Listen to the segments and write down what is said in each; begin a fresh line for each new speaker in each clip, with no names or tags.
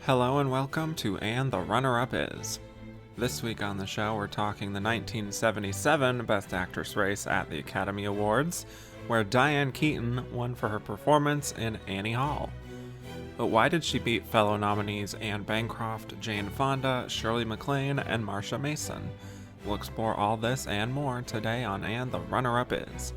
Hello and welcome to And the Runner-Up Is. This week on the show we're talking the 1977 Best Actress race at the Academy Awards, where Diane Keaton won for her performance in Annie Hall. But why did she beat fellow nominees Anne Bancroft, Jane Fonda, Shirley MacLaine, and Marsha Mason? We'll explore all this and more today on And the Runner-Up Is.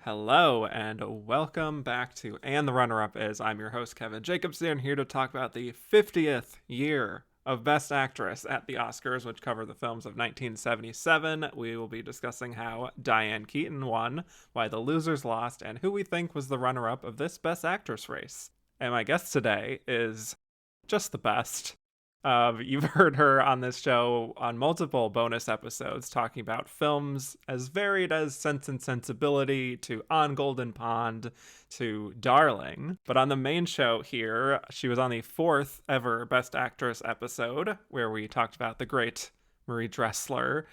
Hello and welcome back to And the Runner-Up Is. I'm your host Kevin Jacobson, here to talk about the 50th year of Best Actress at the Oscars, which cover the films of 1977. We will be discussing how Diane Keaton won, why the losers lost, and who we think was the runner-up of this Best Actress race. And my guest today is just the best. You've heard her on this show on multiple bonus episodes talking about films as varied as Sense and Sensibility to On Golden Pond to Darling. But on the main show here, she was on the 4th ever Best Actress episode where we talked about the great Marie Dressler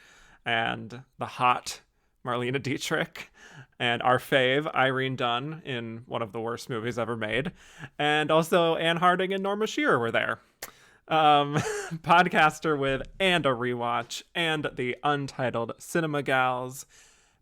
and the hot Marlene Dietrich and our fave Irene Dunne in one of the worst movies ever made. And also Anne Harding and Norma Shearer were there. Podcaster with And a Rewatch and the Untitled Cinema Gals,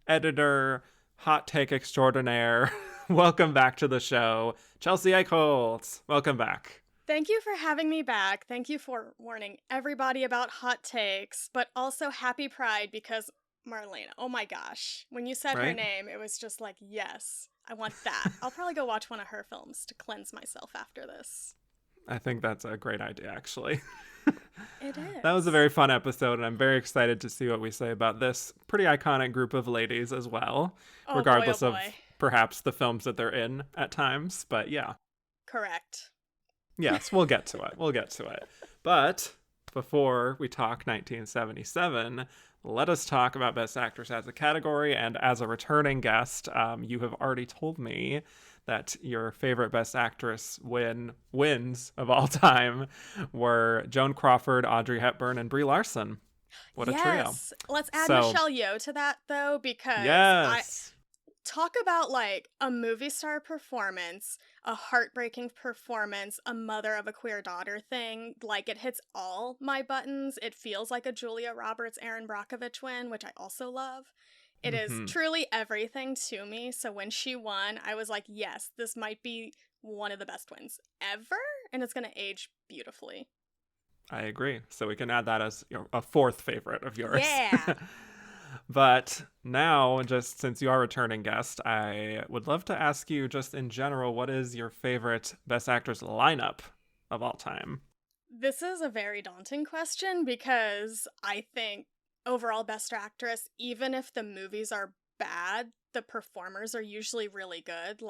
editor, hot take extraordinaire. Welcome back to the show, Chelsea Eichholz. Welcome back.
Thank you for having me back. Thank you for warning everybody about hot takes, but also happy Pride because Marlene, oh my gosh. When you said her name, it was just like, yes, I want that. I'll probably go watch one of her films to cleanse myself after this.
I think that's a great idea, actually.
It is.
That was a very fun episode, and I'm very excited to see what we say about this pretty iconic group of ladies as well, regardless of perhaps the films that they're in at times. But yeah.
Correct.
Yes, we'll get to it. But before we talk 1977, let us talk about Best Actress as a category. And as a returning guest, you have already told me that your favorite Best Actress wins of all time were Joan Crawford, Audrey Hepburn, and Brie Larson. What a trio.
Let's add Michelle Yeoh to that, though, because talk about like a movie star performance, a heartbreaking performance, a mother of a queer daughter thing. Like, it hits all my buttons. It feels like a Julia Roberts, Erin Brockovich win, which I also love. It is truly everything to me. So when she won, I was like, yes, this might be one of the best wins ever. And it's going to age beautifully.
I agree. So we can add that as a fourth favorite of yours.
Yeah.
But now, just since you are a returning guest, I would love to ask you just in general, what is your favorite Best Actress lineup of all time?
This is a very daunting question because I think overall Best Actress, even if the movies are bad, the performers are usually really good.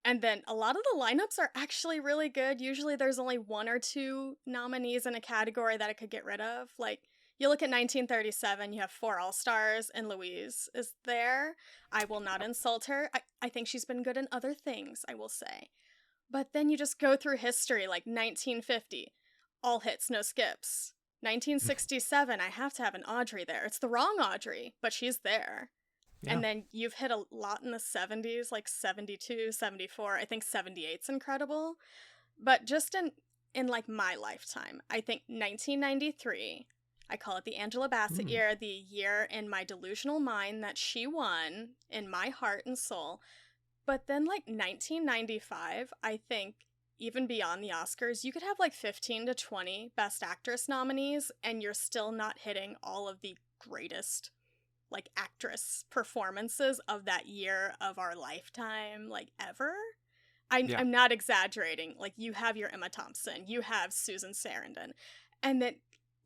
And then a lot of the lineups are actually really good. Usually there's only one or two nominees in a category that it could get rid of. Like, you look at 1937, you have 4 All-Stars, and Louise is there. I will not insult her. I think she's been good in other things, I will say. But then you just go through history, like 1950, all hits, no skips. 1967, I have to have an Audrey there. It's the wrong Audrey, but she's there. Yeah. And then you've hit a lot in the 70s, like 72, 74. I think 78's incredible. But just in like my lifetime, I think 1993, I call it the Angela Bassett year, the year in my delusional mind that she won in my heart and soul. But then like 1995, I think even beyond the Oscars, you could have like 15 to 20 Best Actress nominees and you're still not hitting all of the greatest like actress performances of that year of our lifetime, like ever. I'm not exaggerating. Like, you have your Emma Thompson, you have Susan Sarandon, and then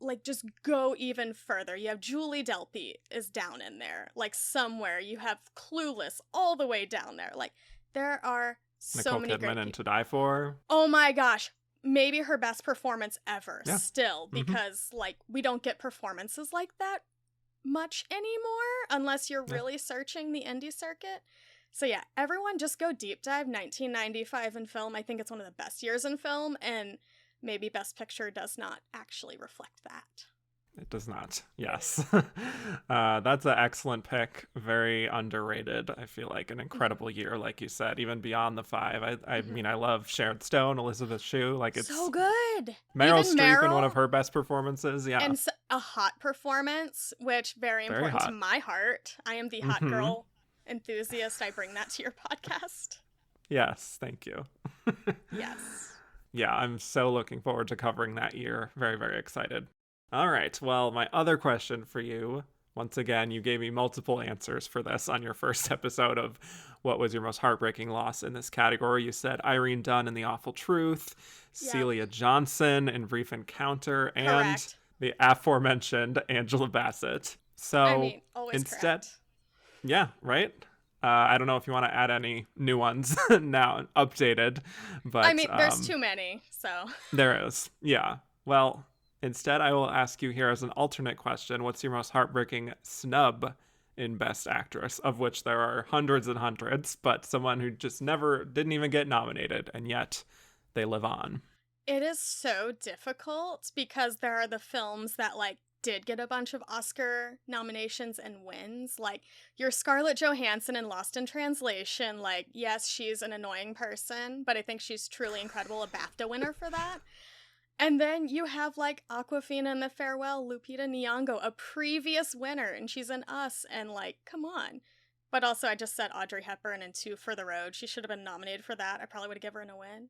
like, just go even further. You have Julie Delpy is down in there. Like, somewhere. You have Clueless all the way down there. Like, there are so
Nicole
many
Kidman
great
and
people.
To Die For.
Oh my gosh. Maybe her best performance ever still,
Mm-hmm.
because, like, we don't get performances like that much anymore unless you're really searching the indie circuit. So yeah, everyone just go deep dive 1995 in film. I think it's one of the best years in film, and maybe Best Picture does not actually reflect that.
It does not. Yes. That's an excellent pick. Very underrated. I feel like an incredible year, like you said, even beyond the five. I mean, I love Sharon Stone, Elizabeth Shue. Like, it's
so good.
Meryl
Even
Streep in one
Meryl,
of her best performances. Yeah.
and a hot performance, which very
Very
important
hot.
to my heart. I am the hot girl enthusiast. I bring that to your podcast.
Yes. Thank you.
Yes.
Yeah, I'm so looking forward to covering that year. Very, very excited. All right. Well, my other question for you, once again, you gave me multiple answers for this on your first episode of what was your most heartbreaking loss in this category. You said Irene Dunn in The Awful Truth, Celia Johnson in Brief Encounter, and the aforementioned Angela Bassett. So
I mean, always
instead,
correct.
Yeah, right? I don't know if you want to add any new ones now, updated, but
I mean, there's too many, so.
There is. Yeah. Well, instead, I will ask you here as an alternate question, what's your most heartbreaking snub in Best Actress, of which there are hundreds and hundreds, but someone who just didn't even get nominated, and yet they live on.
It is so difficult because there are the films that, like, did get a bunch of Oscar nominations and wins. Like, your Scarlett Johansson in Lost in Translation. Like, yes, she's an annoying person, but I think she's truly incredible, a BAFTA winner for that. And then you have, like, Awkwafina in The Farewell, Lupita Nyong'o, a previous winner, and she's in Us, and, like, come on. But also, I just said Audrey Hepburn in Two for the Road. She should have been nominated for that. I probably would have given her a win.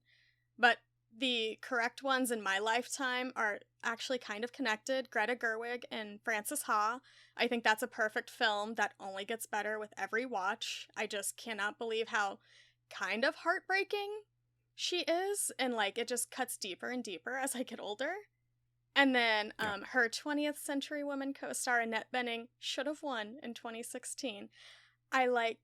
But the correct ones in my lifetime are actually kind of connected. Greta Gerwig and Frances Ha. I think that's a perfect film that only gets better with every watch. I just cannot believe how kind of heartbreaking she is, and, like, it just cuts deeper and deeper as I get older. And then her 20th Century Woman co-star Annette Bening should have won in 2016. I, like,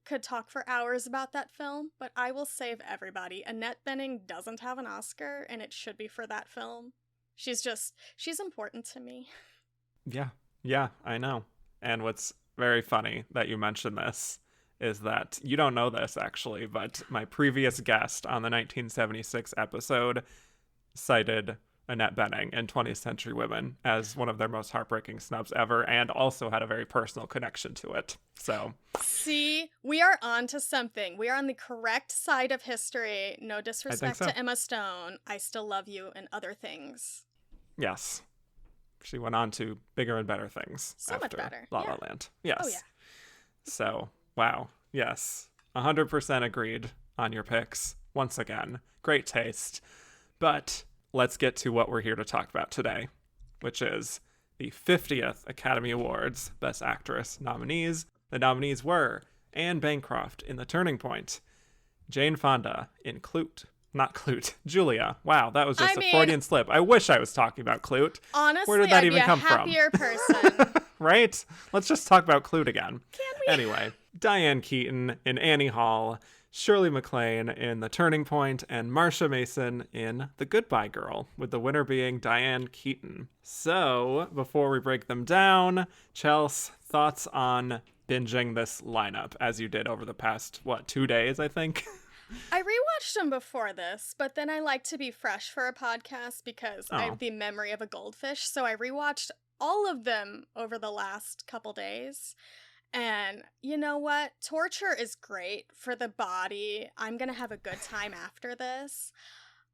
could talk for hours about that film, but I will save everybody. Annette Bening doesn't have an Oscar, and it should be for that film. She's important to me.
Yeah, I know. And what's very funny that you mentioned this is that you don't know this, actually, but my previous guest on the 1976 episode cited Annette Bening in 20th Century Women as one of their most heartbreaking snubs ever, and also had a very personal connection to it. So,
see, we are on to something. We are on the correct side of history. No disrespect to Emma Stone. I still love you and other things.
Yes. She went on to bigger and better things
so
after
much better.
La La Land. Yes.
Oh, yeah.
So, wow. Yes. 100% agreed on your picks. Once again, great taste. But let's get to what we're here to talk about today, which is the 50th Academy Awards Best Actress nominees. The nominees were Anne Bancroft in The Turning Point, Jane Fonda in Julia. Wow, that was just a Freudian slip. I wish I was talking about Clute.
Honestly,
where did that even come from?
I'd be a happier person.
Right? Let's just talk about Clute again.
Can we?
Anyway, Diane Keaton in Annie Hall, Shirley MacLaine in The Turning Point, and Marsha Mason in The Goodbye Girl, with the winner being Diane Keaton. So, before we break them down, Chelsea, thoughts on binging this lineup as you did over the past, 2 days, I think?
I rewatched them before this, but then I like to be fresh for a podcast because I have the memory of a goldfish, so I rewatched all of them over the last couple days. And you know what? Torture is great for the body. I'm going to have a good time after this.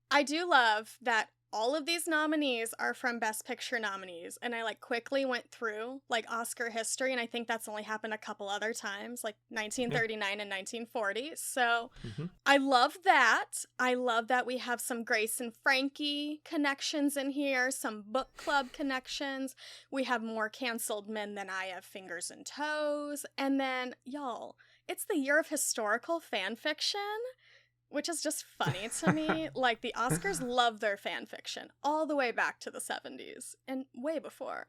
I do love that all of these nominees are from Best Picture nominees. And I quickly went through Oscar history. And I think that's only happened a couple other times, 1939 and 1940. So I love that. I love that we have some Grace and Frankie connections in here, some book club connections. We have more canceled men than I have fingers and toes. And then, y'all, it's the year of historical fan fiction. which is just funny to me. Like, the Oscars love their fan fiction all the way back to the 70s and way before.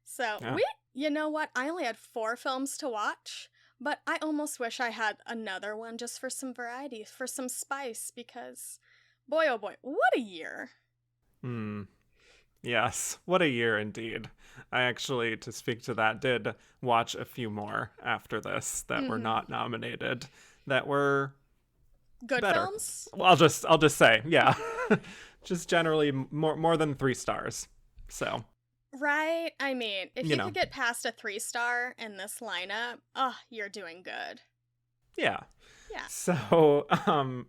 So
Yeah.
you know what? I only had 4 films to watch, but I almost wish I had another one just for some variety, for some spice, because boy, oh boy, what a year.
Yes, what a year indeed. I actually, to speak to that, did watch a few more after this that were not nominated, that were
Good
better.
films?
Well, I'll just say, yeah. Just generally more than 3 stars. So,
Right? I mean, if you
know.
could get past a 3-star in this lineup, you're doing good.
Yeah.
Yeah.
So,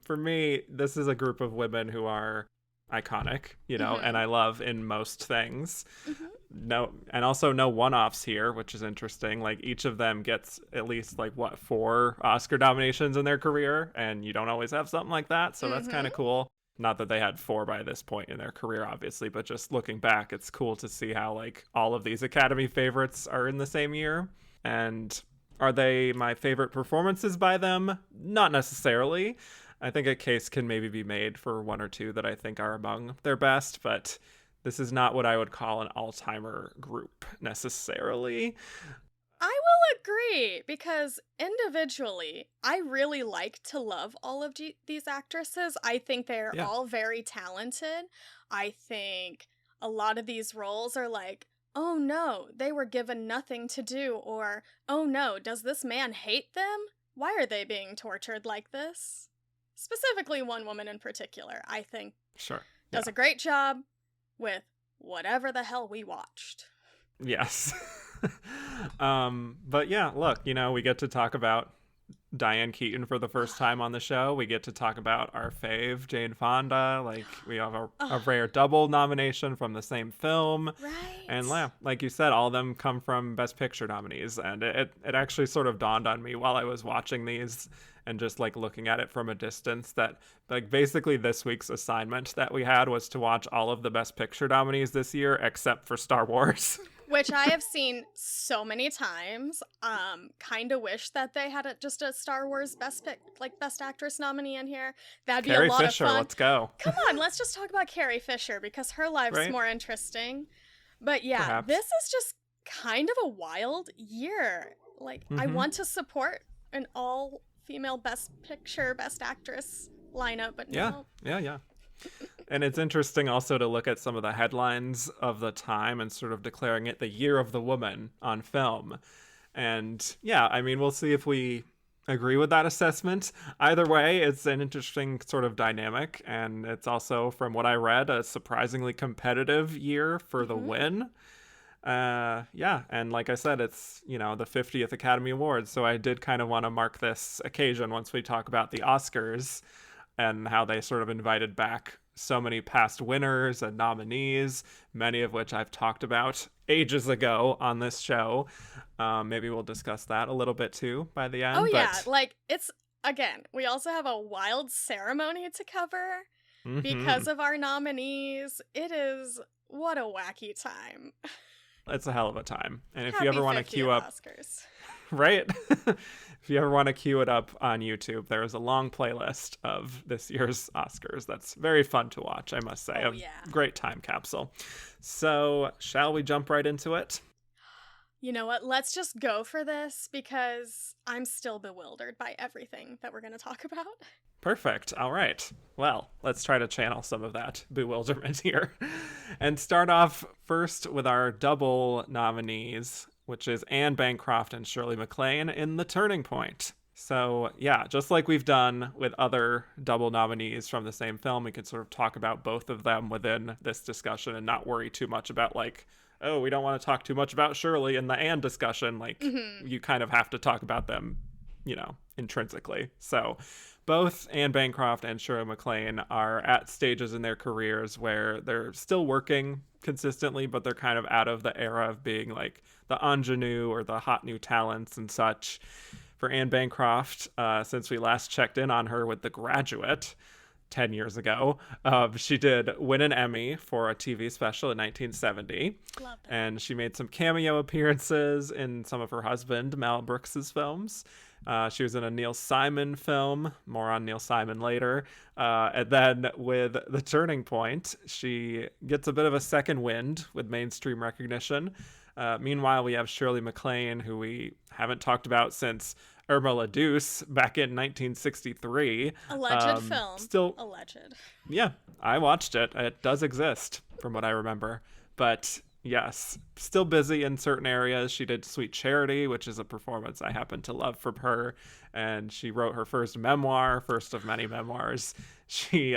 for me, this is a group of women who are iconic, and I love in most things. No, and also no one-offs here, which is interesting. Like, each of them gets at least 4 Oscar nominations in their career, and you don't always have something like that, so that's kind of cool. Not that they had 4 by this point in their career, obviously, but just looking back, it's cool to see how all of these Academy favorites are in the same year. And are they my favorite performances by them? Not necessarily. I think a case can maybe be made for 1 or 2 that I think are among their best, but this is not what I would call an all-timer group necessarily.
I will agree, because individually, I really like to love all of these actresses. I think they're all very talented. I think a lot of these roles are like, oh no, they were given nothing to do, or oh no, does this man hate them? Why are they being tortured like this? Specifically, one woman in particular, I think, does a great job with whatever the hell we watched.
Yes. But yeah, look, we get to talk about Diane Keaton for the first time on the show. We get to talk about our fave, Jane Fonda. We have a rare double nomination from the same film.
Right.
And yeah, like you said, all of them come from Best Picture nominees. And it actually sort of dawned on me while I was watching these and just looking at it from a distance that basically this week's assignment that we had was to watch all of the Best Picture nominees this year except for Star Wars.
Which I have seen so many times. Kind of wish that they had just a Star Wars Best Actress nominee in here. That'd be
Carrie
a lot
Fisher,
of fun.
Let's go.
Come on, let's just talk about Carrie Fisher, because her life's more interesting. But yeah,
Perhaps.
This is just kind of a wild year. I want to support an all-female Best Picture, Best Actress lineup, but no.
Yeah. And it's interesting also to look at some of the headlines of the time and sort of declaring it the year of the woman on film. And yeah, I mean, we'll see if we agree with that assessment. Either way, it's an interesting sort of dynamic. And it's also, from what I read, a surprisingly competitive year for the win. Yeah, and like I said, it's, the 50th Academy Awards. So I did kind of want to mark this occasion once we talk about the Oscars and how they sort of invited back so many past winners and nominees, many of which I've talked about ages ago on this show. Maybe we'll discuss that a little bit too by the end.
Oh yeah, it's, again, we also have a wild ceremony to cover because of our nominees. It is, what a wacky time.
It's a hell of a time. And if
Happy
you ever want to queue up
Oscars.
Right? If you ever want to queue it up on YouTube, there is a long playlist of this year's Oscars that's very fun to watch, I must say. Great time capsule. So, shall we jump right into it?
You know what? Let's just go for this, because I'm still bewildered by everything that we're going to talk about.
Perfect. All right. Well, let's try to channel some of that bewilderment here and start off first with our double nominees, which is Anne Bancroft and Shirley MacLaine in The Turning Point. So yeah, just like we've done with other double nominees from the same film, we could sort of talk about both of them within this discussion and not worry too much about oh, we don't want to talk too much about Shirley in the Anne discussion. You kind of have to talk about them, intrinsically. So both Anne Bancroft and Shirley MacLaine are at stages in their careers where they're still working consistently, but they're kind of out of the era of being the ingenue or the hot new talents and such. For Anne Bancroft, since we last checked in on her with The Graduate 10 years ago, she did win an Emmy for a TV special in 1970.
Love that.
And she made some cameo appearances in some of her husband Mel Brooks's films. She was in a Neil Simon film, more on Neil Simon later. And then with The Turning Point, she gets a bit of a second wind with mainstream recognition. Meanwhile, we have Shirley MacLaine, who we haven't talked about since Irma La Douce back in 1963.
Alleged film.
Still,
alleged.
yeah, I watched it. It does exist, from what I remember. But yes, still busy in certain areas. She did Sweet Charity, which is a performance I happen to love from her. And she wrote her first memoir, first of many memoirs. She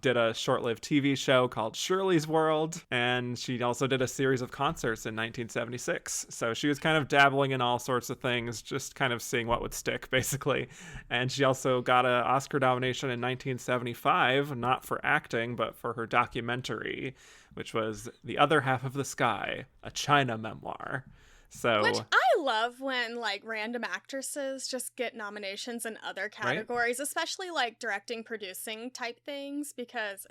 did a short-lived TV show called Shirley's World, and she also did a series of concerts in 1976. So she was kind of dabbling in all sorts of things, just kind of seeing what would stick, basically. And she also got an Oscar nomination in 1975, not for acting, but for her documentary, which was The Other Half of the Sky, a China memoir. So,
which I love when like random actresses just get nominations in other categories, right? Especially like directing, producing type things, because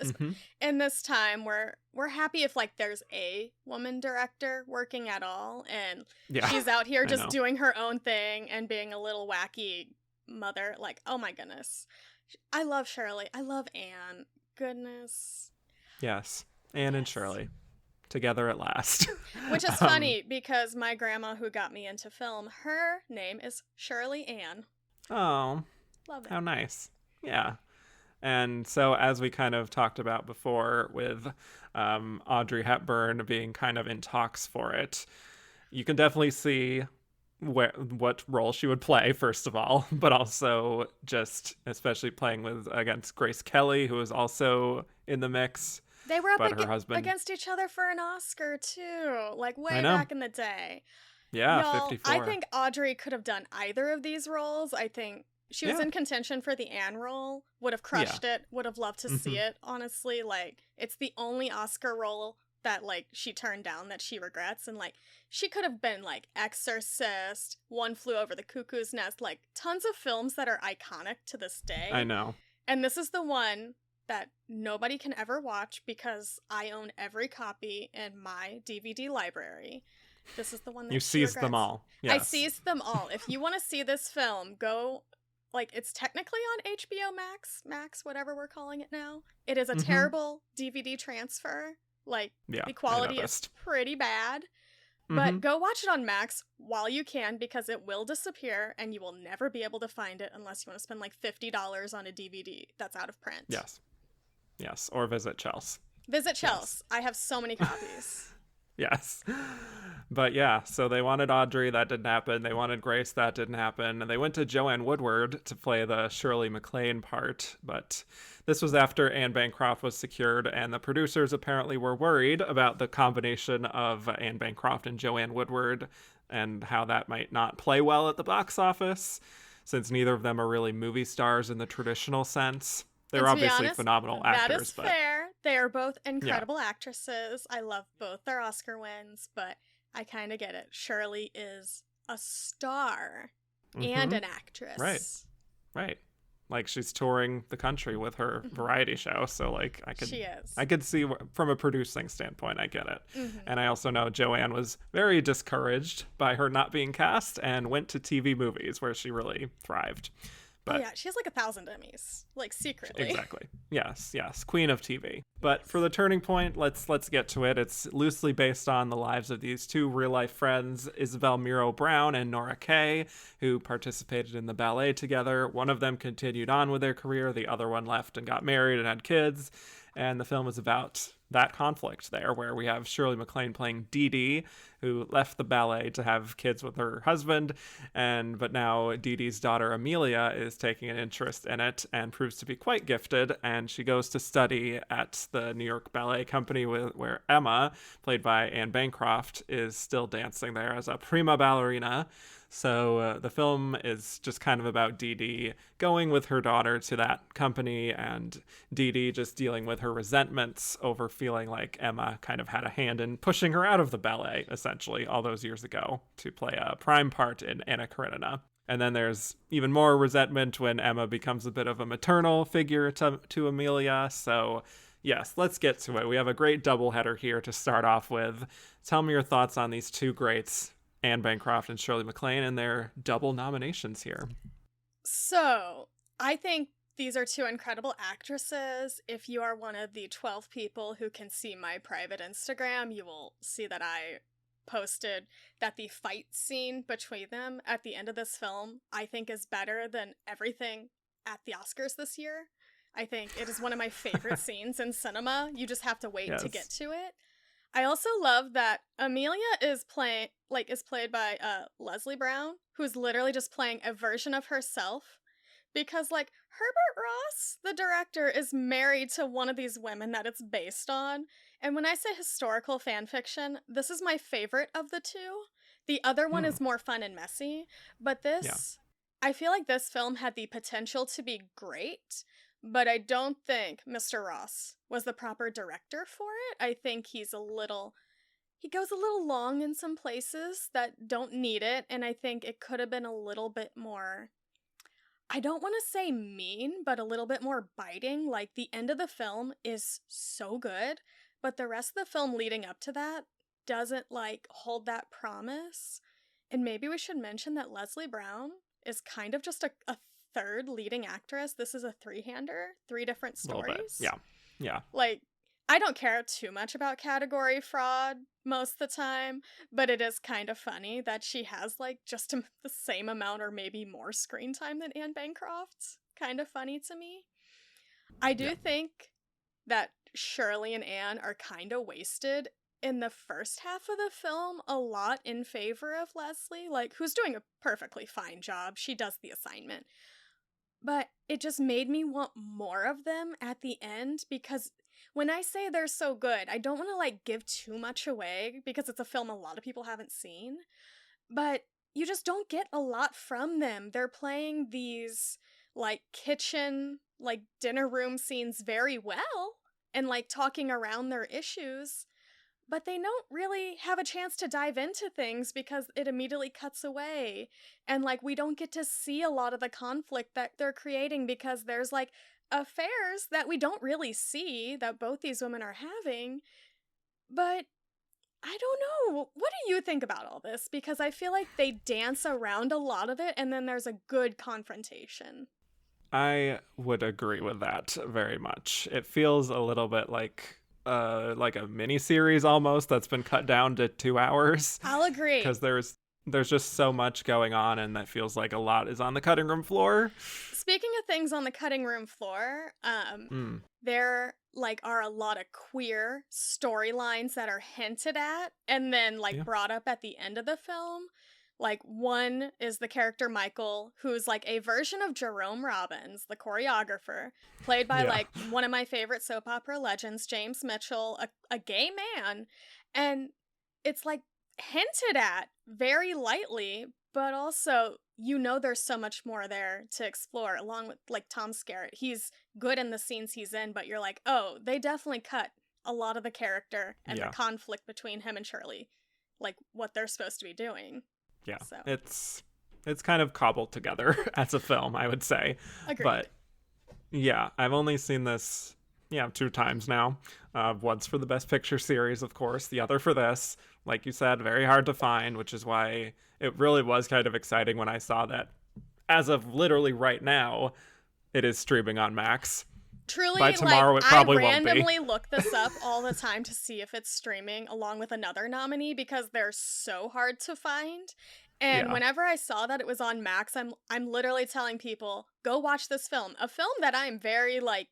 in this time we're happy if like there's a woman director working at all, and she's out here just doing her own thing and being a little wacky mother. Like, oh my goodness, I love Shirley. I love Anne. Goodness.
Yes, Anne and Shirley. Together at last.
Which is funny because my grandma who got me into film, her name is Shirley Ann.
Oh,
love it.
How nice. Yeah. And so as we kind of talked about before with Audrey Hepburn being kind of in talks for it, you can definitely see what role she would play, first of all, but also just especially playing against Grace Kelly, who is also in the mix.
They were up against each other for an Oscar, too, like way back in the day.
Yeah, y'all, 54.
I think Audrey could have done either of these roles. I think she was in contention for the Anne role, would have crushed it, would have loved to see it, honestly. Like, it's the only Oscar role that, like, she turned down that she regrets. And, like, she could have been, like, Exorcist, One Flew Over the Cuckoo's Nest, like, tons of films that are iconic to this day.
I know.
And this is the one that nobody can ever watch because I own every copy in my DVD library. This is the one that
you seized them all. Yes.
I seized them all. If you want to see this film, go, like, it's technically on HBO Max, whatever we're calling it now. It is a terrible DVD transfer. Like, the quality is pretty bad. But go watch it on Max while you can, because it will disappear and you will never be able to find it unless you want to spend like $50 on a DVD that's out of print.
Yes, or visit Chelsea.
Visit Chelsea. Yes. I have so many copies.
Yes. But yeah, so they wanted Audrey, that didn't happen. They wanted Grace, that didn't happen. And they went to Joanne Woodward to play the Shirley MacLaine part. But this was after Anne Bancroft was secured, and the producers apparently were worried about the combination of Anne Bancroft and Joanne Woodward and how that might not play well at the box office, since neither of them are really movie stars in the traditional sense. They're obviously phenomenal actors.
That is fair. They are both incredible actresses. I love both their Oscar wins, but I kind of get it. Shirley is a star and an actress.
Right. Like, she's touring the country with her variety show, so like
she is.
I could see from a producing standpoint, I get it. And I also know Joanne was very discouraged by her not being cast and went to TV movies where she really thrived. But
she has like 1,000 Emmys, like secretly.
Exactly. Yes. Queen of TV. But for The Turning Point, let's get to it. It's loosely based on the lives of these two real-life friends, Isabel Muro Brown and Nora Kay, who participated in the ballet together. One of them continued on with their career. The other one left and got married and had kids. And the film is about that conflict there, where we have Shirley MacLaine playing Dee Dee, who left the ballet to have kids with her husband, but now Dee Dee's daughter Amelia is taking an interest in it and proves to be quite gifted, and she goes to study at the New York Ballet Company where Emma, played by Anne Bancroft, is still dancing there as a prima ballerina. So the film is just kind of about Dee Dee going with her daughter to that company, and Dee Dee just dealing with her resentments over feeling like Emma kind of had a hand in pushing her out of the ballet, essentially, all those years ago, to play a prime part in Anna Karenina. And then there's even more resentment when Emma becomes a bit of a maternal figure to Amelia. So yes, let's get to it. We have a great doubleheader here to start off with. Tell me your thoughts on these two greats, Anne Bancroft and Shirley MacLaine, and their double nominations here.
So, I think these are two incredible actresses. If you are one of the 12 people who can see my private Instagram, you will see that I posted that the fight scene between them at the end of this film, I think, is better than everything at the Oscars this year. I think it is one of my favorite scenes in cinema. You just have to wait to get to it. I also love that Amelia is played by Leslie Brown, who's literally just playing a version of herself. Because, like, Herbert Ross, the director, is married to one of these women that it's based on. And when I say historical fan fiction, this is my favorite of the two. The other one is more fun and messy. But this, I feel like this film had the potential to be great. But I don't think Mr. Ross was the proper director for it. I think he goes a little long in some places that don't need it. And I think it could have been a little bit more, I don't want to say mean, but a little bit more biting. Like, the end of the film is so good, but the rest of the film leading up to that doesn't, like, hold that promise. And maybe we should mention that Leslie Brown is kind of just a third leading actress. This is a three-hander, 3 different stories.
Yeah.
Like, I don't care too much about category fraud most of the time, but it is kind of funny that she has, like, just the same amount or maybe more screen time than Anne Bancroft. Kind of funny to me. I do think that Shirley and Anne are kind of wasted in the first half of the film, a lot in favor of Leslie, like, who's doing a perfectly fine job. She does the assignment. But it just made me want more of them at the end, because when I say they're so good, I don't want to, like, give too much away because it's a film a lot of people haven't seen. But you just don't get a lot from them. They're playing these, like, kitchen, like, dinner room scenes very well and, like, talking around their issues. But they don't really have a chance to dive into things because it immediately cuts away. And, like, we don't get to see a lot of the conflict that they're creating because there's, like, affairs that we don't really see that both these women are having. But I don't know. What do you think about all this? Because I feel like they dance around a lot of it and then there's a good confrontation.
I would agree with that very much. It feels a little bit like a mini series almost that's been cut down to 2 hours.
I'll agree.
Because there's just so much going on, and that feels like a lot is on the cutting room floor.
Speaking of things on the cutting room floor, there, like, are a lot of queer storylines that are hinted at and then, like, brought up at the end of the film. Like, one is the character Michael, who's, like, a version of Jerome Robbins, the choreographer, played by, like, one of my favorite soap opera legends, James Mitchell, a gay man. And it's, like, hinted at very lightly, but also, you know, there's so much more there to explore, along with, like, Tom Skerritt. He's good in the scenes he's in, but you're like, oh, they definitely cut a lot of the character and the conflict between him and Shirley, like, what they're supposed to be doing.
Yeah,
so.
It's kind of cobbled together as a film, I would say.
Agreed.
But yeah, I've only seen this 2 times now. Once for the Best Picture series, of course. The other for this. Like you said, very hard to find, which is why it really was kind of exciting when I saw that as of literally right now, it is streaming on Max.
Truly,
by tomorrow,
like,
it probably
I
won't be.
randomly look this up all the time to see if it's streaming along with another nominee because they're so hard to find. And whenever I saw that it was on Max, I'm literally telling people, go watch this film. A film that I'm very, like,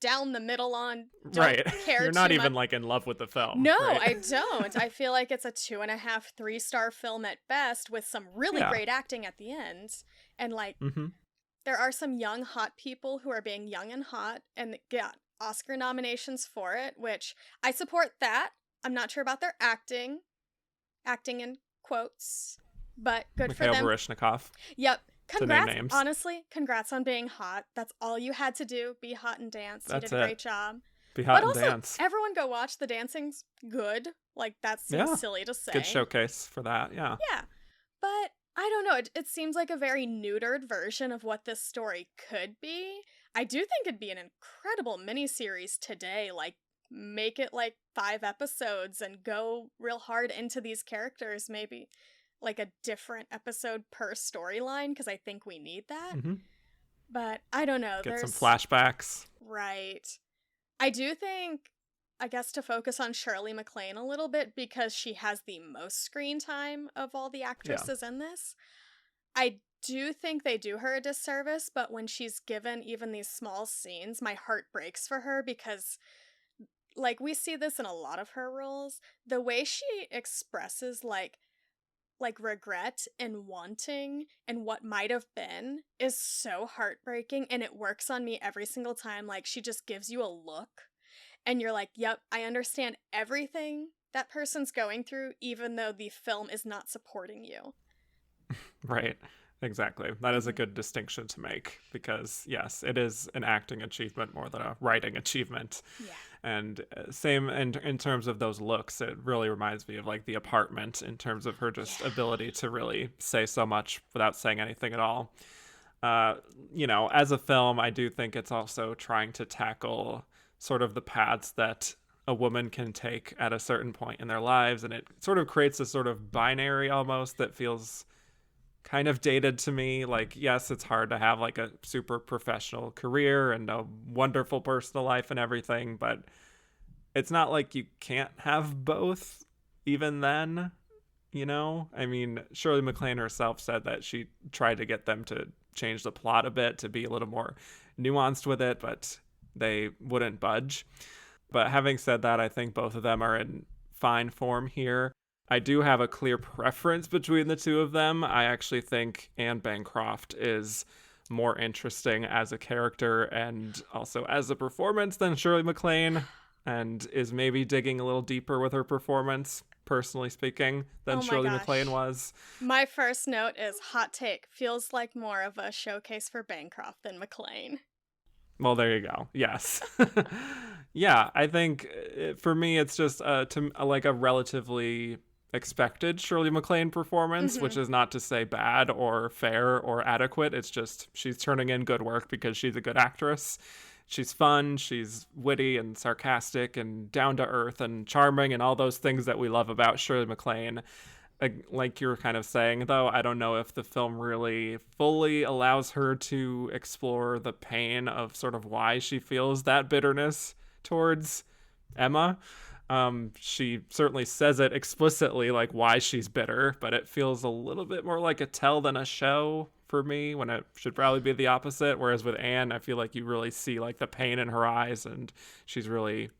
down the middle on. Don't care
You're not
too
even
much.
like in love with the film.
No,
right?
I don't. I feel like it's a 2.5, 3-star film at best with some really great acting at the end. And, like, there are some young, hot people who are being young and hot and got Oscar nominations for it, which I support that. I'm not sure about their acting in quotes, but good
Mikhail
for them.
Baryshnikov.
Yep. Congrats,
name names.
honestly, congrats on being hot. That's all you had to do. Be hot and dance. You did a great job.
Be hot
but
and
also,
dance.
Everyone go watch. The dancing's good. Like, that seems silly to say.
Good showcase for that, yeah.
Yeah. But I don't know. It seems like a very neutered version of what this story could be. I do think it'd be an incredible miniseries today. Like, make it like 5 episodes and go real hard into these characters, maybe. like a different episode per storyline, because I think we need that.
Mm-hmm.
But I don't know.
Get some flashbacks.
Right. I do think, I guess, to focus on Shirley MacLaine a little bit, because she has the most screen time of all the actresses in this. I do think they do her a disservice, but when she's given even these small scenes, my heart breaks for her, because like we see this in a lot of her roles. The way she expresses like regret and wanting and what might have been is so heartbreaking, and it works on me every single time. Like, she just gives you a look and you're like, yep, I understand everything that person's going through, even though the film is not supporting you.
Right. Exactly. That is a good distinction to make, because yes, it is an acting achievement more than a writing achievement.
Yeah.
And same in terms of those looks, it really reminds me of like The Apartment in terms of her just ability to really say so much without saying anything at all. As a film, I do think it's also trying to tackle sort of the paths that a woman can take at a certain point in their lives, and it sort of creates a sort of binary almost that feels kind of dated to me. Like, yes, it's hard to have like a super professional career and a wonderful personal life and everything, but it's not like you can't have both even then, I mean, Shirley MacLaine herself said that she tried to get them to change the plot a bit to be a little more nuanced with it, but they wouldn't budge. But having said that, I think both of them are in fine form here. I do have a clear preference between the two of them. I actually think Anne Bancroft is more interesting as a character and also as a performance than Shirley MacLaine, and is maybe digging a little deeper with her performance, personally speaking, than Shirley MacLaine was.
My first note is hot take. Feels like more of a showcase for Bancroft than MacLaine.
Well, there you go. Yes. Yeah, I think for me it's just like a relatively expected Shirley MacLaine performance, which is not to say bad or fair or adequate. It's just she's turning in good work because she's a good actress. She's fun, she's witty and sarcastic and down to earth and charming and all those things that we love about Shirley MacLaine. Like you were kind of saying, though, I don't know if the film really fully allows her to explore the pain of sort of why she feels that bitterness towards Emma. She certainly says it explicitly, like why she's bitter, but it feels a little bit more like a tell than a show for me, when it should probably be the opposite. Whereas with Anne, I feel like you really see like the pain in her eyes, and she's really,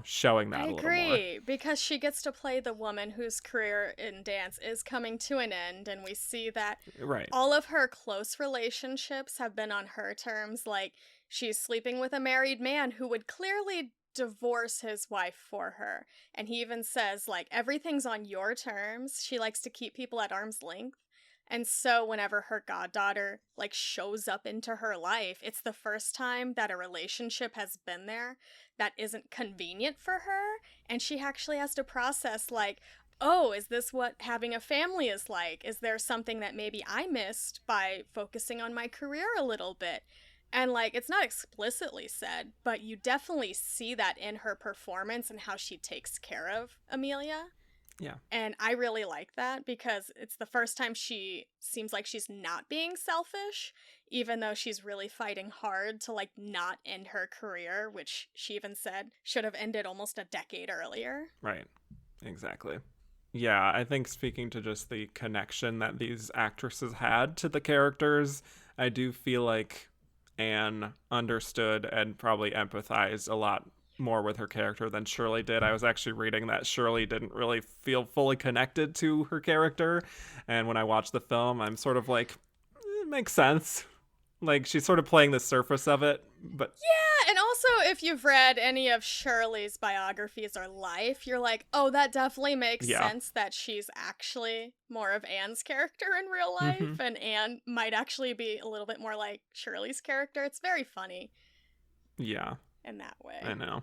showing that a little more.
I agree, because she gets to play the woman whose career in dance is coming to an end, and we see that all of her close relationships have been on her terms. Like, she's sleeping with a married man who would clearly divorce his wife for her, and he even says, like, everything's on your terms. She likes to keep people at arm's length. And so whenever her goddaughter like shows up into her life, it's the first time that a relationship has been there that isn't convenient for her, and she actually has to process like, oh, is this what having a family is like? Is there something that maybe I missed by focusing on my career a little bit? And like, it's not explicitly said, but you definitely see that in her performance and how she takes care of Amelia.
Yeah.
And I really like that, because it's the first time she seems like she's not being selfish, even though she's really fighting hard to like not end her career, which she even said should have ended almost a decade earlier.
Right. Exactly. Yeah, I think speaking to just the connection that these actresses had to the characters, I do feel like Anne understood and probably empathized a lot more with her character than Shirley did. I was actually reading that Shirley didn't really feel fully connected to her character, and when I watched the film, I'm sort of like, it makes sense. Like, she's sort of playing the surface of it, but
yeah. And also, if you've read any of Shirley's biographies or life, you're like, oh, that definitely makes sense that she's actually more of Anne's character in real life, and Anne might actually be a little bit more like Shirley's character. It's very funny.
Yeah.
In that way.
I know.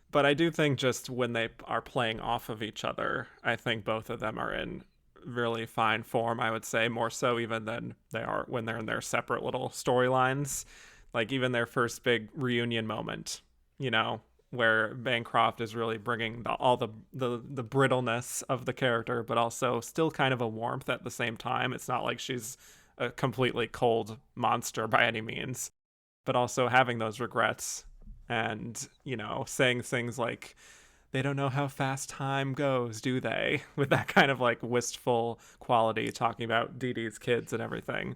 But
I do think just when they are playing off of each other, I think both of them are in really fine form, I would say, more so even than they are when they're in their separate little storylines. Like, even their first big reunion moment, where Bancroft is really bringing all the brittleness of the character, but also still kind of a warmth at the same time. It's not like she's a completely cold monster by any means, but also having those regrets and, saying things like, they don't know how fast time goes, do they? With that kind of like wistful quality, talking about Dee Dee's kids and everything.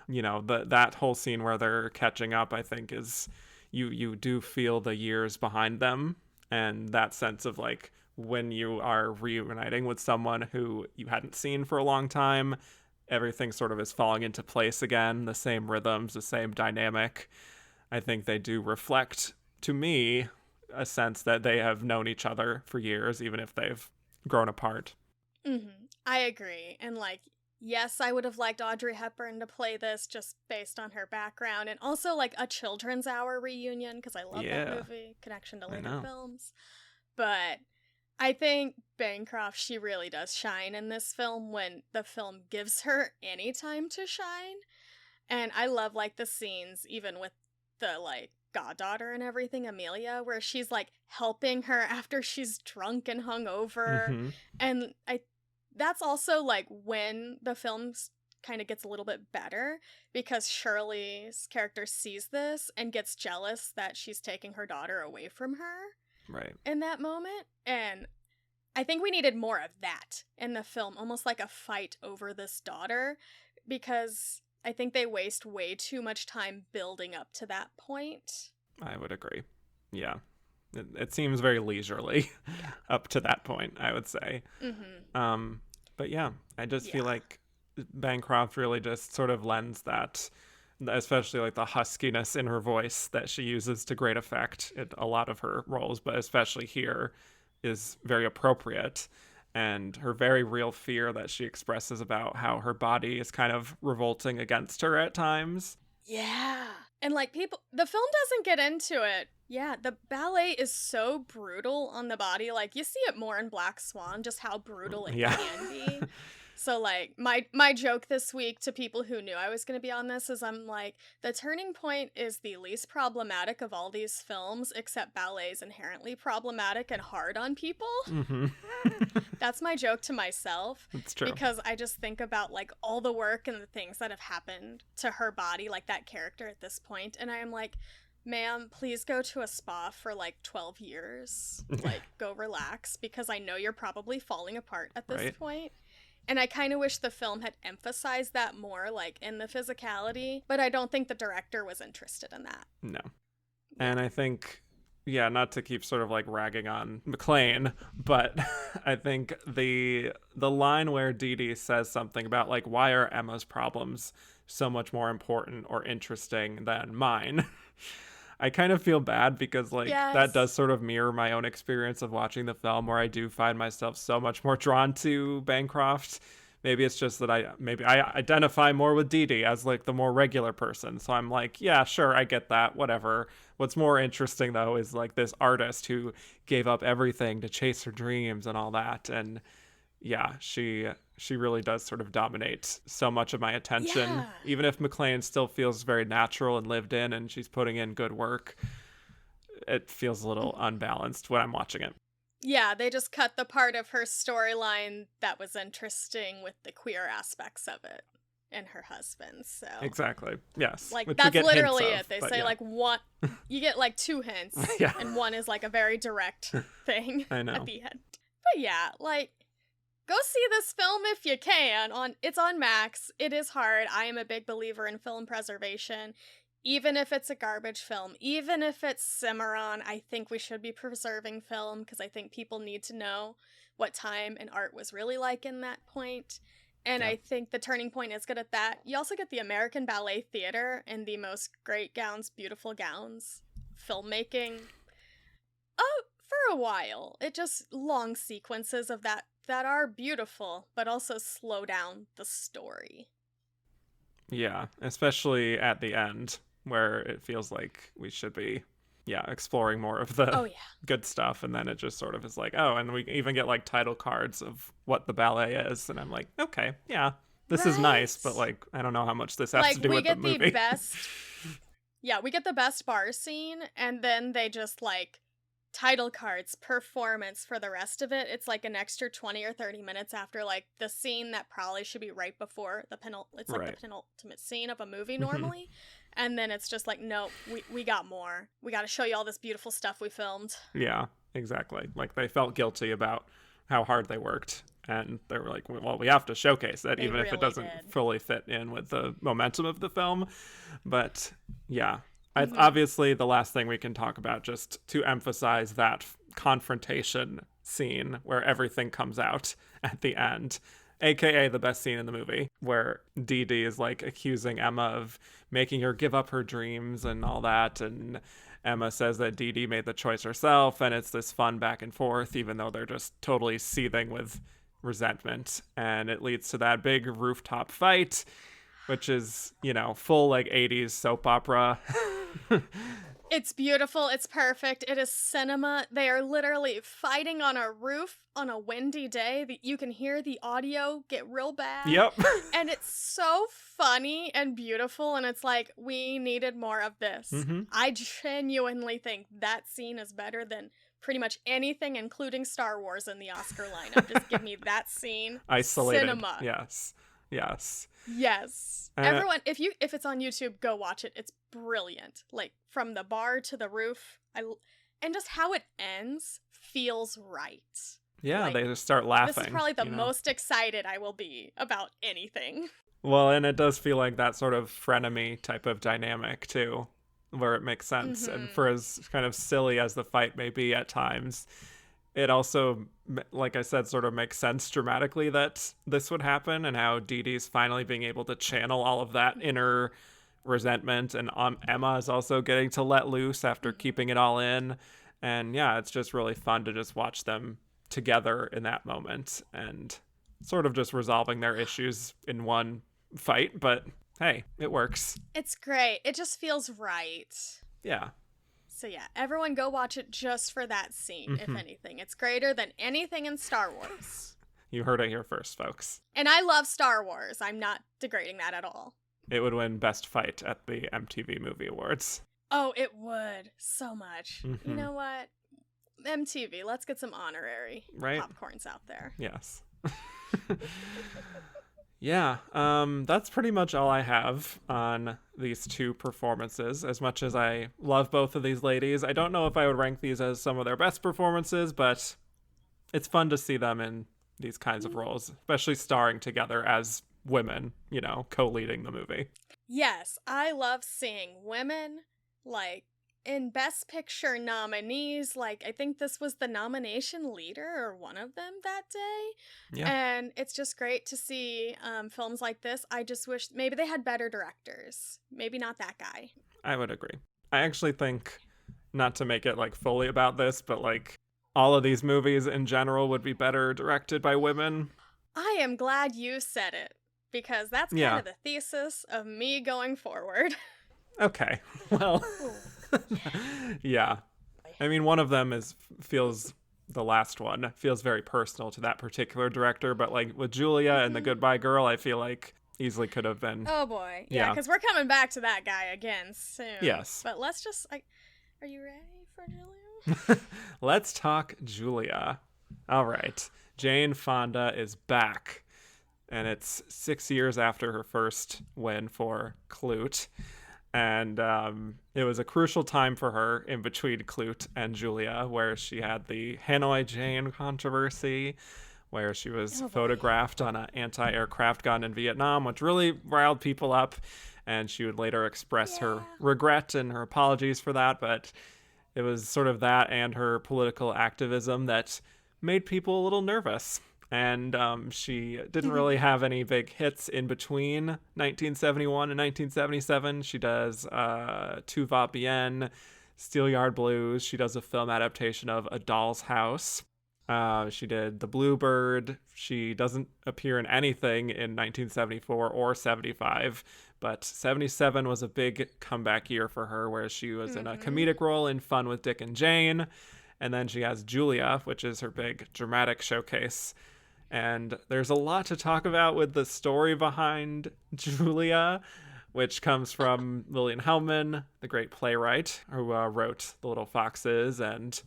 That whole scene where they're catching up, I think, is you do feel the years behind them, and that sense of like when you are reuniting with someone who you hadn't seen for a long time, everything sort of is falling into place again, the same rhythms, the same dynamic. I think they do reflect, to me, a sense that they have known each other for years, even if they've grown apart.
I agree. And like, yes, I would have liked Audrey Hepburn to play this just based on her background, and also like a Children's Hour reunion, because I love that movie, connection to later films. But I think Bancroft, she really does shine in this film when the film gives her any time to shine. And I love like the scenes, even with the like goddaughter and everything, Amelia, where she's like helping her after she's drunk and hungover. And that's also like when the film kind of gets a little bit better, because Shirley's character sees this and gets jealous that she's taking her daughter away from her in that moment. And I think we needed more of that in the film, almost like a fight over this daughter, because I think they waste way too much time building up to that point.
I would agree. Yeah. It seems very leisurely up to that point, I would say. But yeah, I just feel like Bancroft really just sort of lends that, especially like the huskiness in her voice that she uses to great effect in a lot of her roles, but especially here is very appropriate. And her very real fear that she expresses about how her body is kind of revolting against her at times.
Yeah. And like the film doesn't get into it. Yeah, the ballet is so brutal on the body. Like you see it more in Black Swan, just how brutal it can be. So like my joke this week to people who knew I was going to be on this is I'm like, the Turning Point is the least problematic of all these films, except ballet is inherently problematic and hard on people. That's my joke to myself.
It's true.
Because I just think about like all the work and the things that have happened to her body, like that character at this point, and I am like, ma'am, please go to a spa for like 12 years. Like, go relax, because I know you're probably falling apart at this point. And I kind of wish the film had emphasized that more, like, in the physicality. But I don't think the director was interested in that.
No. And I think, not to keep sort of, like, ragging on MacLaine, but I think the line where Dee Dee says something about, like, why are Emma's problems so much more important or interesting than mine? I kind of feel bad because, like, that does sort of mirror my own experience of watching the film, where I do find myself so much more drawn to Bancroft. Maybe it's just that I identify more with Dee Dee as, like, the more regular person. So I'm like, yeah, sure, I get that, whatever. What's more interesting, though, is, like, this artist who gave up everything to chase her dreams and all that. And yeah, she really does sort of dominate so much of my attention. Even if MacLaine still feels very natural and lived in, and she's putting in good work, it feels a little unbalanced when I'm watching it.
Yeah, they just cut the part of her storyline that was interesting with the queer aspects of it and her husband. So
exactly, yes.
Like, which that's literally it. They say like one, you get like 2 hints, and one is like a very direct thing at the end. But yeah, like, go see this film if you can. It's on Max. It is hard. I am a big believer in film preservation. Even if it's a garbage film, even if it's Cimarron, I think we should be preserving film, because I think people need to know what time and art was really like in that point. And I think the Turning Point is good at that. You also get the American Ballet Theater and the most great gowns, beautiful gowns, filmmaking. For a while. It just long sequences of that are beautiful, but also slow down the story.
Yeah, especially at the end, where it feels like we should be, exploring more of the good stuff. And then it just sort of is like, and we even get like title cards of what the ballet is. And I'm like, okay, this is nice, but like, I don't know how much this has to do with the movie. We get the best bar scene, and then they just like
title cards, performance for the rest of it. It's like an extra 20 or 30 minutes after like the scene that probably should be right before the it's like the penultimate scene of a movie normally. And then it's just like, nope, we got more. We got to show you all this beautiful stuff we filmed.
Yeah, exactly. Like they felt guilty about how hard they worked. And they were like, well, we have to showcase it, even if it doesn't fully fit in with the momentum of the film. But yeah, obviously the last thing we can talk about, just to emphasize that confrontation scene where everything comes out at the end, aka the best scene in the movie, where Dee Dee is like accusing Emma of making her give up her dreams and all that, and Emma says that Dee Dee made the choice herself, and it's this fun back and forth, even though they're just totally seething with resentment. And it leads to that big rooftop fight, which is, full like 80s soap opera.
It's beautiful. It's perfect. It is cinema. They are literally fighting on a roof on a windy day. You can hear the audio get real bad.
Yep.
And it's so funny and beautiful. And it's like, we needed more of this. I genuinely think that scene is better than pretty much anything, including Star Wars in the Oscar lineup. Just give me that scene.
Isolated.
Cinema.
Yes.
Everyone, if it's on YouTube, go watch it. It's brilliant. Like from the bar to the roof, and just how it ends feels right.
Yeah,
like,
they just start laughing.
This is probably the most excited I will be about anything.
Well, and it does feel like that sort of frenemy type of dynamic too, where it makes sense. And for as kind of silly as the fight may be at times, it also, like I said, sort of makes sense dramatically that this would happen, and how Dee Dee's finally being able to channel all of that inner resentment, and Emma is also getting to let loose after keeping it all in. And yeah, it's just really fun to just watch them together in that moment and sort of just resolving their issues in one fight. But hey, it works.
It's great. It just feels right.
Yeah.
So yeah, everyone go watch it just for that scene, if anything. It's greater than anything in Star Wars.
You heard it here first, folks.
And I love Star Wars. I'm not degrading that at all.
It would win Best Fight at the MTV Movie Awards.
Oh, it would. So much. You know what? MTV, let's get some honorary popcorns out there.
Yes. Yeah, that's pretty much all I have on these two performances. As much as I love both of these ladies, I don't know if I would rank these as some of their best performances, but it's fun to see them in these kinds of roles, especially starring together as women, co-leading the movie.
Yes, I love seeing women, like, in Best Picture nominees. Like, I think this was the nomination leader or one of them that day.
Yeah.
And it's just great to see films like this. I just wish maybe they had better directors. Maybe not that guy.
I would agree. I actually think, not to make it like fully about this, but like all of these movies in general would be better directed by women.
I am glad you said it, because that's kind of the thesis of me going forward.
Okay. Well, yeah. I mean, one of them feels the last one feels very personal to that particular director, but like with Julia and The Goodbye Girl, I feel like easily could have been.
Oh boy. Yeah, because we're coming back to that guy again soon.
Yes.
But let's just, are you ready for Julia?
Let's talk Julia. All right. Jane Fonda is back, and it's 6 years after her first win for Clute. And it was a crucial time for her in between Clute and Julia, where she had the Hanoi Jane controversy, where she was photographed on an anti-aircraft gun in Vietnam, which really riled people up. And she would later express her regret and her apologies for that. But it was sort of that and her political activism that made people a little nervous. And she didn't really have any big hits in between 1971 and 1977. She does Tu Vas Bien, Steelyard Blues. She does a film adaptation of A Doll's House. She did The Bluebird. She doesn't appear in anything in 1974 or 75. But 77 was a big comeback year for her, where she was in a comedic role in Fun with Dick and Jane. And then she has Julia, which is her big dramatic showcase. And there's a lot to talk about with the story behind Julia, which comes from Lillian Hellman, the great playwright, who wrote The Little Foxes and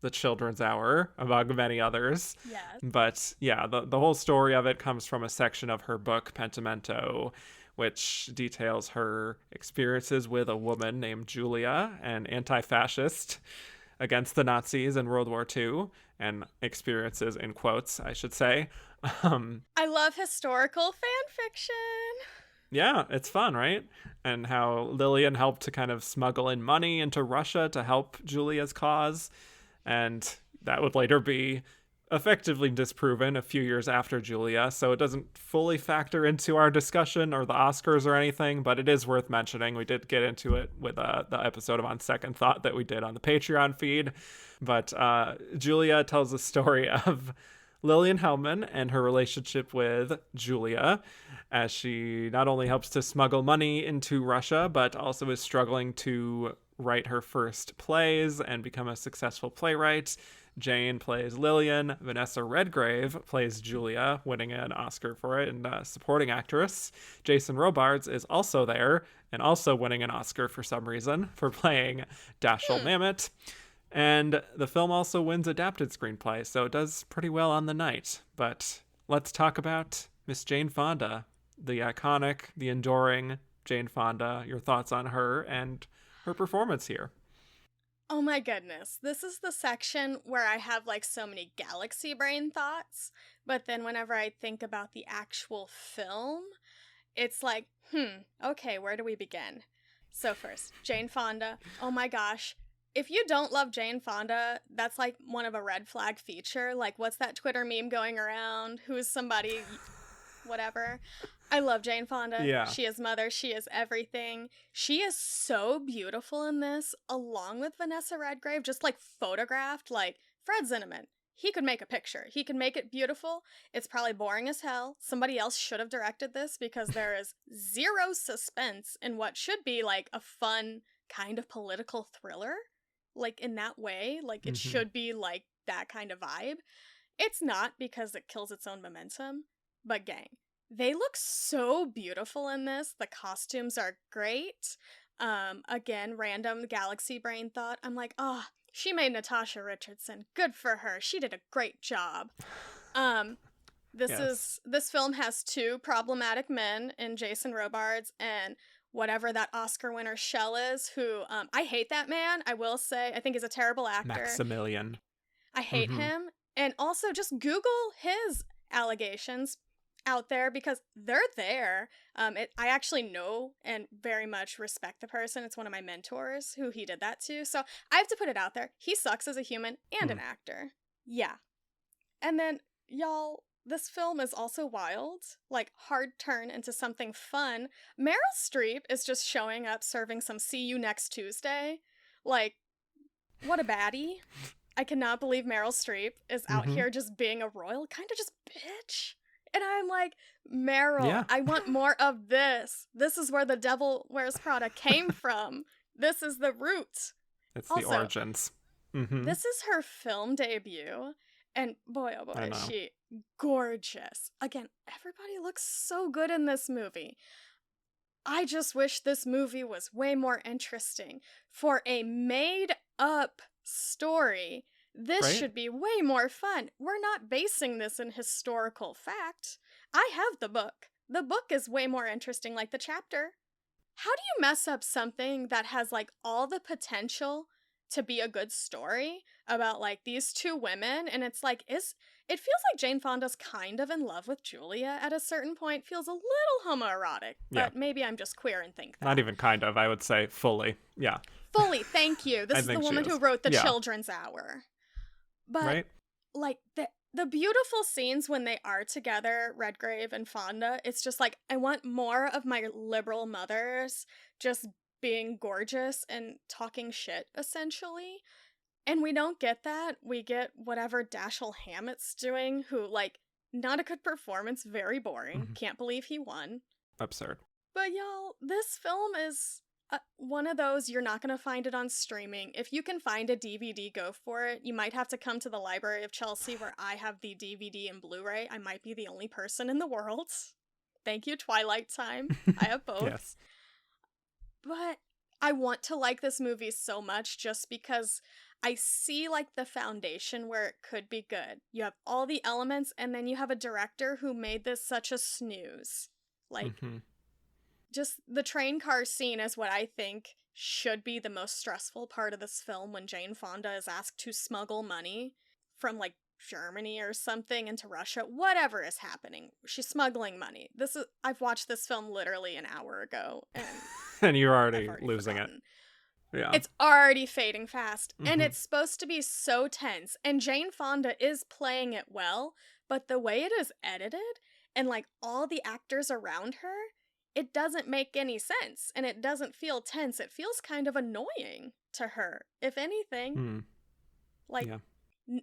The Children's Hour, among many others.
Yes.
But yeah, the whole story of it comes from a section of her book, Pentimento, which details her experiences with a woman named Julia, an anti-fascist against the Nazis in World War II, and experiences in quotes, I should say.
I love historical fan fiction.
Yeah, it's fun, right? And how Lillian helped to kind of smuggle in money into Russia to help Julia's cause. And that would later be effectively disproven a few years after Julia, so it doesn't fully factor into our discussion or the Oscars or anything, but it is worth mentioning. We did get into it with the episode of On Second Thought that we did on the Patreon feed. But Julia tells the story of Lillian Hellman and her relationship with Julia, as she not only helps to smuggle money into Russia, but also is struggling to write her first plays and become a successful playwright. Jane plays Lillian. Vanessa Redgrave plays Julia, winning an Oscar for it, and supporting actress. Jason Robards is also there and also winning an Oscar for some reason for playing Dashiell Mamet. And the film also wins adapted screenplay, so it does pretty well on the night. But let's talk about Miss Jane Fonda, the iconic, the enduring Jane Fonda. Your thoughts on her and her performance here.
Oh my goodness. This is the section where I have like so many galaxy brain thoughts, but then whenever I think about the actual film, it's like, okay, where do we begin? So first, Jane Fonda. Oh my gosh. If you don't love Jane Fonda, that's like one of a red flag feature. Like, what's that Twitter meme going around? Who's somebody, whatever. I love Jane Fonda.
Yeah.
She is mother. She is everything. She is so beautiful in this, along with Vanessa Redgrave, just like photographed. Like, Fred Zinnemann, he could make a picture. He could make it beautiful. It's probably boring as hell. Somebody else should have directed this because there is zero suspense in what should be like a fun kind of political thriller. Like, in that way, like, it should be like that kind of vibe. It's not because it kills its own momentum, but gang. They look so beautiful in this. The costumes are great. Again, random galaxy brain thought. I'm like, oh, she made Natasha Richardson. Good for her. She did a great job. This film has two problematic men in Jason Robards and whatever that Oscar winner Shell is, who I hate that man. I will say, I think he's a terrible actor.
Maximilian.
I hate him. And also just Google his allegations out there because they're there. I actually know and very much respect the person. It's one of my mentors who he did that to. So I have to put it out there. He sucks as a human and an actor. Yeah. And then, y'all, this film is also wild. Like, hard turn into something fun. Meryl Streep is just showing up serving some see you next Tuesday. Like, what a baddie. I cannot believe Meryl Streep is out here just being a royal kind of just bitch. And I'm like, Meryl, I want more of this. This is where the Devil Wears Prada came from. This is the root.
It's also, the origins.
This is her film debut. And boy, oh boy, is she gorgeous. Again, everybody looks so good in this movie. I just wish this movie was way more interesting. For a made-up story, this should be way more fun. We're not basing this in historical fact. I have the book. The book is way more interesting, like the chapter. How do you mess up something that has, like, all the potential to be a good story about, like, these two women? And it's like, it feels like Jane Fonda's kind of in love with Julia at a certain point. Feels a little homoerotic, but maybe I'm just queer and think that.
Not even kind of, I would say fully. Yeah.
Fully, thank you. This is the woman who wrote The Children's Hour. But, like, the beautiful scenes when they are together, Redgrave and Fonda, it's just like, I want more of my liberal mothers just being gorgeous and talking shit, essentially. And we don't get that. We get whatever Dashiell Hammett's doing, who, like, not a good performance, very boring. Can't believe he won.
Absurd.
But y'all, this film is one of those, you're not going to find it on streaming. If you can find a DVD, go for it. You might have to come to the Library of Chelsea where I have the DVD and Blu-ray. I might be the only person in the world. Thank you, Twilight Time. I have both.
Yes.
But I want to like this movie so much just because I see like the foundation where it could be good. You have all the elements, and then you have a director who made this such a snooze. Like, just the train car scene is what I think should be the most stressful part of this film, when Jane Fonda is asked to smuggle money from like Germany or something into Russia. Whatever is happening, she's smuggling money. I've watched this film literally an hour ago, and
and you're
I've
already
already
losing
forgotten.
Yeah.
It's already fading fast, and it's supposed to be so tense, and Jane Fonda is playing it well, but the way it is edited and like all the actors around her, it doesn't make any sense, and it doesn't feel tense. It feels kind of annoying to her, if anything. Like,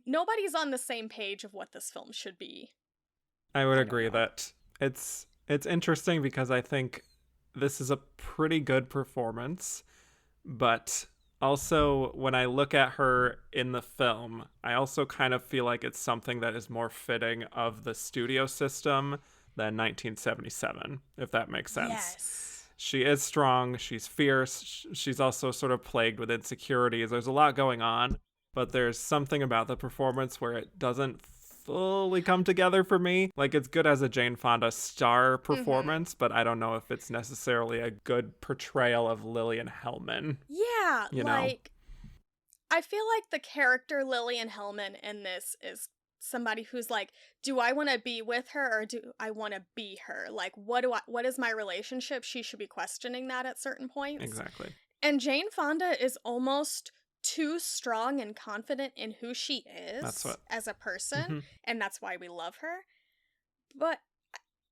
nobody's on the same page of what this film should be.
I would agree that it's interesting, because I think this is a pretty good performance, but also when I look at her in the film, I also kind of feel like it's something that is more fitting of the studio system than 1977, if that makes sense.
Yes.
She is strong, she's fierce, she's also sort of plagued with insecurities. There's a lot going on, but there's something about the performance where it doesn't fully come together for me. Like, it's good as a Jane Fonda star performance, but I don't know if it's necessarily a good portrayal of Lillian Hellman.
Yeah,
you
like, I feel like the character Lillian Hellman in this is somebody who's like, do I want to be with her or do I want to be her? Like, what is my relationship? She should be questioning that at certain points.
Exactly.
And Jane Fonda is almost too strong and confident in who she is as a person, and that's why we love her. But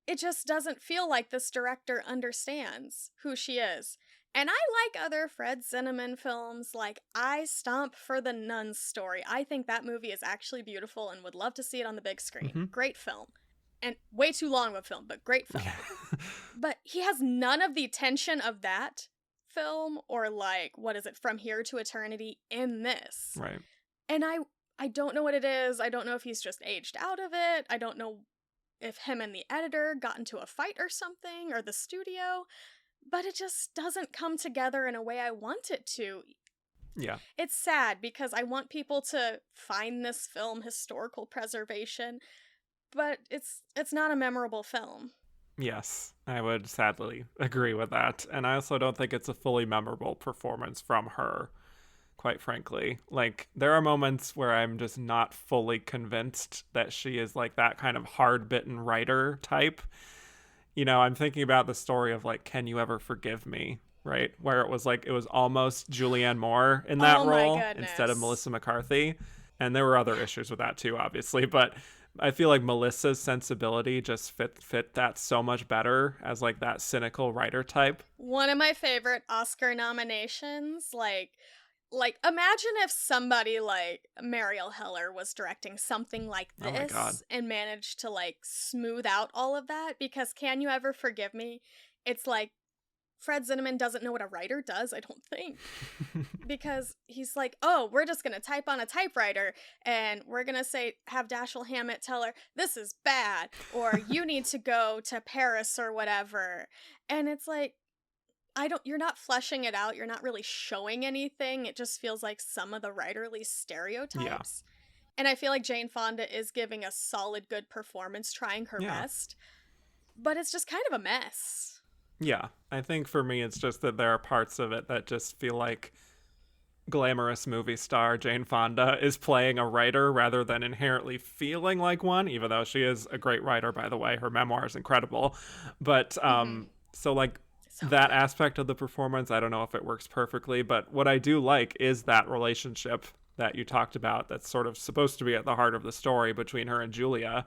it just doesn't feel like this director understands who she is. And I like other Fred Zinnemann films, like I stomp for the Nun's Story. I think that movie is actually beautiful and would love to see it on the big screen. Great film. And way too long of a film, but great film. But he has none of the tension of that film, or like, what is it, From Here to Eternity, in this.
Right.
And I don't know what it is. I don't know if he's just aged out of it. I don't know if him and the editor got into a fight or something, or the studio. But it just doesn't come together in a way I want it to.
Yeah.
It's sad, because I want people to find this film historical preservation, but it's not a memorable film.
Yes, I would sadly agree with that. And I also don't think it's a fully memorable performance from her, quite frankly. Like, there are moments where I'm just not fully convinced that she is like that kind of hard-bitten writer type. You know, I'm thinking about the story of like, Can You Ever Forgive Me? Right? Where it was almost Julianne Moore in that role instead of Melissa McCarthy. And there were other issues with that too, obviously. But I feel like Melissa's sensibility just fit that so much better as like that cynical writer type.
One of my favorite Oscar nominations, like imagine if somebody like Mariel Heller was directing something like this and managed to like smooth out all of that, because Can You Ever Forgive Me? It's like Fred Zinnemann doesn't know what a writer does, I don't think. Because he's like, oh, we're just going to type on a typewriter and we're going to have Dashiell Hammett tell her, this is bad, or you need to go to Paris or whatever. And it's like, you're not fleshing it out. You're not really showing anything. It just feels like some of the writerly stereotypes. Yeah. And I feel like Jane Fonda is giving a solid, good performance, trying her best. But it's just kind of a mess.
Yeah, I think for me, it's just that there are parts of it that just feel like glamorous movie star Jane Fonda is playing a writer rather than inherently feeling like one, even though she is a great writer, by the way. Her memoir is incredible. But so like that aspect of the performance, I don't know if it works perfectly, but what I do like is that relationship that you talked about that's sort of supposed to be at the heart of the story between her and Julia.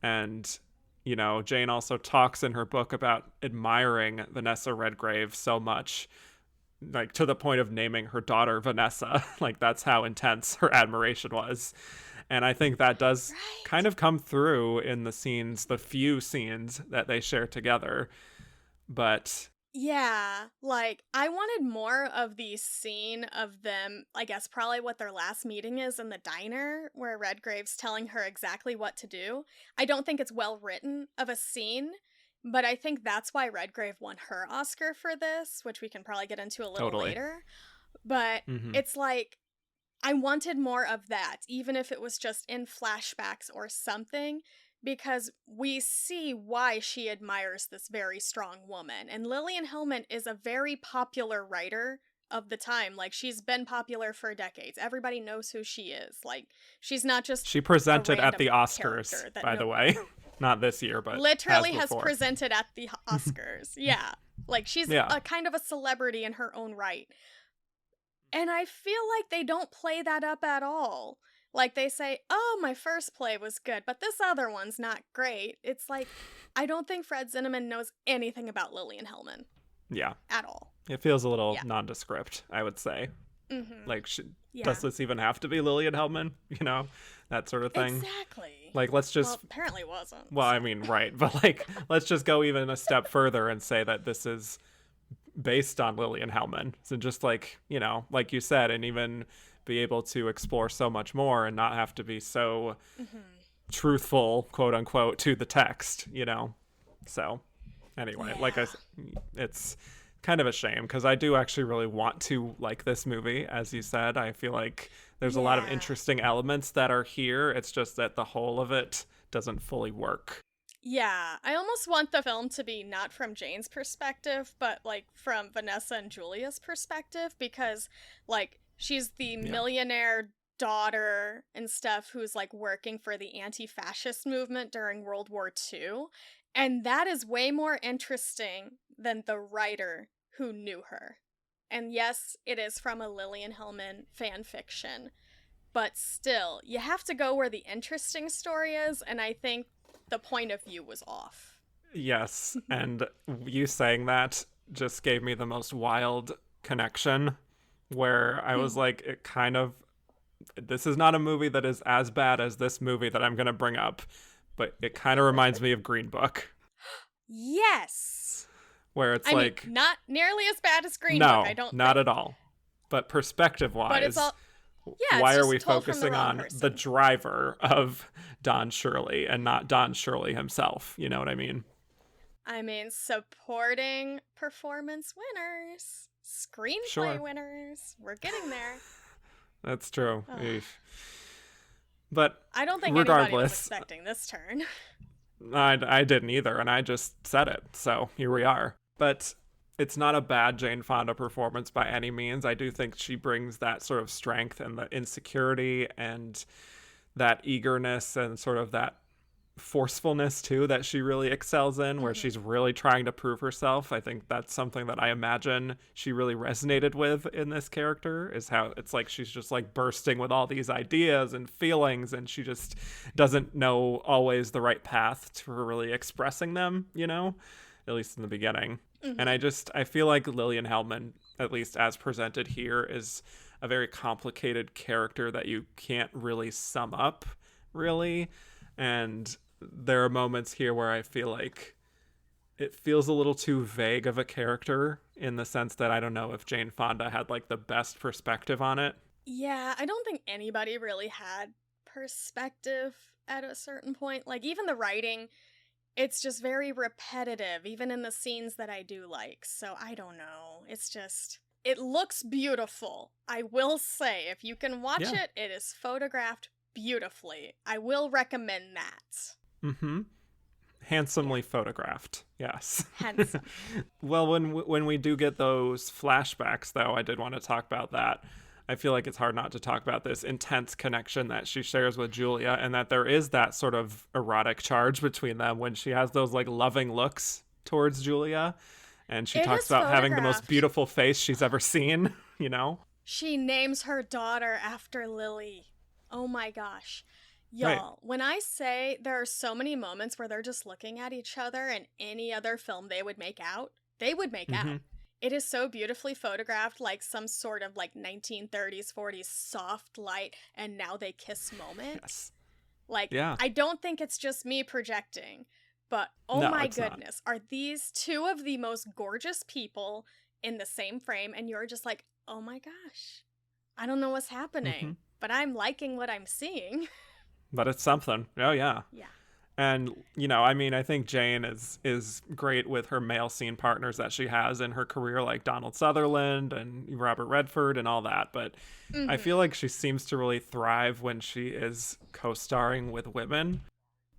And you know, Jane also talks in her book about admiring Vanessa Redgrave so much, like to the point of naming her daughter Vanessa. Like, that's how intense her admiration was. And I think that does kind of come through in the few scenes that they share together. But
yeah, like, I wanted more of the scene of them, I guess probably what their last meeting is in the diner, where Redgrave's telling her exactly what to do. I don't think it's well written of a scene, But I think that's why Redgrave won her Oscar for this, which we can probably get into a little later. But it's like, I wanted more of that, even if it was just in flashbacks or something, because we see why she admires this very strong woman. And Lillian Hellman is a very popular writer of the time. Like, she's been popular for decades. Everybody knows who she is. Like, she's not just
she presented at the Oscars, by the way. Not this year, but
literally has presented at the Oscars. Yeah. Like, she's a kind of a celebrity in her own right. And I feel like they don't play that up at all. Like, they say, oh, my first play was good, but this other one's not great. It's like, I don't think Fred Zinnemann knows anything about Lillian Hellman.
Yeah.
At all.
It feels a little nondescript, I would say. Like, does this even have to be Lillian Hellman? You know, that sort of thing.
Exactly.
Like, let's just...
Well, apparently it wasn't.
Well, I mean, right. But, like, let's just go even a step further and say that this is based on Lillian Hellman. So just, like, you know, like you said, and even be able to explore so much more and not have to be so truthful, quote unquote, to the text, you know? So, anyway, it's kind of a shame because I do actually really want to like this movie. As you said, I feel like there's a lot of interesting elements that are here. It's just that the whole of it doesn't fully work.
Yeah, I almost want the film to be not from Jane's perspective, but like from Vanessa and Julia's perspective, because like she's the millionaire daughter and stuff who's like working for the anti-fascist movement during World War II. And that is way more interesting than the writer who knew her. And yes, it is from a Lillian Hellman fan fiction, but still, you have to go where the interesting story is, and I think the point of view was off.
Yes, and you saying that just gave me the most wild connection where I was like, it kind of, this is not a movie that is as bad as this movie that I'm going to bring up, but it kind of reminds me of Green Book.
Yes.
Where it's
not nearly as bad as Green Book, I don't think.
Not at all. But perspective-wise,
but it's all,
why are we focusing on the driver of Don Shirley and not Don Shirley himself? You know what I mean?
I mean, supporting performance winners, screenplay winners. We're getting there.
That's true. But
I don't think anybody was expecting this turn.
I didn't either, and I just said it, so here we are. But it's not a bad Jane Fonda performance by any means. I do think she brings that sort of strength and the insecurity and that eagerness and sort of that forcefulness too that she really excels in, where she's really trying to prove herself. I think that's something that I imagine she really resonated with in this character, is how it's like she's just like bursting with all these ideas and feelings, and she just doesn't know always the right path to really expressing them, you know, at least in the beginning. And I feel like Lillian Hellman, at least as presented here, is a very complicated character that you can't really sum up, really. And there are moments here where I feel like it feels a little too vague of a character, in the sense that I don't know if Jane Fonda had like the best perspective on it.
Yeah, I don't think anybody really had perspective at a certain point. Like, even the writing, it's just very repetitive, even in the scenes that I do like. So I don't know. It's just, it looks beautiful. I will say, if you can watch it, it is photographed beautifully. I will recommend that.
Handsomely photographed. Yes.
Handsome.
Well, when we do get those flashbacks, though, I did want to talk about that. I feel like it's hard not to talk about this intense connection that she shares with Julia, and that there is that sort of erotic charge between them when she has those like loving looks towards Julia, and she talks about having the most beautiful face she's ever seen, you know?
She names her daughter after Lily. Oh my gosh. Y'all, when I say there are so many moments where they're just looking at each other, and any other film they would make out. It is so beautifully photographed, like some sort of like 1930s, 40s soft light, and now they kiss moment.
Yes.
Like, I don't think it's just me projecting, but oh my goodness, are these two of the most gorgeous people in the same frame, and you're just like, oh my gosh, I don't know what's happening, but I'm liking what I'm seeing.
But it's something. Oh, yeah.
Yeah.
And, you know, I mean, I think Jane is great with her male scene partners that she has in her career, like Donald Sutherland and Robert Redford and all that. But I feel
Mm-hmm.
like she seems to really thrive when she is co-starring with women.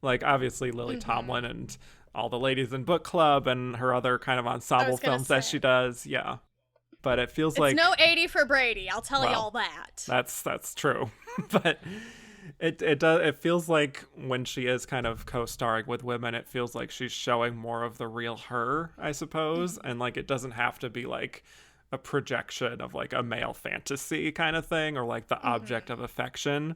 Like, obviously, Lily
Mm-hmm.
Tomlin and all the ladies in book club and her other kind of
I
ensemble
was gonna
films that she
say.
does. Yeah. But it feels
It's no
like,
80 for Brady, I'll tell you
well,
all that.
that's true. But it feels like when she is kind of co-starring with women, it feels like she's showing more of the real her, I suppose,
Mm-hmm.
and like it doesn't have to be like a projection of like a male fantasy kind of thing or like the object of
Mm-hmm.
affection.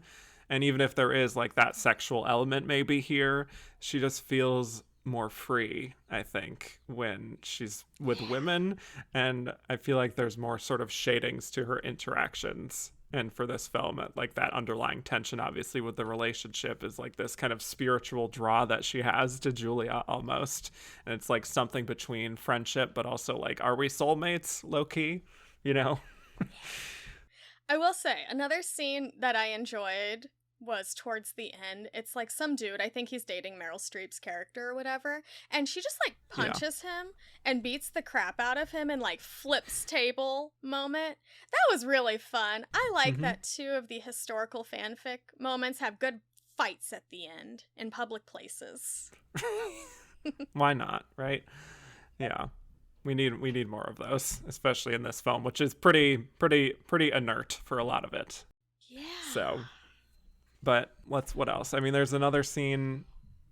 And even if there is like that sexual element maybe here, she just feels more free, I think, when she's with
Yeah.
women. And I feel like there's more sort of shadings to her interactions. And for this film, like that underlying tension, obviously, with the relationship is like this kind of spiritual draw that she has to Julia almost. And it's like something between friendship, but also like, are we soulmates, low key? You know?
I will say, another scene that I enjoyed was towards the end. It's like some dude, I think he's dating Meryl Streep's character or whatever, and she just like
Yeah.
punches him and beats the crap out of him and like flips table moment. That was really fun. I like
Mm-hmm.
that two of the historical fanfic moments have good fights at the end in public places.
Why not? Right? Yeah. We need more of those, especially in this film, which is pretty inert for a lot of it.
Yeah.
So, but what else? I mean, there's another scene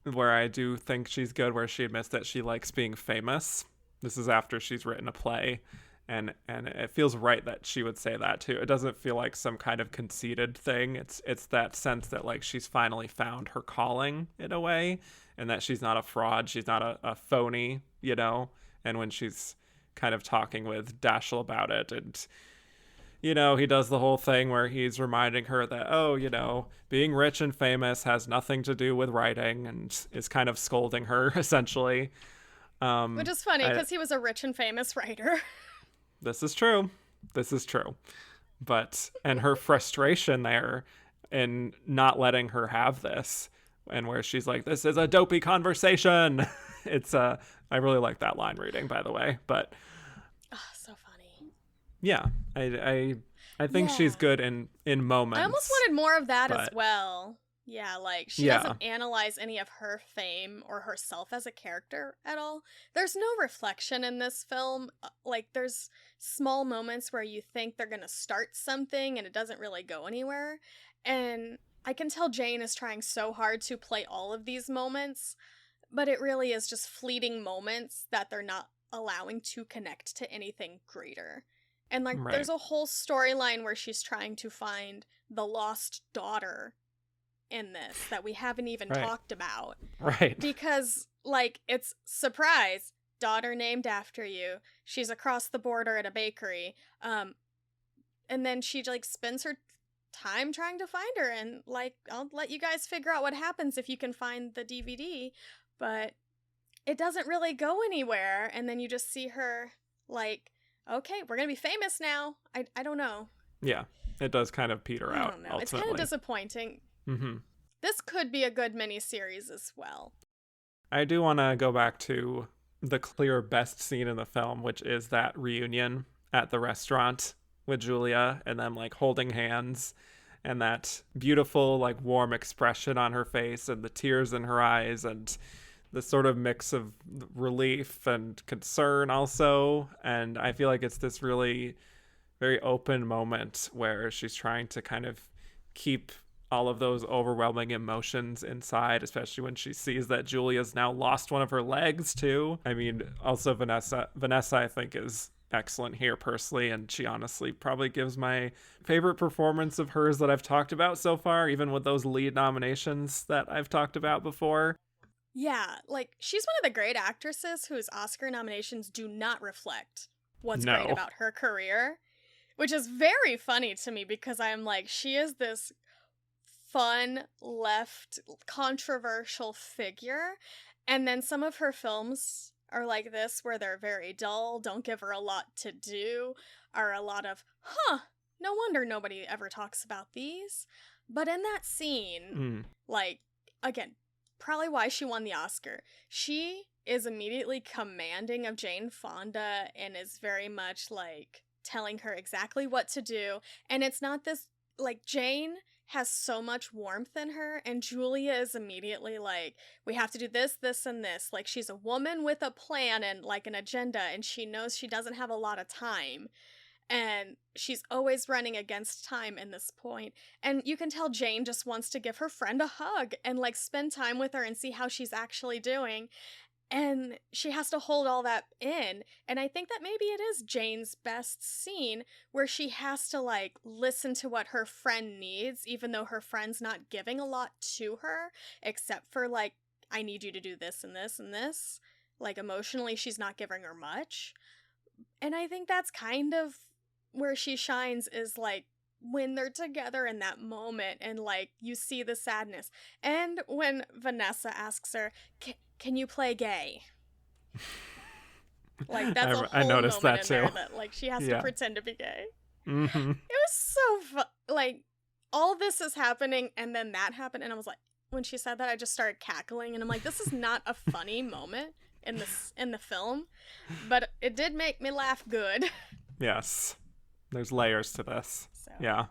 where I do think she's good, where she admits that she likes being famous. This is after she's written a play, and it feels right that she would say that too. It doesn't feel like some kind of conceited thing. It's that sense that like she's finally found her calling in a way, and that she's not a fraud, she's not a phony, you know. And when she's kind of talking with Dashiell about it, and you know, he does the whole thing where he's reminding her that, oh, you know, being rich and famous has nothing to do with writing, and is kind of scolding her essentially.
Which is funny
I,
because he was a rich and famous writer.
this is true. This is true. But, and her frustration there in not letting her have this, and where she's like, this is a dopey conversation. It's, I really like that line reading, by the way. But
Oh, so funny.
yeah, I, I think
Yeah.
she's good in
I almost
moments,
wanted more of that as
but
well. Yeah, like she
yeah,
doesn't analyze any of her fame or herself as a character at all. There's no reflection in this film. Like, there's small moments where you think they're gonna start something and it doesn't really go anywhere. And I can tell Jane is trying so hard to play all of these moments, but it really is just fleeting moments that they're not allowing to connect to anything greater. And like
right,
there's a whole storyline where she's trying to find the lost daughter in this that we haven't even
right,
talked about
right,
because like it's surprise daughter named after you. She's across the border at a bakery. And then she like spends her time trying to find her and like I'll let you guys figure out what happens if you can find the DVD, but it doesn't really go anywhere and then you just see her like okay, we're going to be famous now. I don't know.
yeah. It does kind of peter
I
out
don't know. It's kind of
ultimately.
disappointing.
Hmm.
This could be a good miniseries as well.
I do want to go back to the clear best scene in the film, which is that reunion at the restaurant with Julia and them like holding hands and that beautiful, like warm expression on her face and the tears in her eyes and the sort of mix of relief and concern also. And I feel like it's this really very open moment where she's trying to kind of keep all of those overwhelming emotions inside, especially when she sees that Julia's now lost one of her legs too. I mean, also Vanessa I think is excellent here personally, and she honestly probably gives my favorite performance of hers that I've talked about so far, even with those lead nominations that I've talked about before.
Yeah, like she's one of the great actresses whose Oscar nominations do not reflect what's great
No.
about her career, which is very funny to me because I'm like, she is this fun, left, controversial figure. And then some of her films are like this, where they're very dull, don't give her a lot to do, are a lot of, huh, no wonder nobody ever talks about these. But in that scene,
Mm.
like, again, probably why she won the Oscar. She is immediately commanding of Jane Fonda and is very much like telling her exactly what to do. And it's not this, like, Jane has so much warmth in her, and Julia is immediately like, we have to do this, this, and this. Like, she's a woman with a plan and like an agenda, and she knows she doesn't have a lot of time. And she's always running against time in this point. And you can tell Jane just wants to give her friend a hug and like spend time with her and see how she's actually doing. And she has to hold all that in. And I think that maybe it is Jane's best scene, where she has to like listen to what her friend needs, even though her friend's not giving a lot to her, except for like, I need you to do this and this and this. Like, emotionally, she's not giving her much. And I think that's kind of where she shines, is like when they're together in that moment and like you see the sadness. And when Vanessa asks her, can you play gay? Like, that's a whole
I noticed
moment
that
in there
too.
that like she has to pretend to be gay.
Mm-hmm.
It was so fun. Like, all this is happening and then that happened, and I was like, when she said that, I just started cackling, and I'm like, this is not a funny moment in the film, but it did make me laugh good.
Yes. There's layers to this.
So.
Yeah.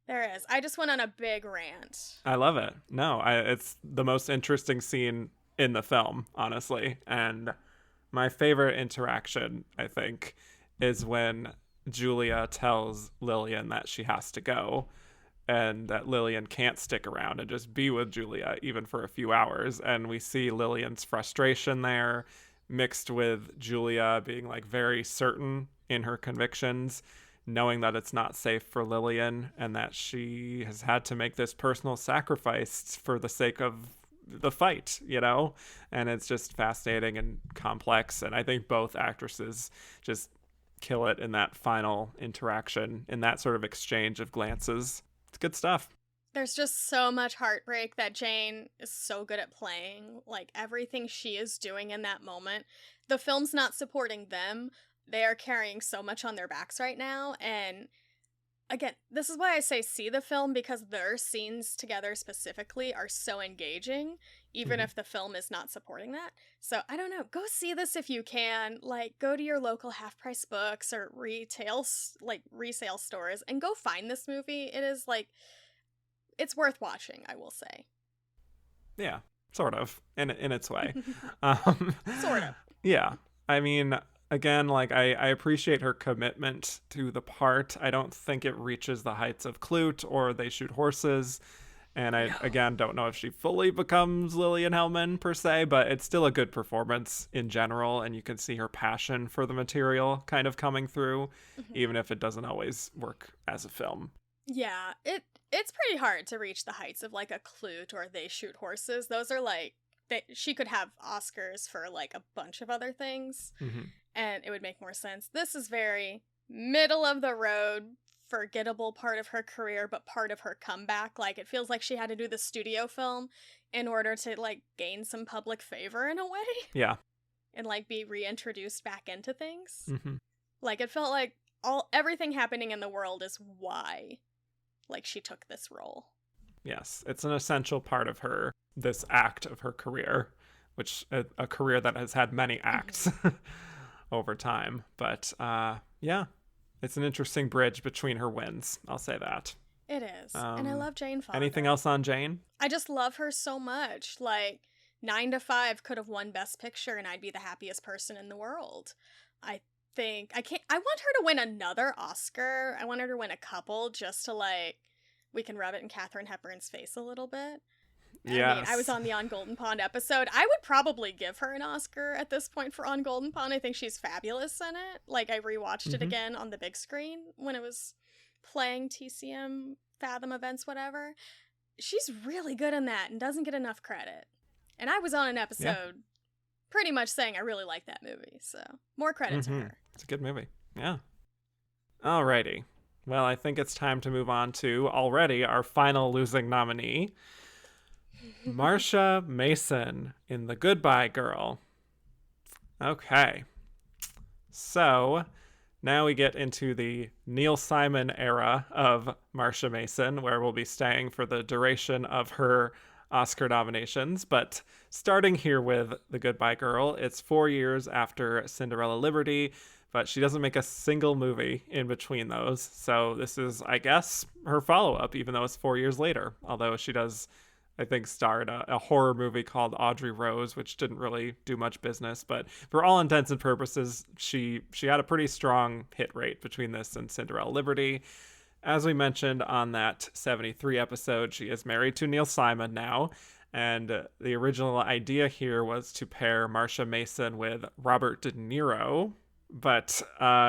There is. I just went on a big rant.
I love it. No, it's the most interesting scene in the film, honestly. And my favorite interaction, I think, is when Julia tells Lillian that she has to go, and that Lillian can't stick around and just be with Julia even for a few hours. And we see Lillian's frustration there, mixed with Julia being like very certain in her convictions, knowing that it's not safe for Lillian and that she has had to make this personal sacrifice for the sake of the fight, you know? And it's just fascinating and complex. And I think both actresses just kill it in that final interaction, in that sort of exchange of glances. It's good stuff.
There's just so much heartbreak that Jane is so good at playing. Like, everything she is doing in that moment, the film's not supporting them. They are carrying so much on their backs right now. And again, this is why I say see the film, because their scenes together specifically are so engaging, even if the film is not supporting that. So I don't know, go see this if you can. Like, go to your local half-price books or resale stores and go find this movie. It is like, it's worth watching, I will say.
Yeah, sort of, in its way.
Sort of.
Yeah, I mean, again, like, I appreciate her commitment to the part. I don't think it reaches the heights of Clute or They Shoot Horses. And I, again, don't know if she fully becomes Lillian Hellman per se, but it's still a good performance in general. And you can see her passion for the material kind of coming through, even if it doesn't always work as a film.
Yeah, it's pretty hard to reach the heights of like a Clute or They Shoot Horses. Those are like, she could have Oscars for like a bunch of other things. And it would make more sense. This is very middle of the road, forgettable part of her career, but part of her comeback. Like, it feels like she had to do the studio film in order to like gain some public favor in a way.
Yeah.
And like be reintroduced back into things. Like, it felt like everything happening in the world is why like she took this role.
Yes, it's an essential part of this act of her career, which a career that has had many acts over time. But yeah, it's an interesting bridge between her wins. I'll say that.
It is. And I love Jane Fonda.
Anything else on Jane? I
just love her so much. Like, 9 to 5 could have won Best Picture and I'd be the happiest person in the world. I want her to win another Oscar. I want her to win a couple just to like, we can rub it in Katharine Hepburn's face a little bit.
Yes.
I mean, I was on the On Golden Pond episode. I would probably give her an Oscar at this point for On Golden Pond. I think she's fabulous in it. Like, I rewatched it again on the big screen when it was playing TCM, Fathom events, whatever. She's really good in that and doesn't get enough credit. And I was on an episode pretty much saying I really like that movie. So more credit to her.
It's a good movie. Yeah. Alrighty. Well, I think it's time to move on to already our final losing nominee, Marsha Mason in The Goodbye Girl. Okay. So now we get into the Neil Simon era of Marsha Mason, where we'll be staying for the duration of her Oscar nominations. But starting here with The Goodbye Girl, it's 4 years after Cinderella Liberty, but she doesn't make a single movie in between those. So this is, I guess, her follow-up, even though it's 4 years later. Although she does, I think, star in a horror movie called Audrey Rose, which didn't really do much business. But for all intents and purposes, she had a pretty strong hit rate between this and Cinderella Liberty. As we mentioned on that 73 episode, she is married to Neil Simon now. And the original idea here was to pair Marsha Mason with Robert De Niro, but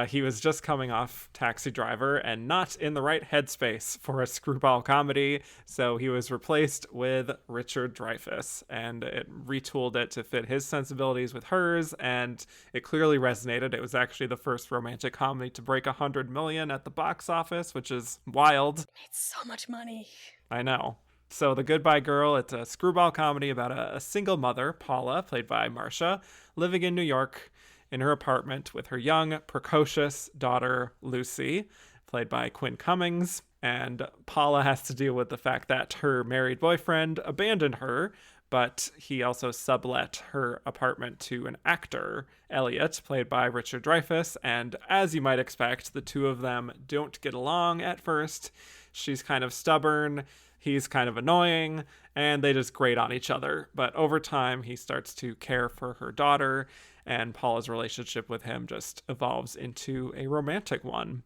he was just coming off Taxi Driver and not in the right headspace for a screwball comedy, so he was replaced with Richard Dreyfuss, and it retooled it to fit his sensibilities with hers, and it clearly resonated. It was actually the first romantic comedy to break 100 million at the box office, which is wild.
It made so much money.
I know. So The Goodbye Girl, it's a screwball comedy about a single mother, Paula, played by Marsha, living in New York in her apartment with her young, precocious daughter, Lucy, played by Quinn Cummings. And Paula has to deal with the fact that her married boyfriend abandoned her, but he also sublet her apartment to an actor, Elliot, played by Richard Dreyfuss. And as you might expect, the two of them don't get along at first. She's kind of stubborn, he's kind of annoying, and they just grate on each other. But over time, he starts to care for her daughter, and Paula's relationship with him just evolves into a romantic one.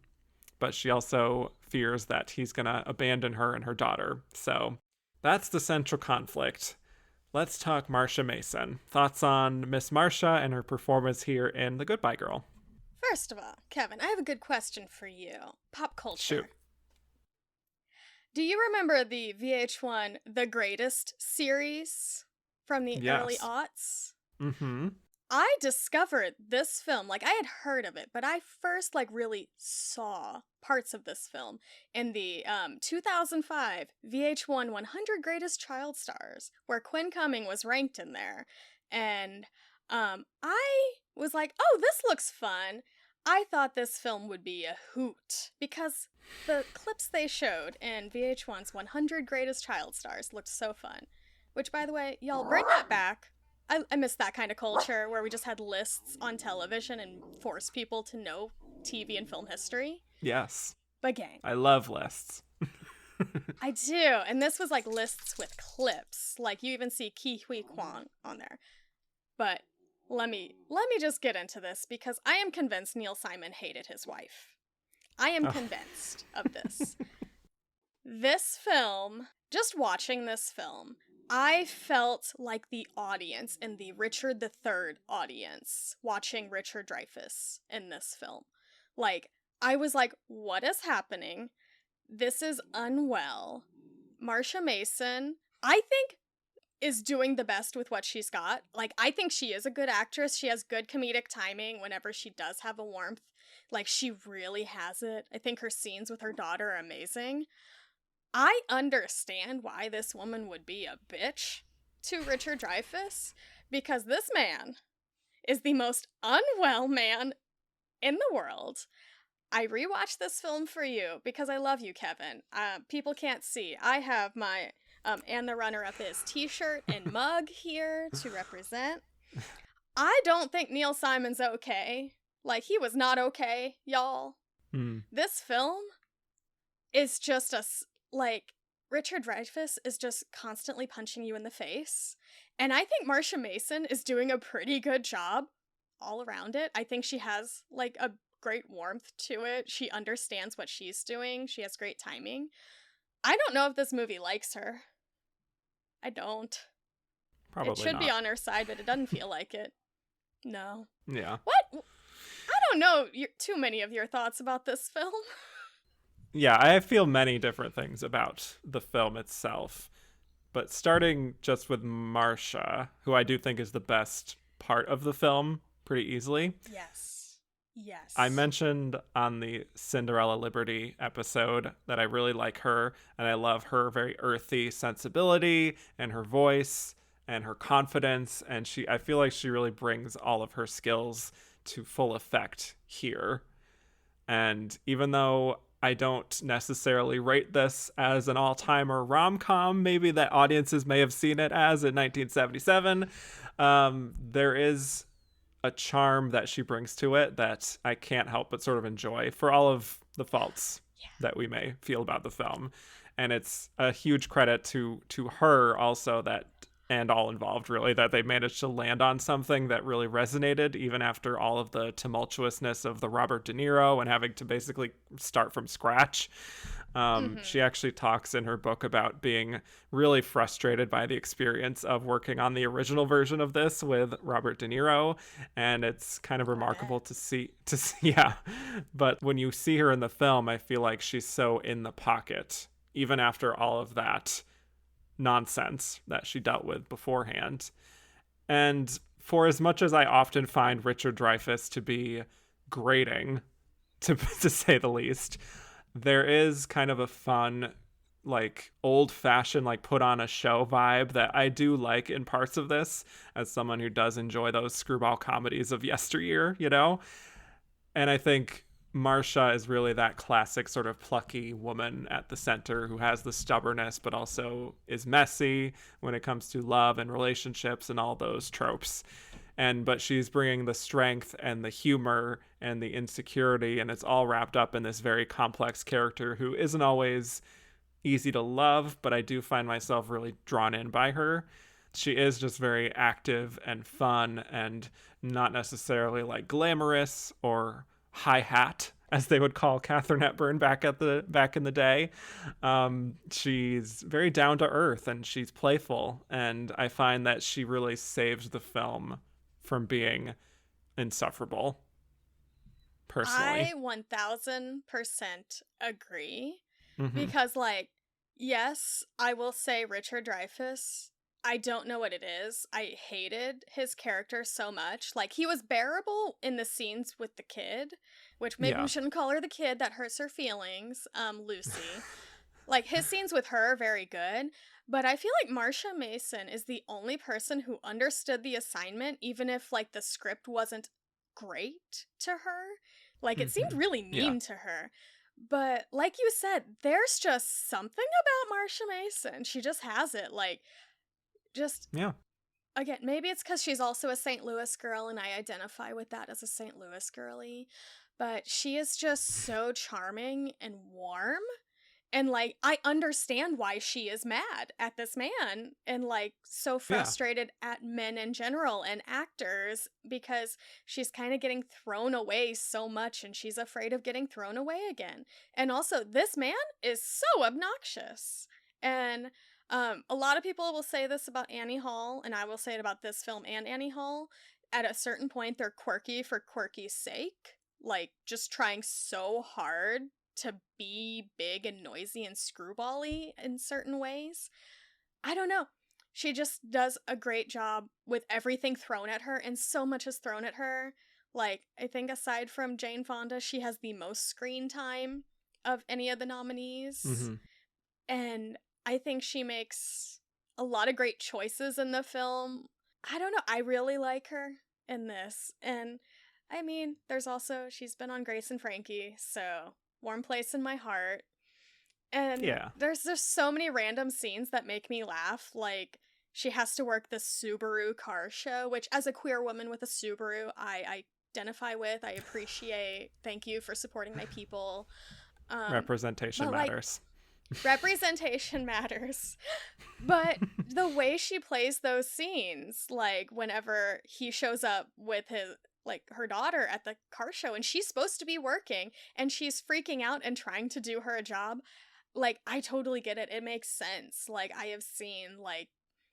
But she also fears that he's going to abandon her and her daughter. So that's the central conflict. Let's talk Marsha Mason. Thoughts on Miss Marsha and her performance here in The Goodbye Girl?
First of all, Kevin, I have a good question for you. Pop culture.
Shoot.
Do you remember the VH1 The Greatest series from the early aughts?
Mm-hmm.
I discovered this film, I had heard of it, but I first really saw parts of this film in the 2005 VH1 100 Greatest Child Stars, where Quinn Cummings was ranked in there. And I was like, oh, this looks fun. I thought this film would be a hoot because the clips they showed in VH1's 100 Greatest Child Stars looked so fun. Which, by the way, y'all bring that back. I miss that kind of culture where we just had lists on television and forced people to know TV and film history.
Yes.
But gang.
I love lists.
I do. And this was lists with clips. You even see Ki Hui Kwan on there. But let me just get into this because I am convinced Neil Simon hated his wife. I am convinced of this. This film, just watching this film, I felt like the audience in the Richard III audience watching Richard Dreyfuss in this film. I was like, what is happening? This is unwell. Marsha Mason, I think, is doing the best with what she's got. I think she is a good actress. She has good comedic timing whenever she does have a warmth. She really has it. I think her scenes with her daughter are amazing. I understand why this woman would be a bitch to Richard Dreyfuss, because this man is the most unwell man in the world. I rewatched this film for you because I love you, Kevin. People can't see. I have my And the Runner-Up Is t-shirt and mug here to represent. I don't think Neil Simon's okay. He was not okay, y'all. This film is just Richard Dreyfuss is just constantly punching you in the face. And I think Marsha Mason is doing a pretty good job all around it. I think she has a great warmth to it. She understands what she's doing. She has great timing. I don't know if this movie likes her. I don't.
Probably
it should
not.
Be on her side, but it doesn't feel like it. No.
Yeah.
What? I don't know too many of your thoughts about this film.
Yeah, I feel many different things about the film itself. But starting just with Marsha, who I do think is the best part of the film pretty easily.
Yes.
I mentioned on the Cinderella Liberty episode that I really like her, and I love her very earthy sensibility and her voice and her confidence, and I feel like she really brings all of her skills to full effect here. And even though I don't necessarily rate this as an all-timer rom-com, maybe that audiences may have seen it as in 1977. There is a charm that she brings to it that I can't help but sort of enjoy for all of the faults that we may feel about the film. And it's a huge credit to her also, that, and all involved really, that they managed to land on something that really resonated even after all of the tumultuousness of the Robert De Niro and having to basically start from scratch. She actually talks in her book about being really frustrated by the experience of working on the original version of this with Robert De Niro, and it's kind of remarkable to see yeah. But when you see her in the film, I feel like she's so in the pocket even after all of that nonsense that she dealt with beforehand. And for as much as I often find Richard Dreyfuss to be grating, to say the least, there is kind of a fun, like, old-fashioned, like, put on a show vibe that I do like in parts of this, as someone who does enjoy those screwball comedies of yesteryear, you know? And I think Marsha is really that classic sort of plucky woman at the center who has the stubbornness but also is messy when it comes to love and relationships and all those tropes. But she's bringing the strength and the humor and the insecurity, and it's all wrapped up in this very complex character who isn't always easy to love, but I do find myself really drawn in by her. She is just very active and fun and not necessarily like glamorous or high hat, as they would call Katharine Hepburn back in the day. She's very down to earth and she's playful, and I find that she really saves the film from being insufferable, personally.
I 1000% agree. Because, like, yes, I will say Richard Dreyfuss, I don't know what it is. I hated his character so much. Like, he was bearable in the scenes with the kid, which maybe we shouldn't call her the kid, that hurts her feelings, Lucy. Like, his scenes with her are very good, but I feel like Marsha Mason is the only person who understood the assignment, even if, like, the script wasn't great to her. Like, it seemed really mean to her. But, like you said, there's just something about Marsha Mason. She just has it. Like, just...
Yeah.
Again, maybe it's because she's also a St. Louis girl, and I identify with that as a St. Louis girly. But she is just so charming and warm. And, like, I understand why she is mad at this man and, like, so frustrated at men in general and actors, because she's kind of getting thrown away so much and she's afraid of getting thrown away again. And also, this man is so obnoxious. And a lot of people will say this about Annie Hall, and I will say it about this film and Annie Hall. At a certain point, they're quirky for quirky's sake. Like, just trying so hard to be big and noisy and screwball-y in certain ways. I don't know. She just does a great job with everything thrown at her, and so much is thrown at her. Like, I think aside from Jane Fonda, she has the most screen time of any of the nominees. And I think she makes a lot of great choices in the film. I don't know. I really like her in this. And, I mean, there's also, she's been on Grace and Frankie, so... warm place in my heart. And there's just so many random scenes that make me laugh. Like, she has to work the Subaru car show, which as a queer woman with a Subaru, I identify with, I appreciate. Thank you for supporting my people.
Representation matters.
Representation matters. But the way she plays those scenes, like whenever he shows up with his... like, her daughter at the car show, and she's supposed to be working, and she's freaking out and trying to do her job. Like, I totally get it. It makes sense. Like, I have seen, like,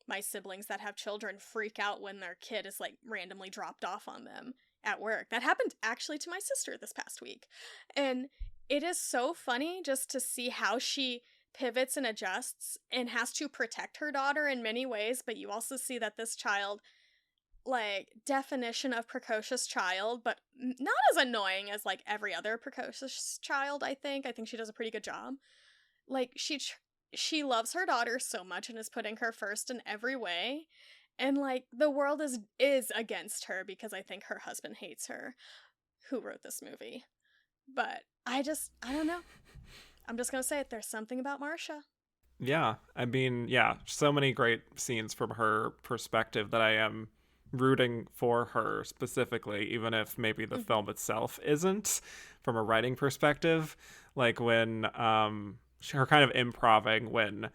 my siblings that have children freak out when their kid is, like, randomly dropped off on them at work. That happened, actually, to my sister this past week. And it is so funny just to see how she pivots and adjusts and has to protect her daughter in many ways, but you also see that this child... like, definition of precocious child, but not as annoying as, like, every other precocious child, I think. I think she does a pretty good job. Like, she loves her daughter so much and is putting her first in every way. And, like, the world is against her because I think her husband hates her, who wrote this movie. But I don't know. I'm just gonna say it, there's something about Marsha.
Yeah, I mean, yeah, so many great scenes from her perspective that I am rooting for her specifically, even if maybe the film itself isn't from a writing perspective. Like when her kind of improving when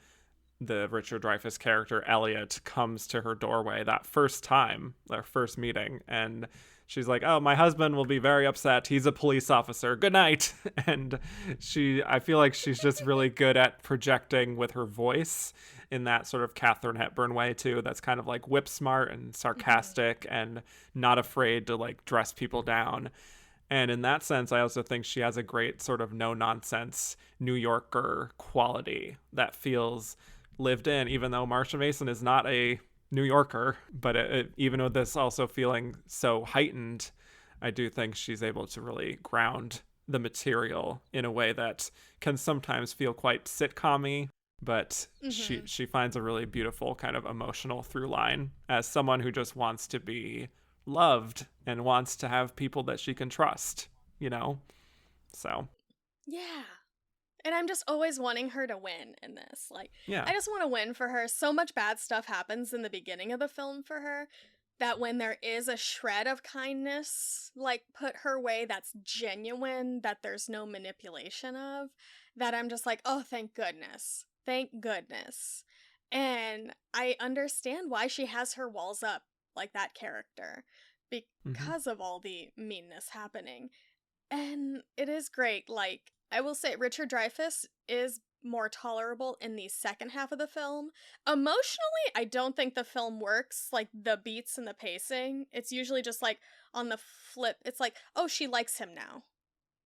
the Richard Dreyfuss character Elliot comes to her doorway that first time, their first meeting, and she's like, "Oh, my husband will be very upset. He's a police officer. Good night." And I feel like she's just really good at projecting with her voice in that sort of Katharine Hepburn way too. That's kind of like whip smart and sarcastic and not afraid to like dress people down. And in that sense, I also think she has a great sort of no nonsense New Yorker quality that feels lived in, even though Marsha Mason is not a New Yorker. But even with this also feeling so heightened, I do think she's able to really ground the material in a way that can sometimes feel quite sitcom-y, but she finds a really beautiful kind of emotional through line as someone who just wants to be loved and wants to have people that she can trust, you know? So.
Yeah. And I'm just always wanting her to win in this. Like,
Yeah.
I just want to win for her. So much bad stuff happens in the beginning of the film for her that when there is a shred of kindness, like, put her way that's genuine, that there's no manipulation of, that I'm just like, oh, thank goodness. Thank goodness. And I understand why she has her walls up like that character because of all the meanness happening. And it is great. Like, I will say Richard Dreyfuss is more tolerable in the second half of the film. Emotionally, I don't think the film works, like the beats and the pacing. It's usually just like on the flip, it's like, oh, she likes him now.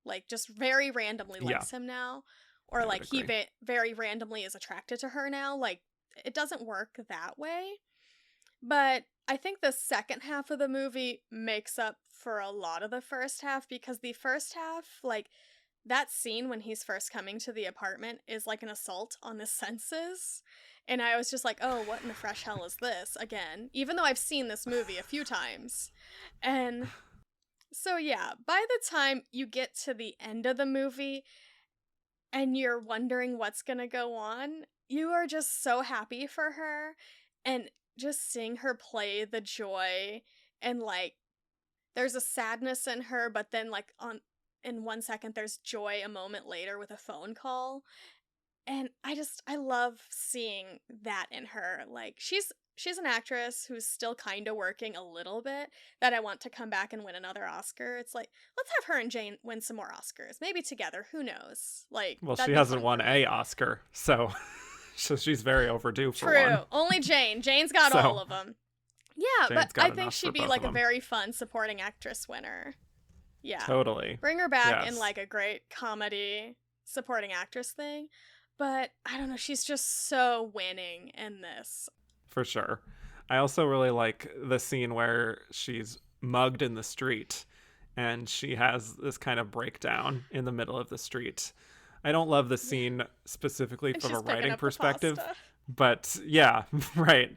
Like, just very randomly likes him now. Or like he very randomly is attracted to her now. Like, it doesn't work that way. But I think the second half of the movie makes up for a lot of the first half, because the first half, like, that scene when he's first coming to the apartment is like an assault on the senses. And I was just like, oh, what in the fresh hell is this again? Even though I've seen this movie a few times. And so, yeah, by the time you get to the end of the movie and you're wondering what's going to go on, you are just so happy for her. And just seeing her play the joy, and like, there's a sadness in her, but then like in 1 second there's joy a moment later with a phone call. And I love seeing that in her. Like, she's an actress who's still kind of working a little bit, that I want to come back and win another Oscar. It's like, let's have her and Jane win some more Oscars, maybe together, who knows. Like,
well, she hasn't won a Oscar, so she's very overdue for one.
True. Only Jane's got all of them. Yeah,
Jane's
but I think she'd be like a very fun supporting actress winner. Yeah.
Totally.
Bring her back in like a great comedy supporting actress thing. But I don't know, she's just so winning in this.
For sure. I also really like the scene where she's mugged in the street and she has this kind of breakdown in the middle of the street. I don't love the scene specifically from a writing perspective, but yeah, right.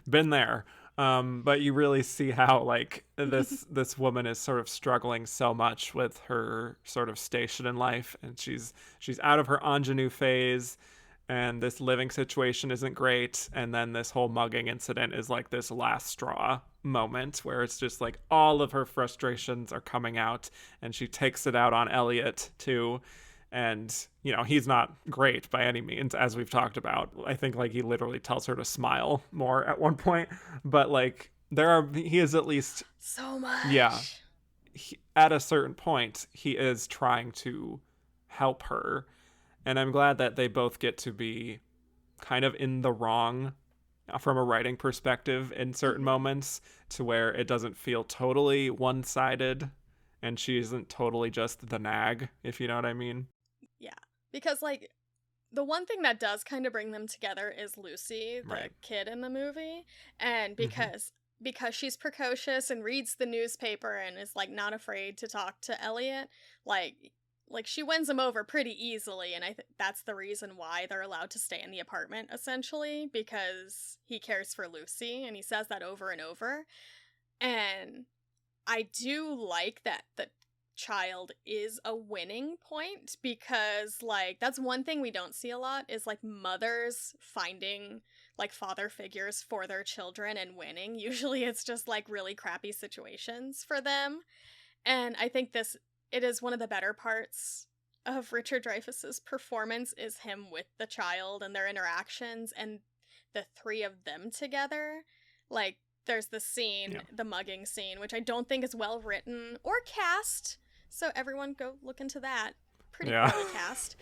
Been there. But you really see how like this woman is sort of struggling so much with her sort of station in life, and she's out of her ingenue phase, and this living situation isn't great, and then this whole mugging incident is like this last straw moment where it's just like all of her frustrations are coming out, and she takes it out on Elliot too. And, you know, he's not great by any means, as we've talked about. I think, like, he literally tells her to smile more at one point. But, like, he is at least...
So much.
Yeah. At a certain point, he is trying to help her. And I'm glad that they both get to be kind of in the wrong from a writing perspective in certain moments, to where it doesn't feel totally one-sided. And she isn't totally just the nag, if you know what I mean.
Yeah, because like the one thing that does kind of bring them together is Lucy, the kid in the movie, and because she's precocious and reads the newspaper and is like not afraid to talk to Elliot, like she wins him over pretty easily, and I think that's the reason why they're allowed to stay in the apartment, essentially, because he cares for Lucy, and he says that over and over. And I do like that child is a winning point, because like that's one thing we don't see a lot is like mothers finding like father figures for their children and winning. Usually it's just like really crappy situations for them. And I think it is one of the better parts of Richard Dreyfuss's performance is him with the child and their interactions and the three of them together. Like, there's the scene, the mugging scene, which I don't think is well written or cast. So everyone go look into that. Pretty poorly cast.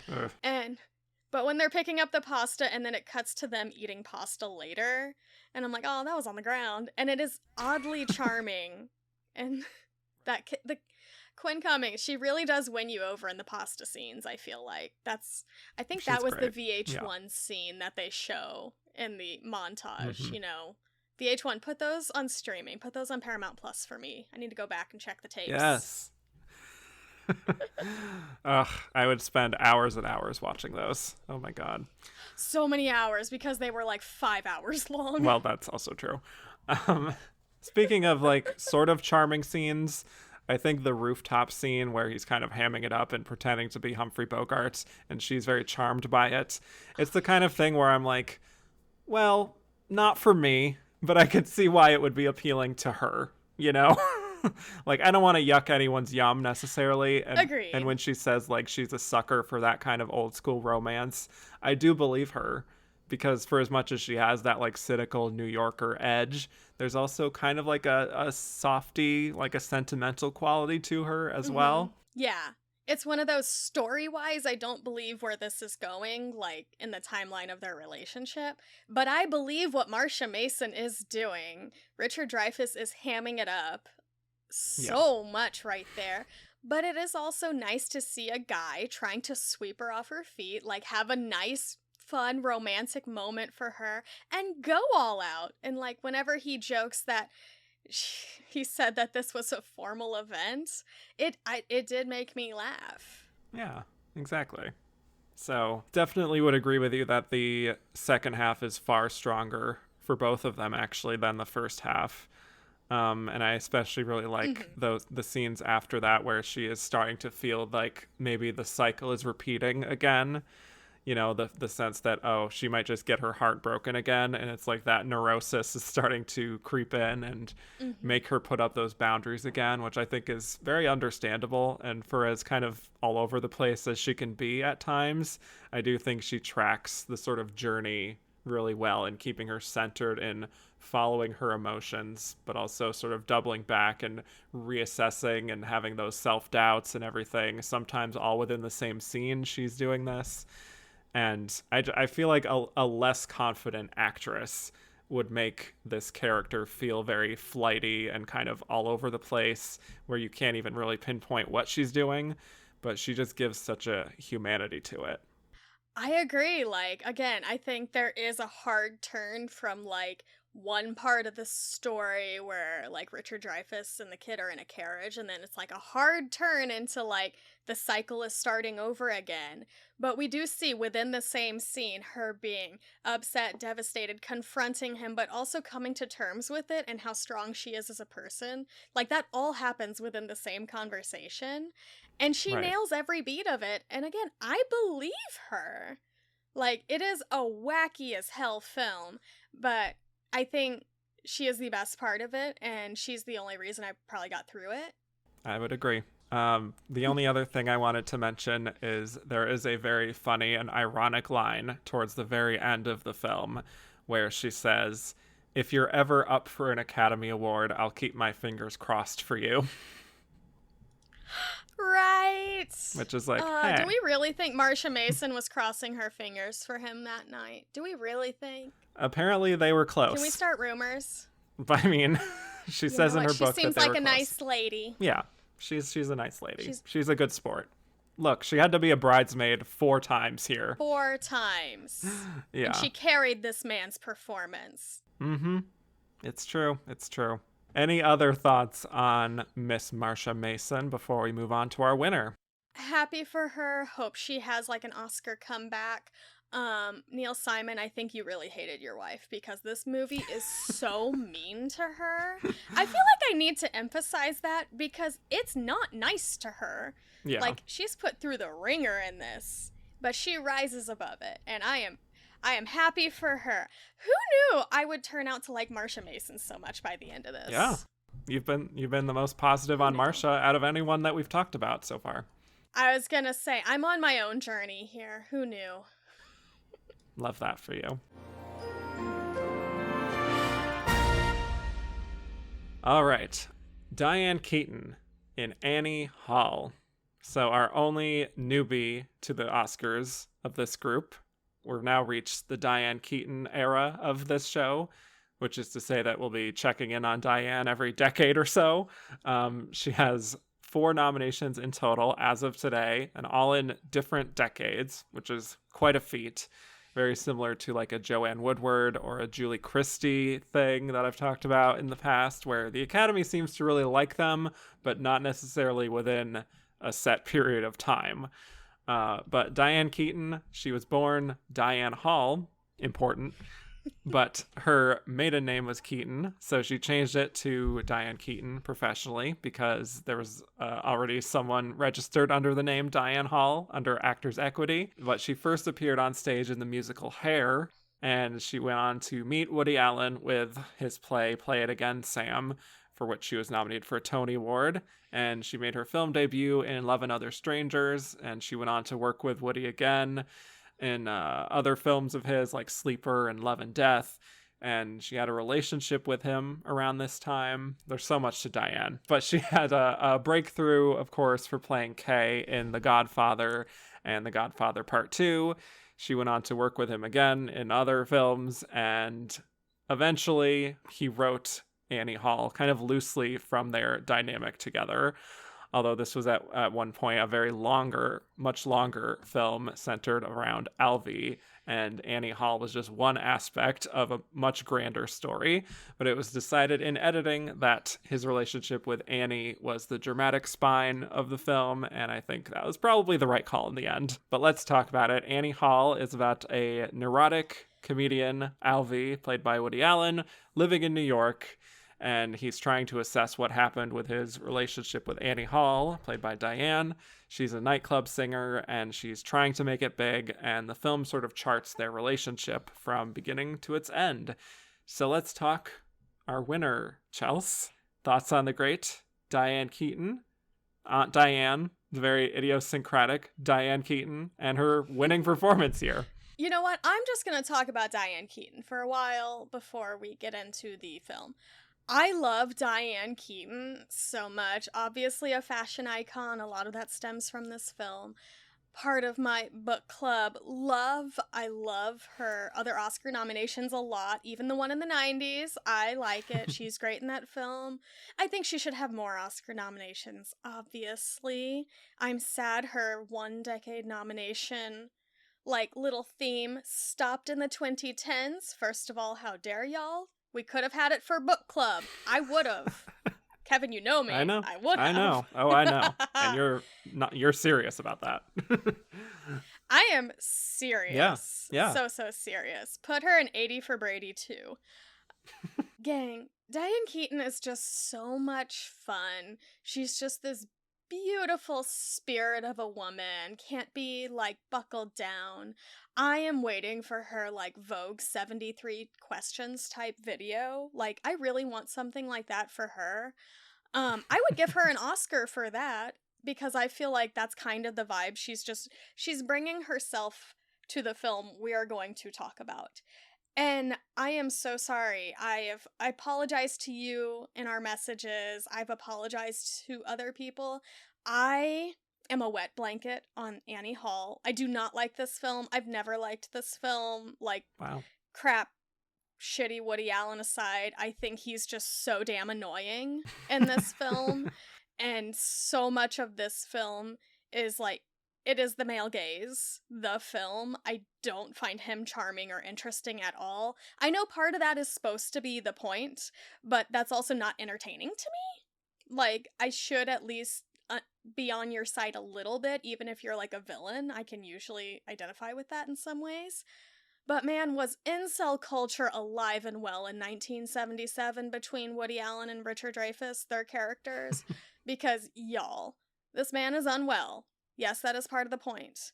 But when they're picking up the pasta and then it cuts to them eating pasta later, and I'm like, oh, that was on the ground. And it is oddly charming. And the Quinn Cummings, she really does win you over in the pasta scenes, I feel like. I think that was great. The VH1 scene that they show in the montage, you know. VH1, put those on streaming. Put those on Paramount Plus for me. I need to go back and check the tapes.
Yes. Ugh, I would spend hours and hours watching those. Oh my god.
So many hours, because they were like 5 hours long.
Well, that's also true. Speaking of like sort of charming scenes, I think the rooftop scene where he's kind of hamming it up and pretending to be Humphrey Bogart and she's very charmed by it. It's the kind of thing where I'm like, well, not for me, but I could see why it would be appealing to her, you know? Like, I don't want to yuck anyone's yum necessarily.
Agreed.
And when she says, like, she's a sucker for that kind of old school romance, I do believe her. Because for as much as she has that, like, cynical New Yorker edge, there's also kind of, like, a softy, like, a sentimental quality to her as well.
Yeah. It's one of those story-wise, I don't believe where this is going, like, in the timeline of their relationship. But I believe what Marsha Mason is doing. Richard Dreyfuss is hamming it up so much right there. But it is also nice to see a guy trying to sweep her off her feet, like, have a nice, fun, romantic moment for her, and go all out. And, like, whenever he jokes that he said that this was a formal event, it did make me laugh.
Yeah, exactly. So definitely would agree with you that the second half is far stronger for both of them actually than the first half. And I especially really like the scenes after that where she is starting to feel like maybe the cycle is repeating again. You know, the sense that, oh, she might just get her heart broken again. And it's like that neurosis is starting to creep in and make her put up those boundaries again, which I think is very understandable. And for as kind of all over the place as she can be at times, I do think she tracks the sort of journey really well in keeping her centered in following her emotions, but also sort of doubling back and reassessing and having those self-doubts and everything. Sometimes all within the same scene she's doing this. And I feel like a less confident actress would make this character feel very flighty and kind of all over the place, where you can't even really pinpoint what she's doing, but she just gives such a humanity to it.
I agree. Like, again, I think there is a hard turn from, like, one part of the story where, like, Richard Dreyfuss and the kid are in a carriage, and then it's, like, a hard turn into, like, the cycle is starting over again. But we do see within the same scene her being upset, devastated, confronting him, but also coming to terms with it and how strong she is as a person. Like, that all happens within the same conversation. And she nails every beat of it. And again, I believe her. Like, it is a wacky as hell film, but I think she is the best part of it, and she's the only reason I probably got through it.
I would agree. The only other thing I wanted to mention is there is a very funny and ironic line towards the very end of the film where she says, "If you're ever up for an Academy Award, I'll keep my fingers crossed for you."
Right.
Which is like, hey.
Do we really think Marsha Mason was crossing her fingers for him that night? Do we really think?
Apparently they were close.
Can we start rumors?
But I mean, she says in her book that they were close.
She seems like a nice lady.
Yeah. She's a nice lady. She's a good sport. Look, she had to be a bridesmaid 4 times here.
4 times.
Yeah.
And she carried this man's performance.
Mm-hmm. It's true. It's true. Any other thoughts on Miss Marsha Mason before we move on to our winner?
Happy for her. Hope she has like an Oscar comeback. Neil Simon, I think you really hated your wife because this movie is so mean to her. I feel like I need to emphasize that because it's not nice to her.
Yeah.
Like, she's put through the ringer in this, but she rises above it, and I am happy for her. Who knew I would turn out to like Marsha Mason so much by the end of this?
Yeah. You've been the most positive on Marsha out of anyone that we've talked about so far.
I was gonna say, I'm on my own journey here. Who knew?
Love that for you. All right. Diane Keaton in Annie Hall. So our only newbie to the Oscars of this group. We've now reached the Diane Keaton era of this show, which is to say that we'll be checking in on Diane every decade or so. She has 4 nominations in total as of today, and all in different decades, which is quite a feat. Very similar to like a Joanne Woodward or a Julie Christie thing that I've talked about in the past, where the Academy seems to really like them, but not necessarily within a set period of time. But Diane Keaton, she was born Diane Hall, important, but her maiden name was Keaton, so she changed it to Diane Keaton professionally because there was already someone registered under the name Diane Hall under Actors Equity. But she first appeared on stage in the musical Hair, and she went on to meet Woody Allen with his play Play It Again, Sam, for which she was nominated for a Tony Award. And she made her film debut in Love and Other Strangers, and she went on to work with Woody again in other films of his like Sleeper and Love and Death, and she had a relationship with him around this time. There's so much to Diane, but she had a breakthrough, of course, for playing Kay in The Godfather and The Godfather Part 2. She went on to work with him again in other films, and eventually he wrote Annie Hall kind of loosely from their dynamic together. Although this was at one point a much longer film centered around Alvy, and Annie Hall was just one aspect of a much grander story. But it was decided in editing that his relationship with Annie was the dramatic spine of the film, and I think that was probably the right call in the end. But let's talk about it. Annie Hall is about a neurotic comedian, Alvy, played by Woody Allen, living in New York. And he's trying to assess what happened with his relationship with Annie Hall, played by Diane. She's a nightclub singer, and she's trying to make it big, and the film sort of charts their relationship from beginning to its end. So let's talk our winner, Chelsea. Thoughts on the great Diane Keaton? Aunt Diane, the very idiosyncratic Diane Keaton, and her winning performance here.
You know what? I'm just going to talk about Diane Keaton for a while before we get into the film. I love Diane Keaton so much. Obviously a fashion icon. A lot of that stems from this film. Part of my book club. I love her other Oscar nominations a lot. Even the one in the 90s. I like it. She's great in that film. I think she should have more Oscar nominations, obviously. I'm sad her one decade nomination, like, little theme stopped in the 2010s. First of all, how dare y'all? We could have had it for book club. I would have. Kevin, you know me.
I know.
I would have.
I know. Oh, I know. And you're serious about that.
I am serious.
Yeah.
So serious. Put her in 80 for Brady too. Gang, Diane Keaton is just so much fun. She's just this beautiful spirit of a woman, can't be like buckled down. I am waiting for her like Vogue 73 questions type video. Like, I really want something like that for her. I would give her an Oscar for that because I feel like that's kind of the vibe. She's bringing herself to the film we are going to talk about. And I am so sorry. I apologized to you in our messages. I've apologized to other people. I am a wet blanket on Annie Hall. I do not like this film. I've never liked this film. Like,
wow.
Crap, shitty Woody Allen aside, I think he's just so damn annoying in this film. And so much of this film is like, it is the male gaze, the film. I don't find him charming or interesting at all. I know part of that is supposed to be the point, but that's also not entertaining to me. Like, I should at least be on your side a little bit, even if you're like a villain. I can usually identify with that in some ways. But man, was incel culture alive and well in 1977 between Woody Allen and Richard Dreyfuss, their characters? Because, y'all, this man is unwell. Yes, that is part of the point.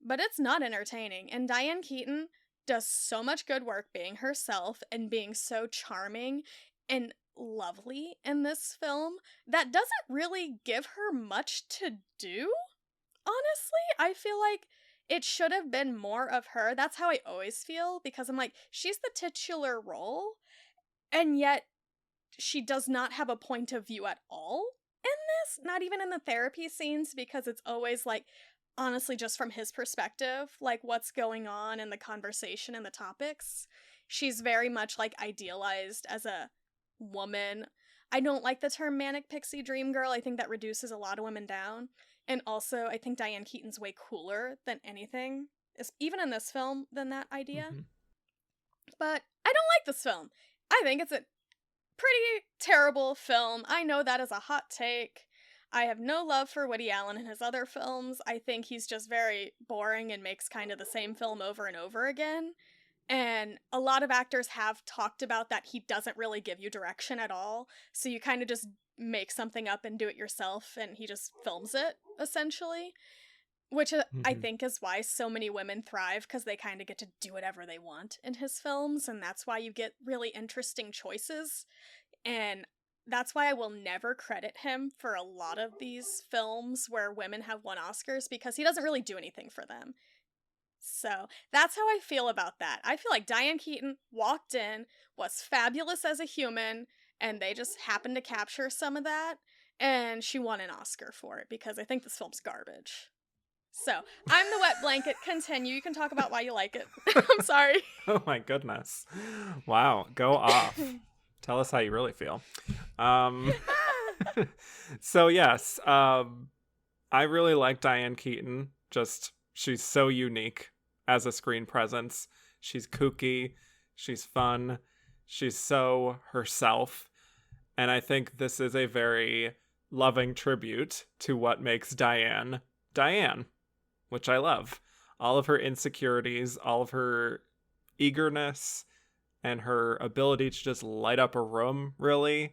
But it's not entertaining, and Diane Keaton does so much good work being herself and being so charming and lovely in this film that doesn't really give her much to do. Honestly, I feel like it should have been more of her. That's how I always feel, because I'm like, she's the titular role, and yet she does not have a point of view at all in this, not even in the therapy scenes, because it's always like, honestly, just from his perspective, like what's going on in the conversation and the topics. She's very much like idealized as a woman. I don't like the term manic pixie dream girl. I think that reduces a lot of women down. And also, I think Diane Keaton's way cooler than anything, even in this film, than that idea.
Mm-hmm.
But I don't like this film. I think it's a pretty terrible film. I know that is a hot take. I have no love for Woody Allen and his other films. I think he's just very boring and makes kind of the same film over and over again. And a lot of actors have talked about that he doesn't really give you direction at all. So you kind of just make something up and do it yourself, and he just films it, essentially. Which I think is why so many women thrive, because they kind of get to do whatever they want in his films, and that's why you get really interesting choices. And that's why I will never credit him for a lot of these films where women have won Oscars, because he doesn't really do anything for them. So that's how I feel about that. I feel like Diane Keaton walked in, was fabulous as a human, and they just happened to capture some of that, and she won an Oscar for it, because I think this film's garbage. So, I'm the wet blanket. Continue. You can talk about why you like it. I'm sorry.
Oh my goodness. Wow. Go off. Tell us how you really feel. So yes, I really like Diane Keaton. Just, she's so unique as a screen presence. She's kooky. She's fun. She's so herself. And I think this is a very loving tribute to what makes Diane, which I love. All of her insecurities, all of her eagerness, and her ability to just light up a room, really.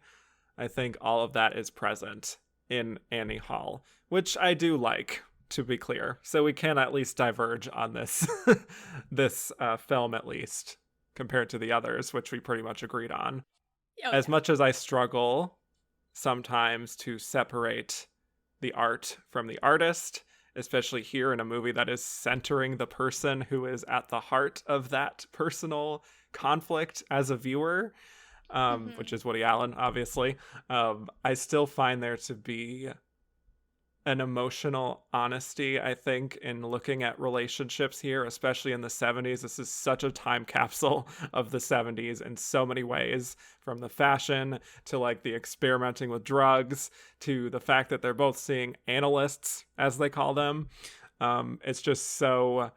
I think all of that is present in Annie Hall, which I do like, to be clear. So we can at least diverge on this this film, at least, compared to the others, which we pretty much agreed on.
Oh,
as much as I struggle sometimes to separate the art from the artist, especially here in a movie that is centering the person who is at the heart of that personal conflict as a viewer, which is Woody Allen, obviously, I still find there to be an emotional honesty, I think, in looking at relationships here, especially in the 70s. This is such a time capsule of the 70s in so many ways, from the fashion to like the experimenting with drugs to the fact that they're both seeing analysts, as they call them. It's just so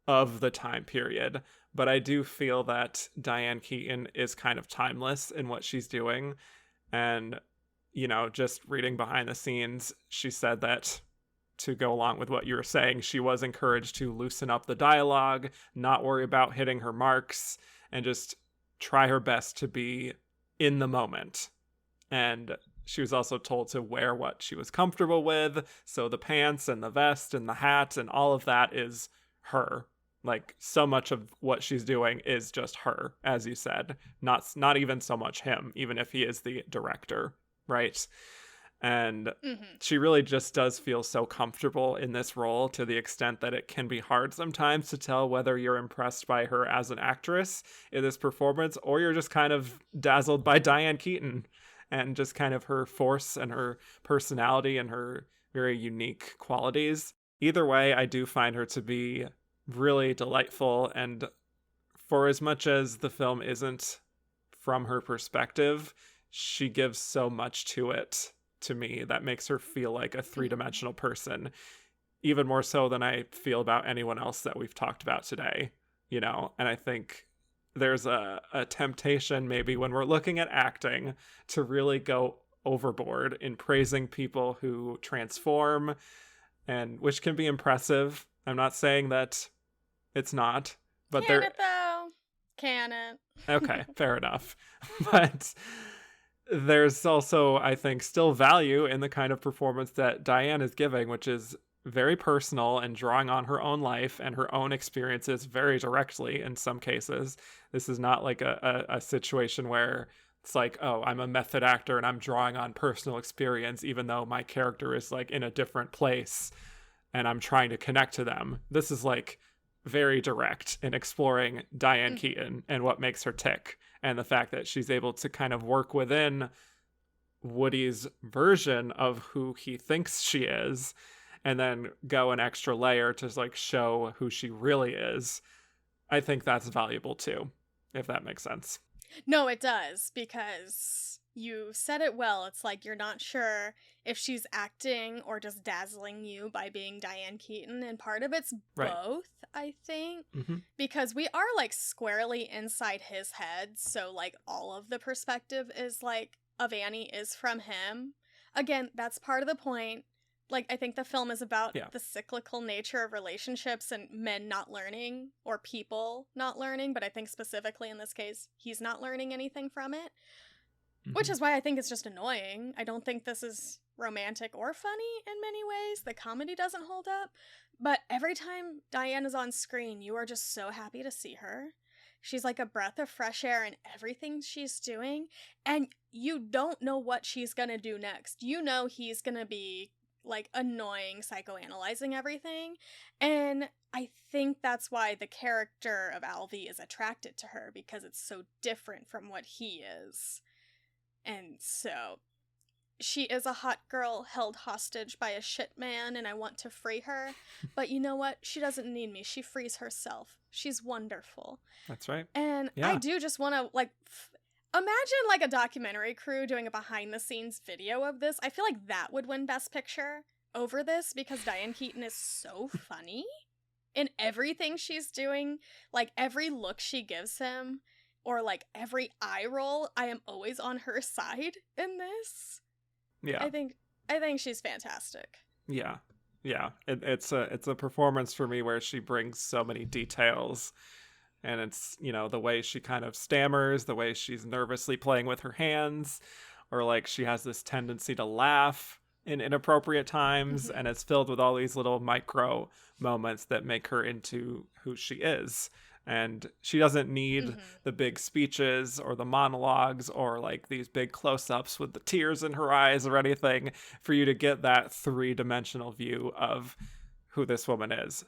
of the time period. But I do feel that Diane Keaton is kind of timeless in what she's doing. And you know, just reading behind the scenes, she said that, to go along with what you were saying, she was encouraged to loosen up the dialogue, not worry about hitting her marks, and just try her best to be in the moment. And she was also told to wear what she was comfortable with. So the pants and the vest and the hat and all of that is her. Like, so much of what she's doing is just her, as you said. Not even so much him, even if he is the director. Right. And she really just does feel so comfortable in this role, to the extent that it can be hard sometimes to tell whether you're impressed by her as an actress in this performance, or you're just kind of dazzled by Diane Keaton and just kind of her force and her personality and her very unique qualities. Either way, I do find her to be really delightful. And for as much as the film isn't from her perspective, she gives so much to it, to me, that makes her feel like a three-dimensional person, even more so than I feel about anyone else that we've talked about today, you know? And I think there's a temptation, maybe, when we're looking at acting, to really go overboard in praising people who transform, and which can be impressive. I'm not saying that it's not, but
Can it though? Can it?
Okay, fair enough. But there's also, I think, still value in the kind of performance that Diane is giving, which is very personal and drawing on her own life and her own experiences very directly in some cases. This is not like a situation where it's like, oh, I'm a method actor and I'm drawing on personal experience, even though my character is like in a different place and I'm trying to connect to them. This is like very direct in exploring Diane Keaton and what makes her tick, and the fact that she's able to kind of work within Woody's version of who he thinks she is, and then go an extra layer to like show who she really is. I think that's valuable too, if that makes sense.
No, it does, because you said it well. It's like you're not sure if she's acting or just dazzling you by being Diane Keaton, and part of it's both, I think, because we are like squarely inside his head, so like all of the perspective is like of Annie is from him. Again, that's part of the point. Like, I think the film is about the cyclical nature of relationships and men not learning, or people not learning, but I think specifically in this case, he's not learning anything from it, which is why I think it's just annoying. I don't think this is romantic or funny in many ways. The comedy doesn't hold up, but every time Diane is on screen, you are just so happy to see her. She's like a breath of fresh air in everything she's doing, and you don't know what she's gonna do next. You know he's gonna be like annoying, psychoanalyzing everything, and I think that's why the character of Alvy is attracted to her, because it's so different from what he is. And so she is a hot girl held hostage by a shit man, and I want to free her, but you know what, she doesn't need me, she frees herself. She's wonderful.
That's right.
And I do just want to like imagine like a documentary crew doing a behind-the-scenes video of this. I feel like that would win Best Picture over this, because Diane Keaton is so funny in everything she's doing. Like, every look she gives him, or like every eye roll, I am always on her side in this.
Yeah.
I think she's fantastic.
Yeah. Yeah. It's a performance for me where she brings so many details. And it's, you know, the way she kind of stammers, the way she's nervously playing with her hands, or like she has this tendency to laugh in inappropriate times. And it's filled with all these little micro moments that make her into who she is. And she doesn't need the big speeches or the monologues or like these big close-ups with the tears in her eyes or anything for you to get that three-dimensional view of who this woman is.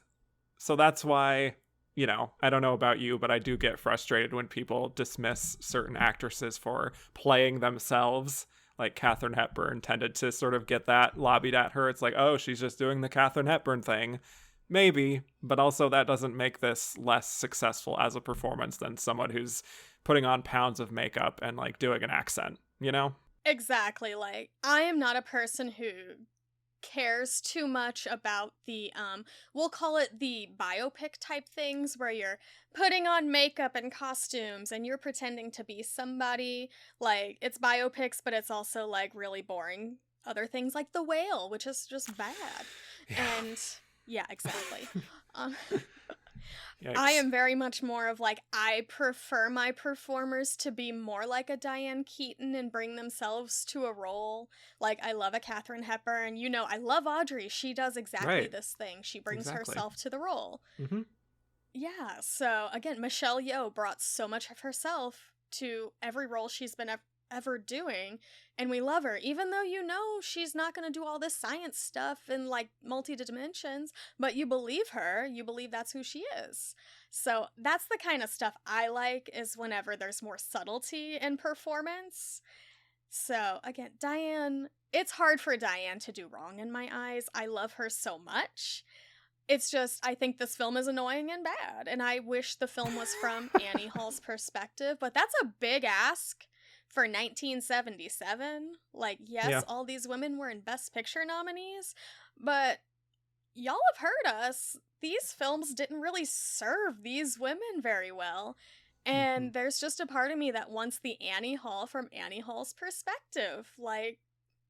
So that's why, you know, I don't know about you, but I do get frustrated when people dismiss certain actresses for playing themselves. Like Katharine Hepburn tended to sort of get that lobbied at her. It's like, oh, she's just doing the Katharine Hepburn thing. Maybe, but also that doesn't make this less successful as a performance than someone who's putting on pounds of makeup and like doing an accent, you know?
Exactly. Like, I am not a person who cares too much about the we'll call it the biopic type things, where you're putting on makeup and costumes and you're pretending to be somebody. Like, it's biopics, but it's also like really boring other things, like The Whale, which is just bad. And yeah, exactly. I am very much more of like, I prefer my performers to be more like a Diane Keaton and bring themselves to a role. Like, I love a Katharine Hepburn. You know, I love Audrey. She does exactly this thing. She brings herself to the role. Yeah, so again, Michelle Yeoh brought so much of herself to every role she's been ever doing, and we love her, even though you know she's not going to do all this science stuff in like multi-dimensions, but you believe her, you believe that's who she is. So that's the kind of stuff I like, is whenever there's more subtlety in performance. So again, Diane, it's hard for Diane to do wrong in my eyes. I love her so much. It's just, I think this film is annoying and bad, and I wish the film was from Annie Hall's perspective, but that's a big ask for 1977. Like, yes, all these women were in Best Picture nominees, but y'all have heard us. These films didn't really serve these women very well.
Mm-hmm.
And there's just a part of me that wants the Annie Hall from Annie Hall's perspective, like,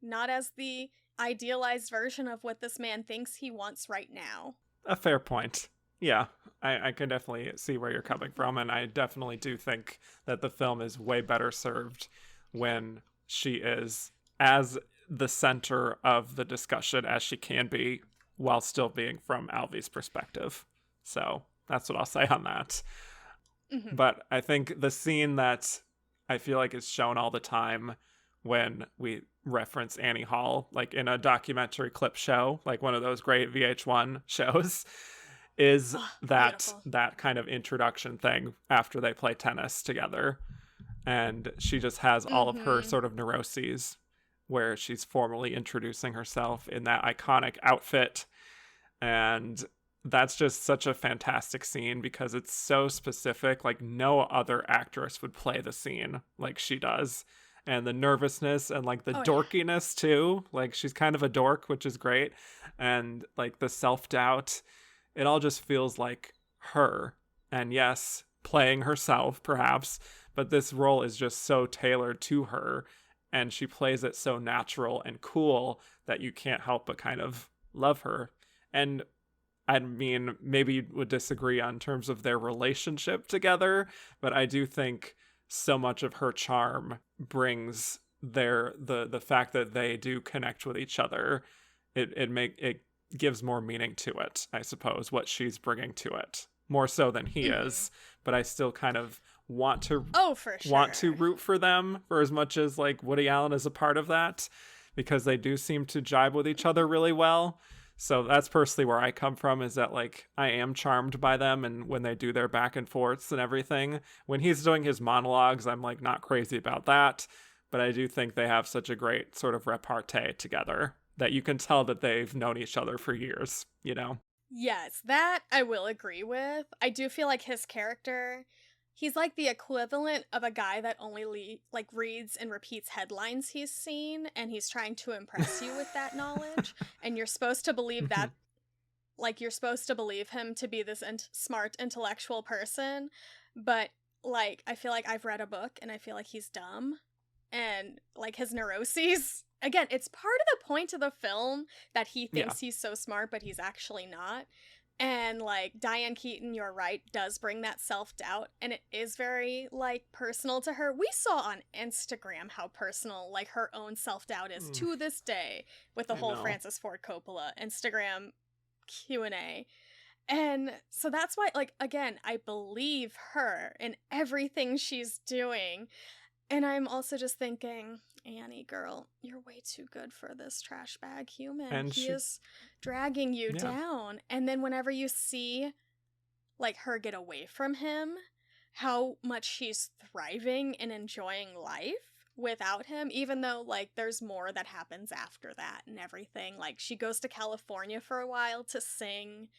not as the idealized version of what this man thinks he wants right now.
A fair point. Yeah, I can definitely see where you're coming from, and I definitely do think that the film is way better served when she is as the center of the discussion as she can be while still being from Alvy's perspective. So that's what I'll say on that.
Mm-hmm.
But I think the scene that I feel like is shown all the time when we reference Annie Hall, like in a documentary clip show, like one of those great VH1 shows, is
Beautiful.
that kind of introduction thing after they play tennis together. And she just has all of her
Mm-hmm.
sort of neuroses where she's formally introducing herself in that iconic outfit. And that's just such a fantastic scene because it's so specific. Like no other actress would play the scene like she does. And the nervousness and like the
Oh, yeah.
dorkiness too. Like she's kind of a dork, which is great. And like the self-doubt, it all just feels like her. And yes, playing herself perhaps, but this role is just so tailored to her. And she plays it so natural and cool that you can't help but kind of love her. And I mean, maybe you would disagree on terms of their relationship together, but I do think so much of her charm brings the fact that they do connect with each other. It gives more meaning to it, I suppose, what she's bringing to it, more so than he is. But I still kind of want to
for sure.
want to root for them for as much as like Woody Allen is a part of that, because they do seem to jibe with each other really well. So that's personally where I come from, is that like I am charmed by them, and when they do their back and forths and everything. When he's doing his monologues, I'm like not crazy about that, but I do think they have such a great sort of repartee together that you can tell that they've known each other for years, you know?
Yes, that I will agree with. I do feel like his character, he's like the equivalent of a guy that only reads and repeats headlines he's seen, and he's trying to impress you with that knowledge, and you're supposed to believe that, like, you're supposed to believe him to be this smart intellectual person, but like I feel like I've read a book and I feel like he's dumb, and like his neuroses, again, it's part of the point of the film that he thinks he's so smart but he's actually not. And like Diane Keaton, you're right, does bring that self-doubt, and it is very like personal to her. We saw on Instagram how personal like her own self-doubt is to this day with the whole Francis Ford Coppola Instagram Q&A. And so that's why, like, again, I believe her in everything she's doing. And I'm also just thinking, Annie, girl, you're way too good for this trash bag human.
And
he is dragging you down. And then whenever you see, like, her get away from him, how much she's thriving and enjoying life without him, even though, like, there's more that happens after that and everything. Like, she goes to California for a while to sing.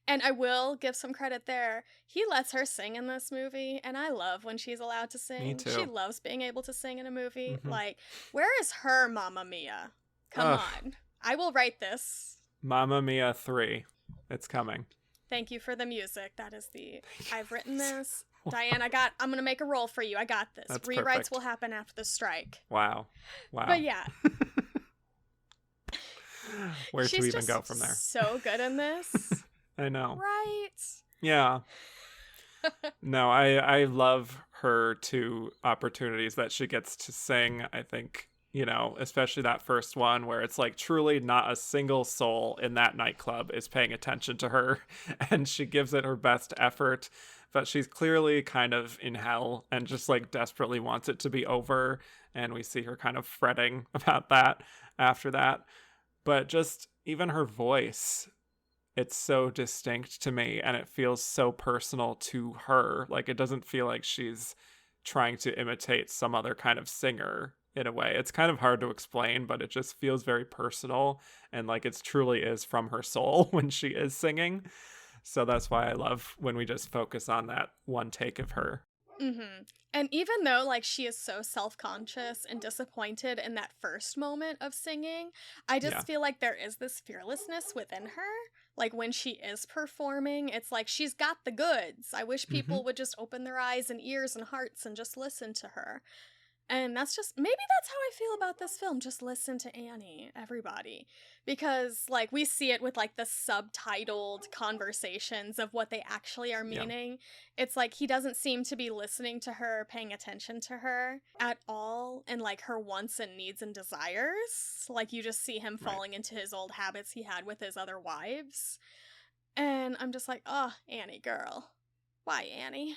And I will give some credit there. He lets her sing in this movie, and I love when she's allowed to sing.
Me too.
She loves being able to sing in a movie. Like, where is her Mamma Mia? Come on. I will write this.
Mamma Mia 3. It's coming.
Thank you for the music. That is I've written this. Diane, I'm going to make a roll for you. I got this.
That's
Rewrites
perfect.
will happen after the strike.
Wow.
But yeah.
Where to even go from there?
So good in this.
I know.
Right.
Yeah. No, I love her two opportunities that she gets to sing. I think, you know, especially that first one where it's like truly not a single soul in that nightclub is paying attention to her, and she gives it her best effort, but she's clearly kind of in hell and just like desperately wants it to be over, and we see her kind of fretting about that after that. But just even her voice, it's so distinct to me, and it feels so personal to her. Like, it doesn't feel like she's trying to imitate some other kind of singer in a way. It's kind of hard to explain, but it just feels very personal, and like it truly is from her soul when she is singing. So that's why I love when we just focus on that one take of her.
And even though, like, she is so self-conscious and disappointed in that first moment of singing, I just feel like there is this fearlessness within her. like when she is performing, it's like she's got the goods. I wish people would just open their eyes and ears and hearts and just listen to her. And that's just, maybe that's how I feel about this film. Just listen to Annie, everybody. Because, like, we see it with, like, the subtitled conversations of what they actually are meaning. Yeah. It's like he doesn't seem to be listening to her, paying attention to her at all, and, like, her wants and needs and desires. Like, you just see him falling into his old habits he had with his other wives. And I'm just like, oh, Annie girl. Why, Annie?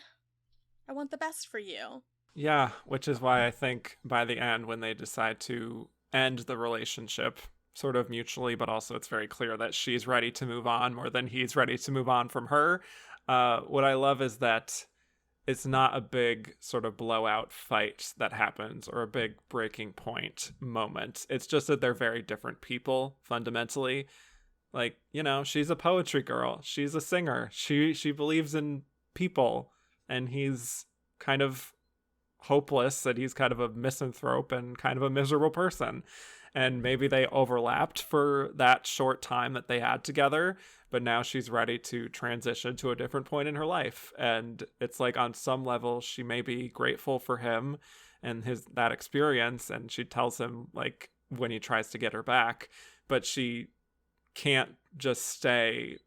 I want the best for you.
Yeah, which is why I think by the end, when they decide to end the relationship, sort of mutually, but also it's very clear that she's ready to move on more than he's ready to move on from her. What I love is that it's not a big sort of blowout fight that happens or a big breaking point moment. It's just that they're very different people, fundamentally. Like, you know, she's a poetry girl. She's a singer. She believes in people, and he's kind of hopeless, that he's kind of a misanthrope and kind of a miserable person. And maybe they overlapped for that short time that they had together, but now she's ready to transition to a different point in her life. And it's like, on some level, she may be grateful for him and that experience, and she tells him, like, when he tries to get her back, but she can't just stay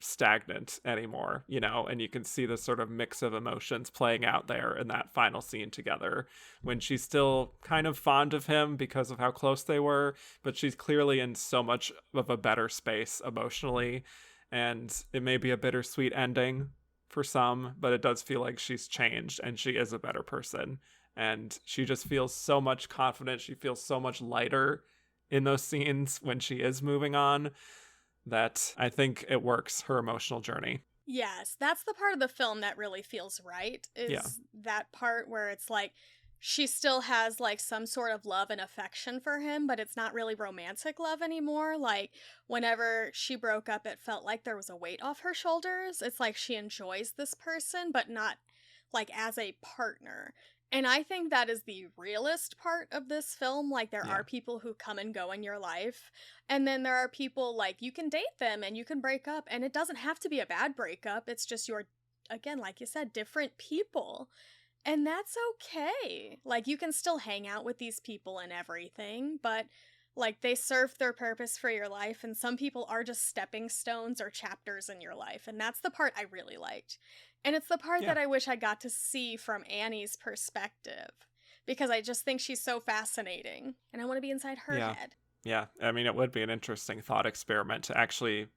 stagnant anymore, you know. And you can see the sort of mix of emotions playing out there in that final scene together, when she's still kind of fond of him because of how close they were, but she's clearly in so much of a better space emotionally. And it may be a bittersweet ending for some, but it does feel like she's changed and she is a better person, and she just feels so much confident. She feels so much lighter in those scenes when she is moving on, that I think it works, her emotional journey.
Yes, that's the part of the film that really feels right, is that part where it's like she still has like some sort of love and affection for him, but it's not really romantic love anymore. Like, whenever she broke up, it felt like there was a weight off her shoulders. It's like she enjoys this person, but not like as a partner. And I think that is the realist part of this film. Like, there are people who come and go in your life, and then there are people, like, you can date them and you can break up, and it doesn't have to be a bad breakup. It's just you're, again, like you said, different people. And that's okay. Like, you can still hang out with these people and everything, but like, they serve their purpose for your life, and some people are just stepping stones or chapters in your life. And that's the part I really liked. And it's the part that I wish I got to see from Annie's perspective, because I just think she's so fascinating, and I want to be inside her head.
Yeah, I mean, it would be an interesting thought experiment to actually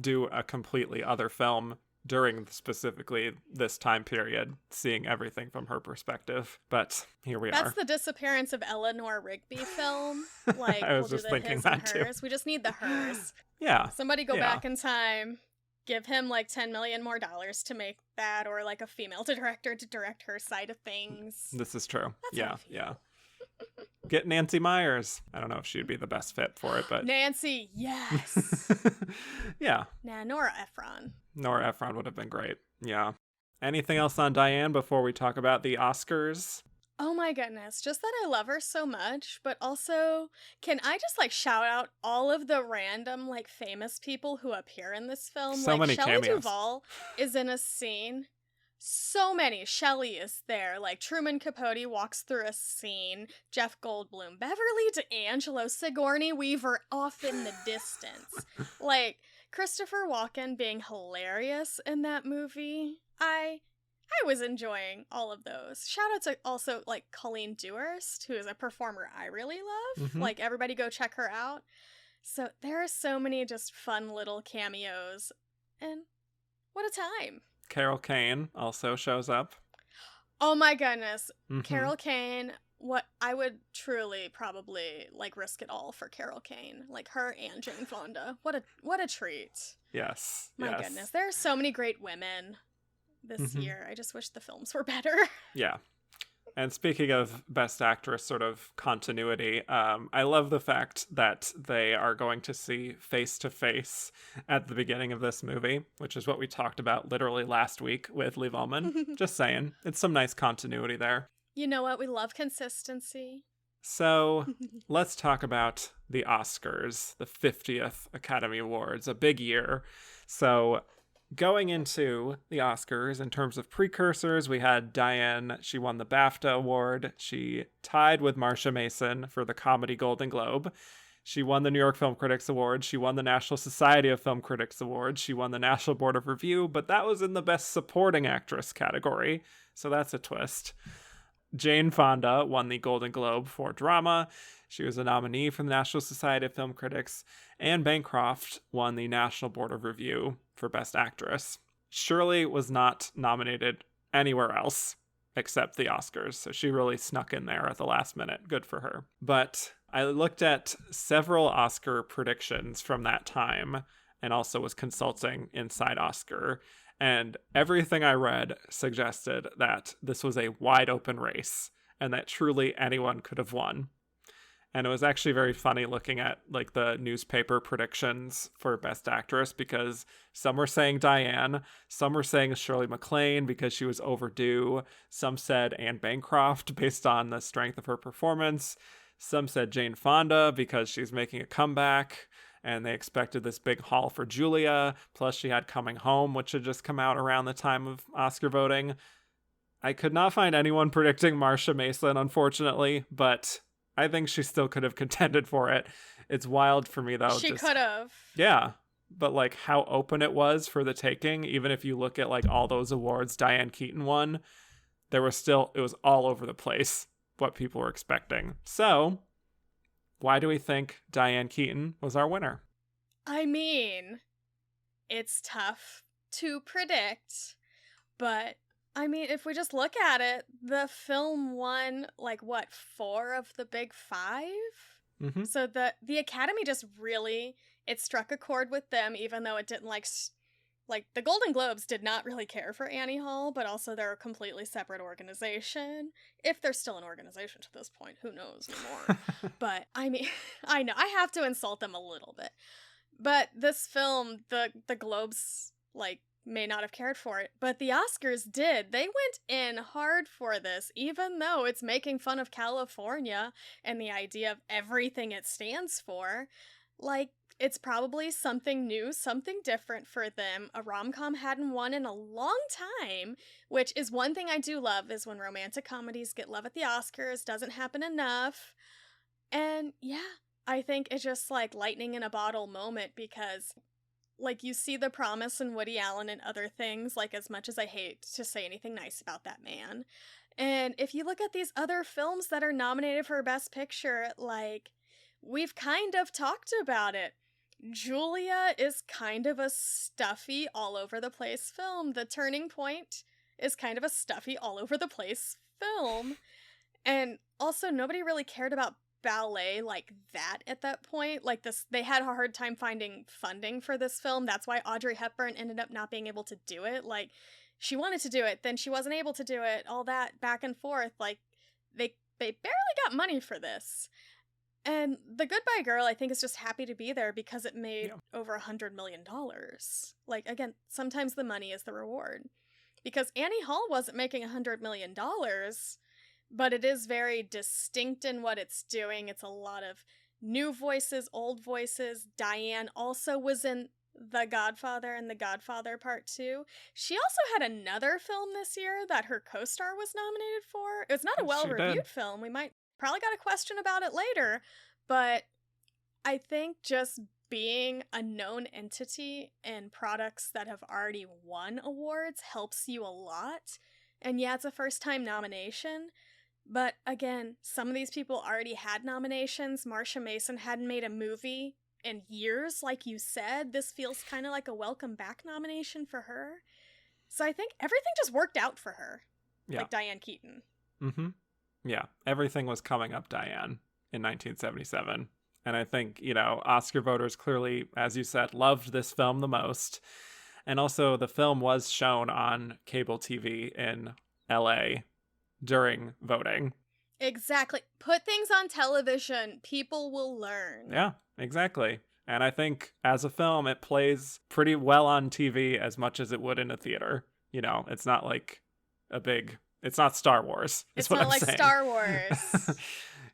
do a completely other film during specifically this time period, seeing everything from her perspective. But here we are.
That's the disappearance of Eleanor Rigby film. Like,
I was
we'll
just
do the
thinking
his
that
and
too.
hers. We just need the hers.
Yeah.
Somebody go back in time, give him like $10 million more to make that, or like a female director to direct her side of things.
This is true.
That's
Yeah. Get Nancy Myers. I don't know if she'd be the best fit for it, but
Nancy, yes.
Yeah.
Nah, Nora Ephron.
Nora Ephron would have been great. Yeah. Anything else on Diane before we talk about the Oscars?
Oh my goodness, just that I love her so much, but also, can I just like shout out all of the random like famous people who appear in this film?
So
like
many
Shelley
cameos.
Duvall is in a scene. So many. Shelley is there. Like, Truman Capote walks through a scene. Jeff Goldblum. Beverly D'Angelo. Sigourney Weaver off in the distance. Like, Christopher Walken being hilarious in that movie. I was enjoying all of those. Shout out to also, like, Colleen Dewhurst, who is a performer I really love.
Mm-hmm.
Like, everybody go check her out. So, there are so many just fun little cameos. And what a time.
Carol Kane also shows up.
Oh my goodness.
Mm-hmm.
Carol Kane, what I would truly probably like risk it all for Carol Kane. Like, her and Jane Fonda. What a treat.
Yes.
My goodness. There are so many great women this year. I just wish the films were better.
Yeah. And speaking of Best Actress sort of continuity, I love the fact that they are going to see Face to Face at the beginning of this movie, which is what we talked about literally last week with Liv Ullmann. Just saying. It's some nice continuity there.
You know what? We love consistency.
So let's talk about the Oscars, the 50th Academy Awards, a big year. So going into the Oscars, in terms of precursors, we had Diane. She won the BAFTA award. She tied with Marsha Mason for the Comedy Golden Globe. She won the New York Film Critics Award. She won the National Society of Film Critics Award. She won the National Board of Review, but that was in the Best Supporting Actress category, so that's a twist. Jane Fonda won the Golden Globe for drama. She was a nominee from the National Society of Film Critics, and Bancroft won the National Board of Review for Best Actress. Shirley was not nominated anywhere else except the Oscars, so she really snuck in there at the last minute. Good for her. But I looked at several Oscar predictions from that time and also was consulting Inside Oscar, and everything I read suggested that this was a wide open race and that truly anyone could have won. And it was actually very funny looking at like the newspaper predictions for Best Actress, because some were saying Diane, some were saying Shirley MacLaine because she was overdue, some said Anne Bancroft based on the strength of her performance, some said Jane Fonda because she's making a comeback and they expected this big haul for Julia, plus she had Coming Home, which had just come out around the time of Oscar voting. I could not find anyone predicting Marsha Mason, unfortunately, but I think she still could have contended for it. It's wild for me, though.
She could have.
Yeah, but like how open it was for the taking, even if you look at like all those awards Diane Keaton won, it was all over the place what people were expecting. So why do we think Diane Keaton was our winner?
I mean, it's tough to predict, but I mean, if we just look at it, the film won, like, what, 4 of the big 5?
Mm-hmm.
So the Academy just really, it struck a chord with them, even though it didn't, like, the Golden Globes did not really care for Annie Hall, but also they're a completely separate organization. If they're still an organization to this point, who knows anymore. But, I mean, I know, I have to insult them a little bit. But this film, the Globes, like, may not have cared for it, but the Oscars did. They went in hard for this, even though it's making fun of California and the idea of everything it stands for. Like, it's probably something new, something different for them. A rom-com hadn't won in a long time, which is one thing I do love, is when romantic comedies get love at the Oscars. Doesn't happen enough. And yeah, I think it's just like lightning in a bottle moment, because like, you see the promise in Woody Allen and other things, like, as much as I hate to say anything nice about that man. And if you look at these other films that are nominated for Best Picture, like, we've kind of talked about it. Julia is kind of a stuffy, all-over-the-place film. The Turning Point is kind of a stuffy, all-over-the-place film. And also, nobody really cared about ballet like that at that point. Like, this, they had a hard time finding funding for this film. That's why Audrey Hepburn ended up not being able to do it. Like, she wanted to do it, then she wasn't able to do it, all that back and forth. Like, they barely got money for this. And The Goodbye Girl, I think, is just happy to be there because it made over $100 million. Like, again, sometimes the money is the reward, because Annie Hall wasn't making $100 million, but it is very distinct in what it's doing. It's a lot of new voices, old voices. Diane also was in The Godfather and The Godfather Part 2. She also had another film this year that her co-star was nominated for. It was not a well-reviewed film. We might probably got a question about it later, but I think just being a known entity in products that have already won awards helps you a lot. And yeah, it's a first-time nomination, but again, some of these people already had nominations. Marsha Mason hadn't made a movie in years, like you said. This feels kind of like a welcome back nomination for her. So I think everything just worked out for her. Yeah. Like Diane Keaton.
Mm-hmm. Yeah, everything was coming up Diane in 1977. And I think, Oscar voters clearly, as you said, loved this film the most. And also the film was shown on cable TV in LA during voting.
Exactly. Put things on television. People will learn.
Yeah, exactly. And I think as a film, it plays pretty well on TV as much as it would in a theater. It's not like it's not Star Wars.
It's not like
saying.
Star Wars.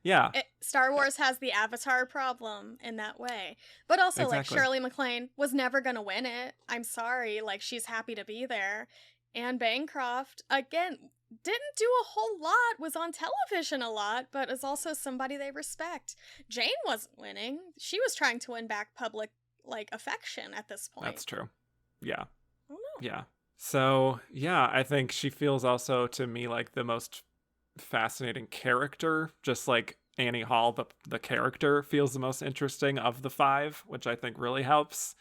Yeah,
Star Wars has the Avatar problem in that way. But also, like,
exactly.
Shirley MacLaine was never going to win it. I'm sorry. Like, she's happy to be there. And Bancroft, again, didn't do a whole lot, was on television a lot, but is also somebody they respect. Jane wasn't winning. She was trying to win back public, like, affection at this point.
That's true. Yeah.
I don't know.
Yeah. So, yeah, I think she feels also to me like the most fascinating character. Just like Annie Hall, the character feels the most interesting of the five, which I think really helps.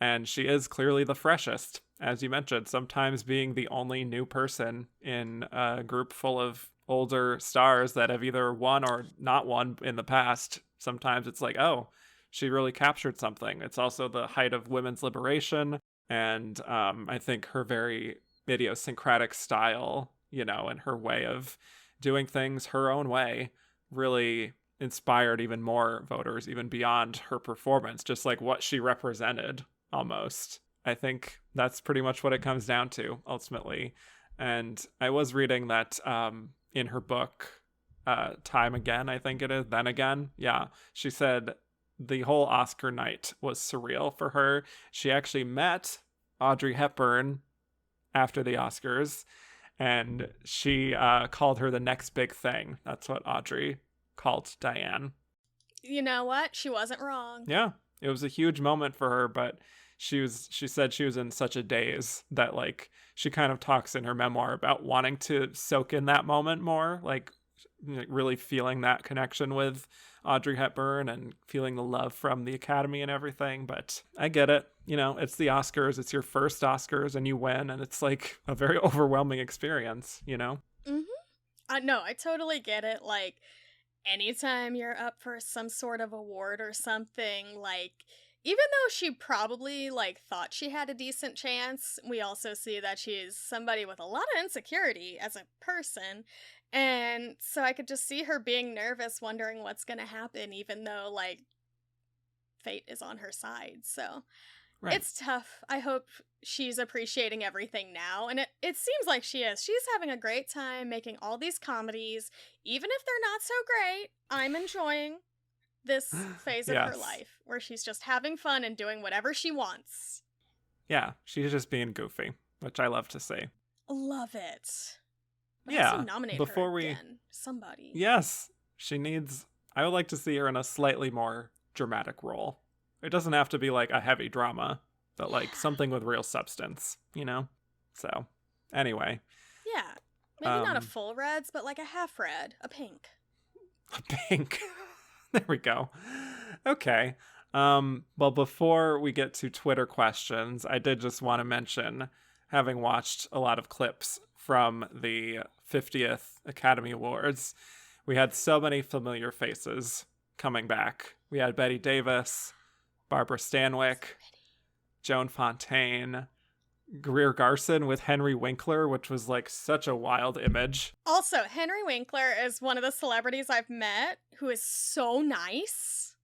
And she is clearly the freshest, as you mentioned, sometimes being the only new person in a group full of older stars that have either won or not won in the past. Sometimes it's like, oh, she really captured something. It's also the height of women's liberation. And I think her very idiosyncratic style, and her way of doing things her own way really inspired even more voters, even beyond her performance, just like what she represented almost. I think that's pretty much what it comes down to ultimately. And I was reading that in her book, Time Again, I think it is, Then Again. Yeah, she said the whole Oscar night was surreal for her. She actually met Audrey Hepburn after the Oscars, and she called her the next big thing. That's what Audrey called Diane.
You know what? She wasn't wrong.
Yeah, it was a huge moment for her, but she said she was in such a daze that, like, she kind of talks in her memoir about wanting to soak in that moment more, like really feeling that connection with Audrey Hepburn and feeling the love from the Academy and everything. But I get it. It's the Oscars. It's your first Oscars and you win. And it's like a very overwhelming experience,
Mm-hmm. No, I totally get it. Like, anytime you're up for some sort of award or something, like, even though she probably, like, thought she had a decent chance, we also see that she's somebody with a lot of insecurity as a person. And so I could just see her being nervous, wondering what's going to happen, even though, like, fate is on her side. So
Right.
it's tough. I hope she's appreciating everything now. And it seems like she is. She's having a great time making all these comedies. Even if they're not so great, I'm enjoying this phase of her life where she's just having fun and doing whatever she wants.
Yeah, she's just being goofy, which I love to see.
Love it. But
Yeah.
also nominate
Before
her
we
again. Somebody.
Yes, she needs. I would like to see her in a slightly more dramatic role. It doesn't have to be like a heavy drama, but like something with real substance, So, anyway.
Yeah. Maybe not a full reds, but like a half red, a pink.
A pink. There we go. Okay. Well, before we get to Twitter questions, I did just want to mention, having watched a lot of clips from the 50th Academy Awards, we had so many familiar faces coming back. We had Bette Davis, Barbara Stanwyck, Joan Fontaine, Greer Garson with Henry Winkler, which was like such a wild image.
Also, Henry Winkler is one of the celebrities I've met who is so nice.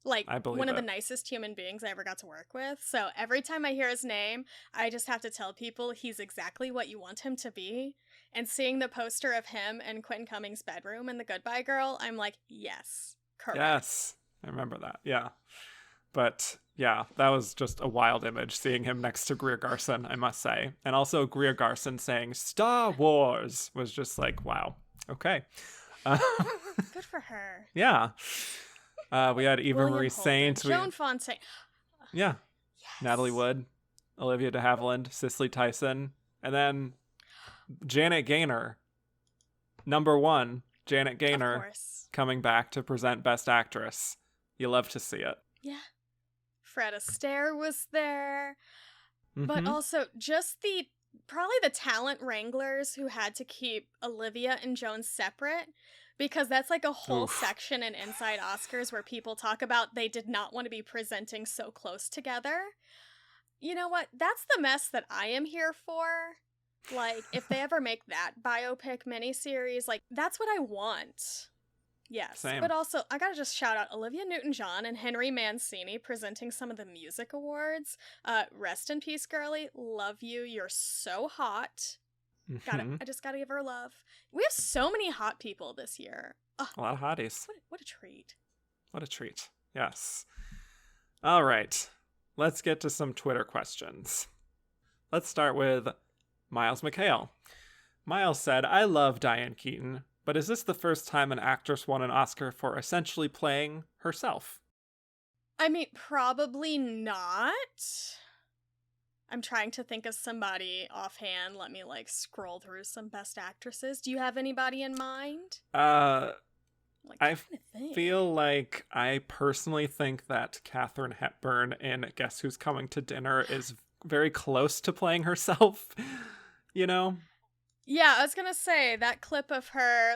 Like, one of the nicest human beings I ever got to work with. So every time I hear his name, I just have to tell people he's exactly what you want him to be. And seeing the poster of him in Quentin Cummings' bedroom in The Goodbye Girl, I'm like, yes, correct.
Yes, I remember that. Yeah. But yeah, that was just a wild image, seeing him next to Greer Garson, I must say. And also Greer Garson saying Star Wars was just like, wow. Okay.
Good for her.
Yeah. We had Eva
William
Marie
Holden,
Saint.
Joan Fontaine.
Yeah.
Yes.
Natalie Wood, Olivia de Havilland, Cicely Tyson, and then Janet Gaynor. Number one, Janet Gaynor coming back to present Best Actress. You love to see it.
Yeah. Fred Astaire was there. But also just probably the talent wranglers who had to keep Olivia and Joan separate, because that's like a whole section in Inside Oscars where people talk about they did not want to be presenting so close together. You know what? That's the mess that I am here for. Like, if they ever make that biopic miniseries, like, that's what I want. Yes.
Same.
But also, I gotta just shout out Olivia Newton-John and Henry Mancini presenting some of the music awards. Rest in peace, girly. Love you. You're so hot. I just gotta give her love. We have so many hot people this year. Oh,
A lot of hotties.
what a treat.
What a treat. Yes. All right. Let's get to some Twitter questions. Let's start with Miles McHale. Miles said, I love Diane Keaton, but is this the first time an actress won an Oscar for essentially playing herself?
I mean, probably not. I'm trying to think of somebody offhand. Let me scroll through some best actresses. Do you have anybody in mind?
I feel like I personally think that Katharine Hepburn in Guess Who's Coming to Dinner is very close to playing herself, you know?
Yeah, I was gonna say, that clip of her,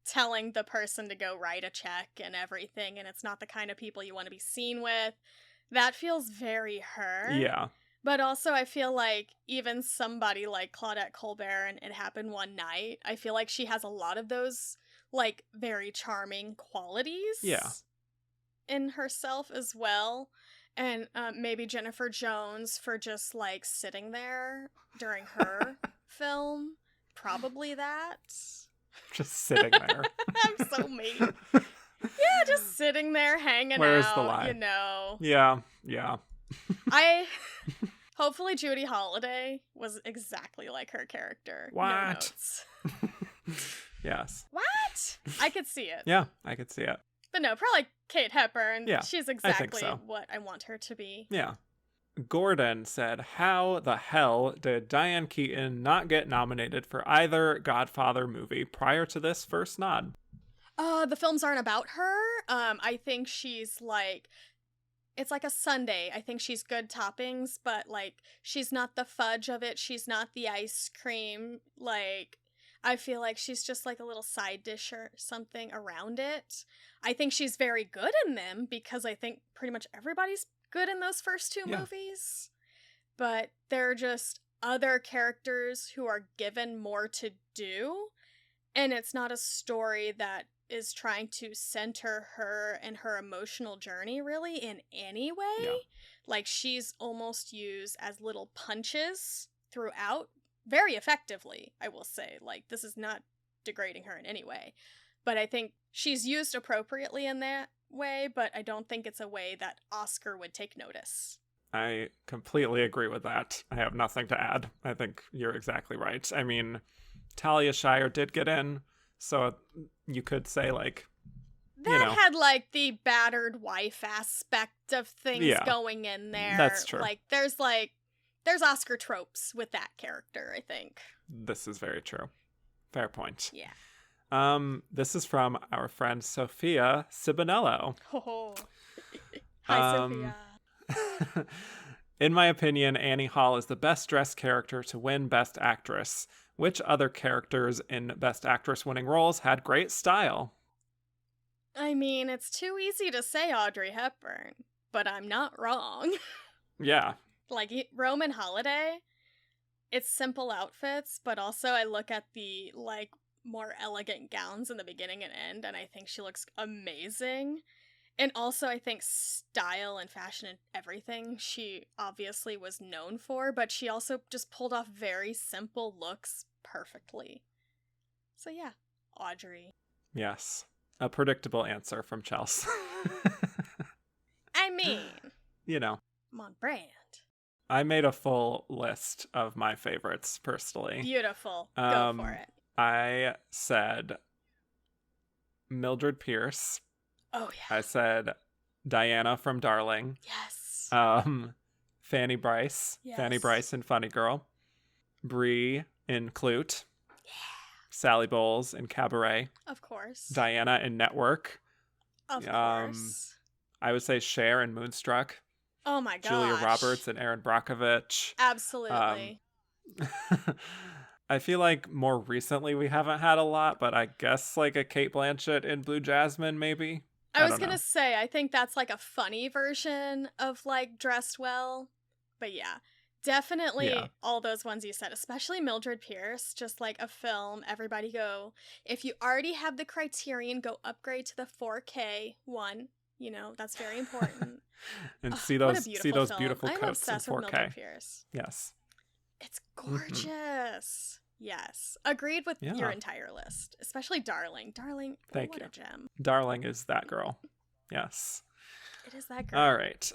telling the person to go write a check and everything, and it's not the kind of people you want to be seen with, that feels very her.
Yeah.
But also, I feel like even somebody like Claudette Colbert and It Happened One Night, I feel like she has a lot of those, very charming qualities in herself as well. And maybe Jennifer Jones for just, sitting there during her film. Probably that.
Just sitting there.
I'm so mean. Yeah, just sitting there hanging
Where's
out,
the lie?
you know.
Yeah.
Hopefully Judy Holliday was exactly like her character.
What?
No notes.
Yes.
What? I could see it.
Yeah, I could see it.
But no, probably Kate Hepburn.
Yeah,
she's
I think
exactly
so.
what I want her to be.
Yeah. Gordon said, how the hell did Diane Keaton not get nominated for either Godfather movie prior to this first nod?
The films aren't about her. I think she's it's like a sundae. I think she's good toppings, but she's not the fudge of it. She's not the ice cream. I feel like she's just a little side dish or something around it. I think she's very good in them because I think pretty much everybody's good in those first two movies. But there are just other characters who are given more to do, and it's not a story that is trying to center her and her emotional journey really in any way. She's almost used as little punches throughout, very effectively, I will say. This is not degrading her in any way, but I think she's used appropriately in that way, but I don't think it's a way that Oscar would take notice.
I completely agree with that. I have nothing to add. I think you're exactly right. I mean, Talia Shire did get in, so you could say
that had the battered wife aspect of things going in there.
That's true.
There's Oscar tropes with that character, I think.
This is very true. Fair point.
Yeah.
This is from our friend Sophia Sibonello.
Oh. Hi, Sophia.
In my opinion, Annie Hall is the best dressed character to win Best Actress. Which other characters in Best Actress winning roles had great style?
I mean, it's too easy to say Audrey Hepburn, but I'm not wrong.
Yeah.
Roman Holiday, it's simple outfits, but also I look at the, more elegant gowns in the beginning and end, and I think she looks amazing. And also, I think style and fashion and everything she obviously was known for, but she also just pulled off very simple looks perfectly. So yeah, Audrey.
Yes. A predictable answer from Chelsea.
I mean,
I'm
on brand.
I made a full list of my favorites, personally.
Beautiful. Go for it.
I said Mildred Pierce.
Oh, yeah.
I said Diana from Darling.
Yes.
Fanny Bryce.
Yes.
Fanny Bryce in Funny Girl. Bree in Clute.
Yeah.
Sally Bowles in Cabaret.
Of course.
Diana in Network.
Of course.
I would say Cher in Moonstruck.
Oh my gosh.
Julia Roberts and Erin Brockovich.
Absolutely.
I feel like more recently we haven't had a lot, but I guess a Cate Blanchett in Blue Jasmine, maybe.
I was gonna say, I think that's a funny version of Dressed Well. But yeah, definitely all those ones you said, especially Mildred Pierce, just a film. Everybody go, if you already have the Criterion, go upgrade to the 4K one. That's very important.
And see those beautiful
I'm
coats in
obsessed with
4K.
Mildred Pierce.
Yes.
It's gorgeous. Yes. Agreed with
Yeah.
your entire list, especially Darling. Darling,
Thank
what
you.
a gem.
Darling is that girl. Yes.
It is that girl.
All right.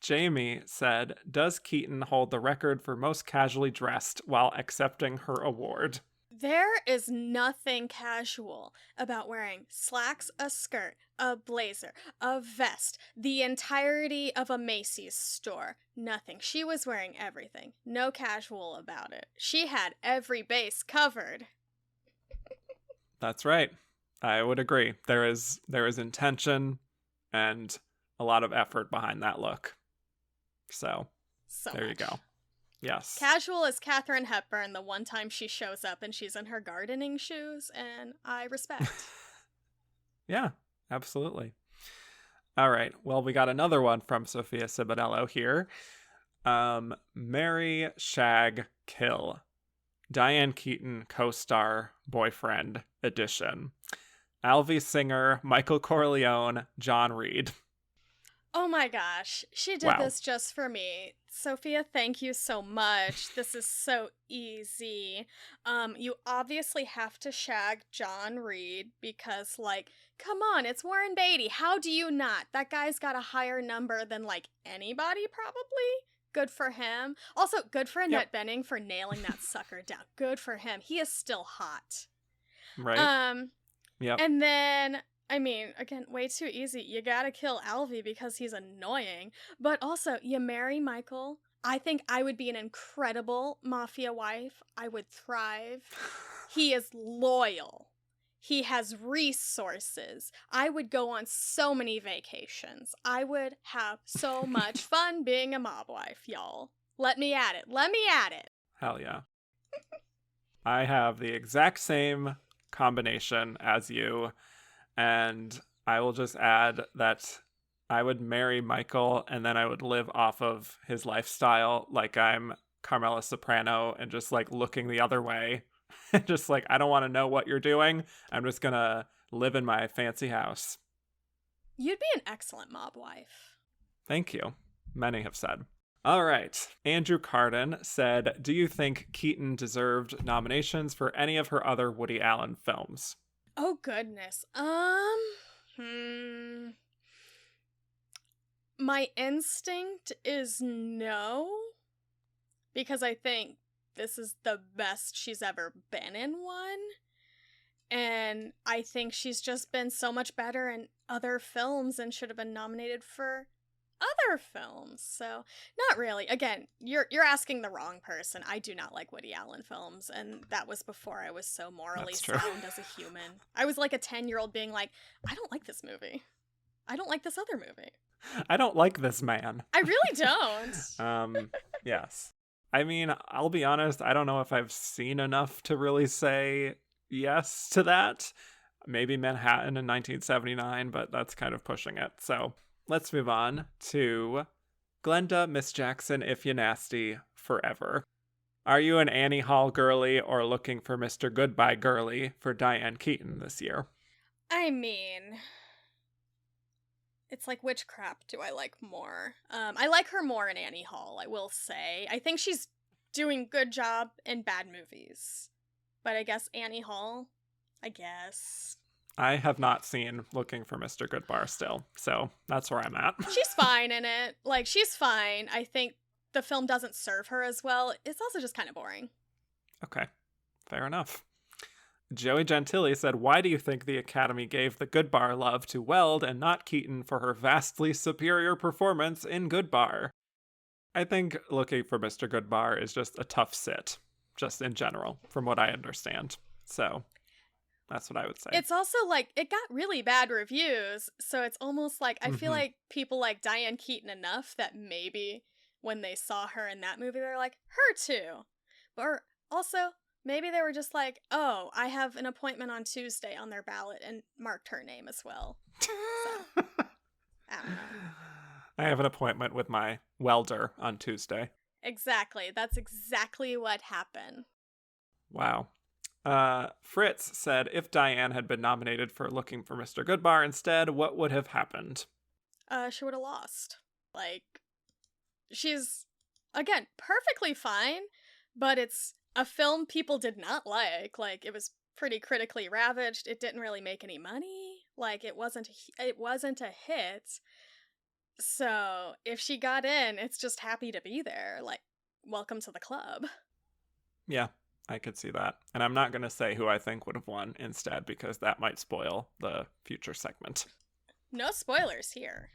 Jamie said, does Keaton hold the record for most casually dressed while accepting her award?
There is nothing casual about wearing slacks, a skirt, a blazer, a vest, the entirety of a Macy's store. Nothing. She was wearing everything. No casual about it. She had every base covered.
That's right. I would agree. There is intention and a lot of effort behind that look. So there you go. Yes.
Casual as Katharine Hepburn the one time she shows up and she's in her gardening shoes, and I respect.
Yeah, absolutely. All right. Well, we got another one from Sophia Cibanello here. Marry, shag, kill. Diane Keaton co-star boyfriend edition. Alvy Singer, Michael Corleone, John Reed.
Oh my gosh, she did this just for me. Sophia, thank you so much. This is so easy. You obviously have to shag John Reed because, like, come on, it's Warren Beatty. How do you not? That guy's got a higher number than, like, anybody, probably. Good for him. Also, good for Annette Bening for nailing that sucker down. Good for him. He is still hot.
Right. Yep.
And then, I mean, again, way too easy. You gotta kill Alvy because he's annoying. But also, you marry Michael. I think I would be an incredible mafia wife. I would thrive. He is loyal. He has resources. I would go on so many vacations. I would have so much fun being a mob wife, y'all. Let me at it. Let me at it.
Hell yeah. I have the exact same combination as you, and I will just add that I would marry Michael and then I would live off of his lifestyle like I'm Carmela Soprano and just like looking the other way. Just like, I don't want to know what you're doing. I'm just gonna live in my fancy house.
You'd be an excellent mob wife.
Thank you. Many have said. All right. Andrew Carden said, do you think Keaton deserved nominations for any of her other Woody Allen films?
Oh, goodness. My instinct is no, because I think this is the best she's ever been in one. And I think she's just been so much better in other films and should have been nominated for other films. So, not really. Again, you're asking the wrong person. I do not like Woody Allen films, and that was before I was so morally sound as a human. I was like a 10-year-old being like, I don't like this movie. I don't like this other movie.
I don't like this man.
I really don't.
Yes. I mean, I'll be honest, I don't know if I've seen enough to really say yes to that. Maybe Manhattan in 1979, but that's kind of pushing it. So let's move on to Glenda Miss Jackson, If You Nasty, Forever. Are you an Annie Hall girly or looking for Mr. Goodbye girly for Diane Keaton this year?
I mean, it's like, which crap do I like more? I like her more in Annie Hall, I will say. I think she's doing good job in bad movies. But I guess Annie Hall, I guess.
I have not seen Looking for Mr. Goodbar still, so that's where I'm at.
She's fine in it. Like, she's fine. I think the film doesn't serve her as well. It's also just kind of boring.
Okay, fair enough. Joey Gentili said, why do you think the Academy gave the Goodbar love to Weld and not Keaton for her vastly superior performance in Goodbar? I think Looking for Mr. Goodbar is just a tough sit, just in general, from what I understand. So that's what I would say.
It's also like, it got really bad reviews, so it's almost like, I feel like people like Diane Keaton enough that maybe when they saw her in that movie, they're like, her too. Or also, maybe they were just like, oh, I have an appointment on Tuesday on their ballot and marked her name as well. So, I don't know.
I have an appointment with my welder on Tuesday.
Exactly. That's exactly what happened.
Wow. Fritz said, if Diane had been nominated for Looking for Mr. Goodbar instead, what would have happened?
She would have lost. Like, she's, again, perfectly fine, but it's a film people did not like. Like, it was pretty critically ravaged. It didn't really make any money. Like, it wasn't a hit. So, if she got in, it's just happy to be there. Like, welcome to the club.
Yeah, I could see that. And I'm not going to say who I think would have won instead, because that might spoil the future segment.
No spoilers here.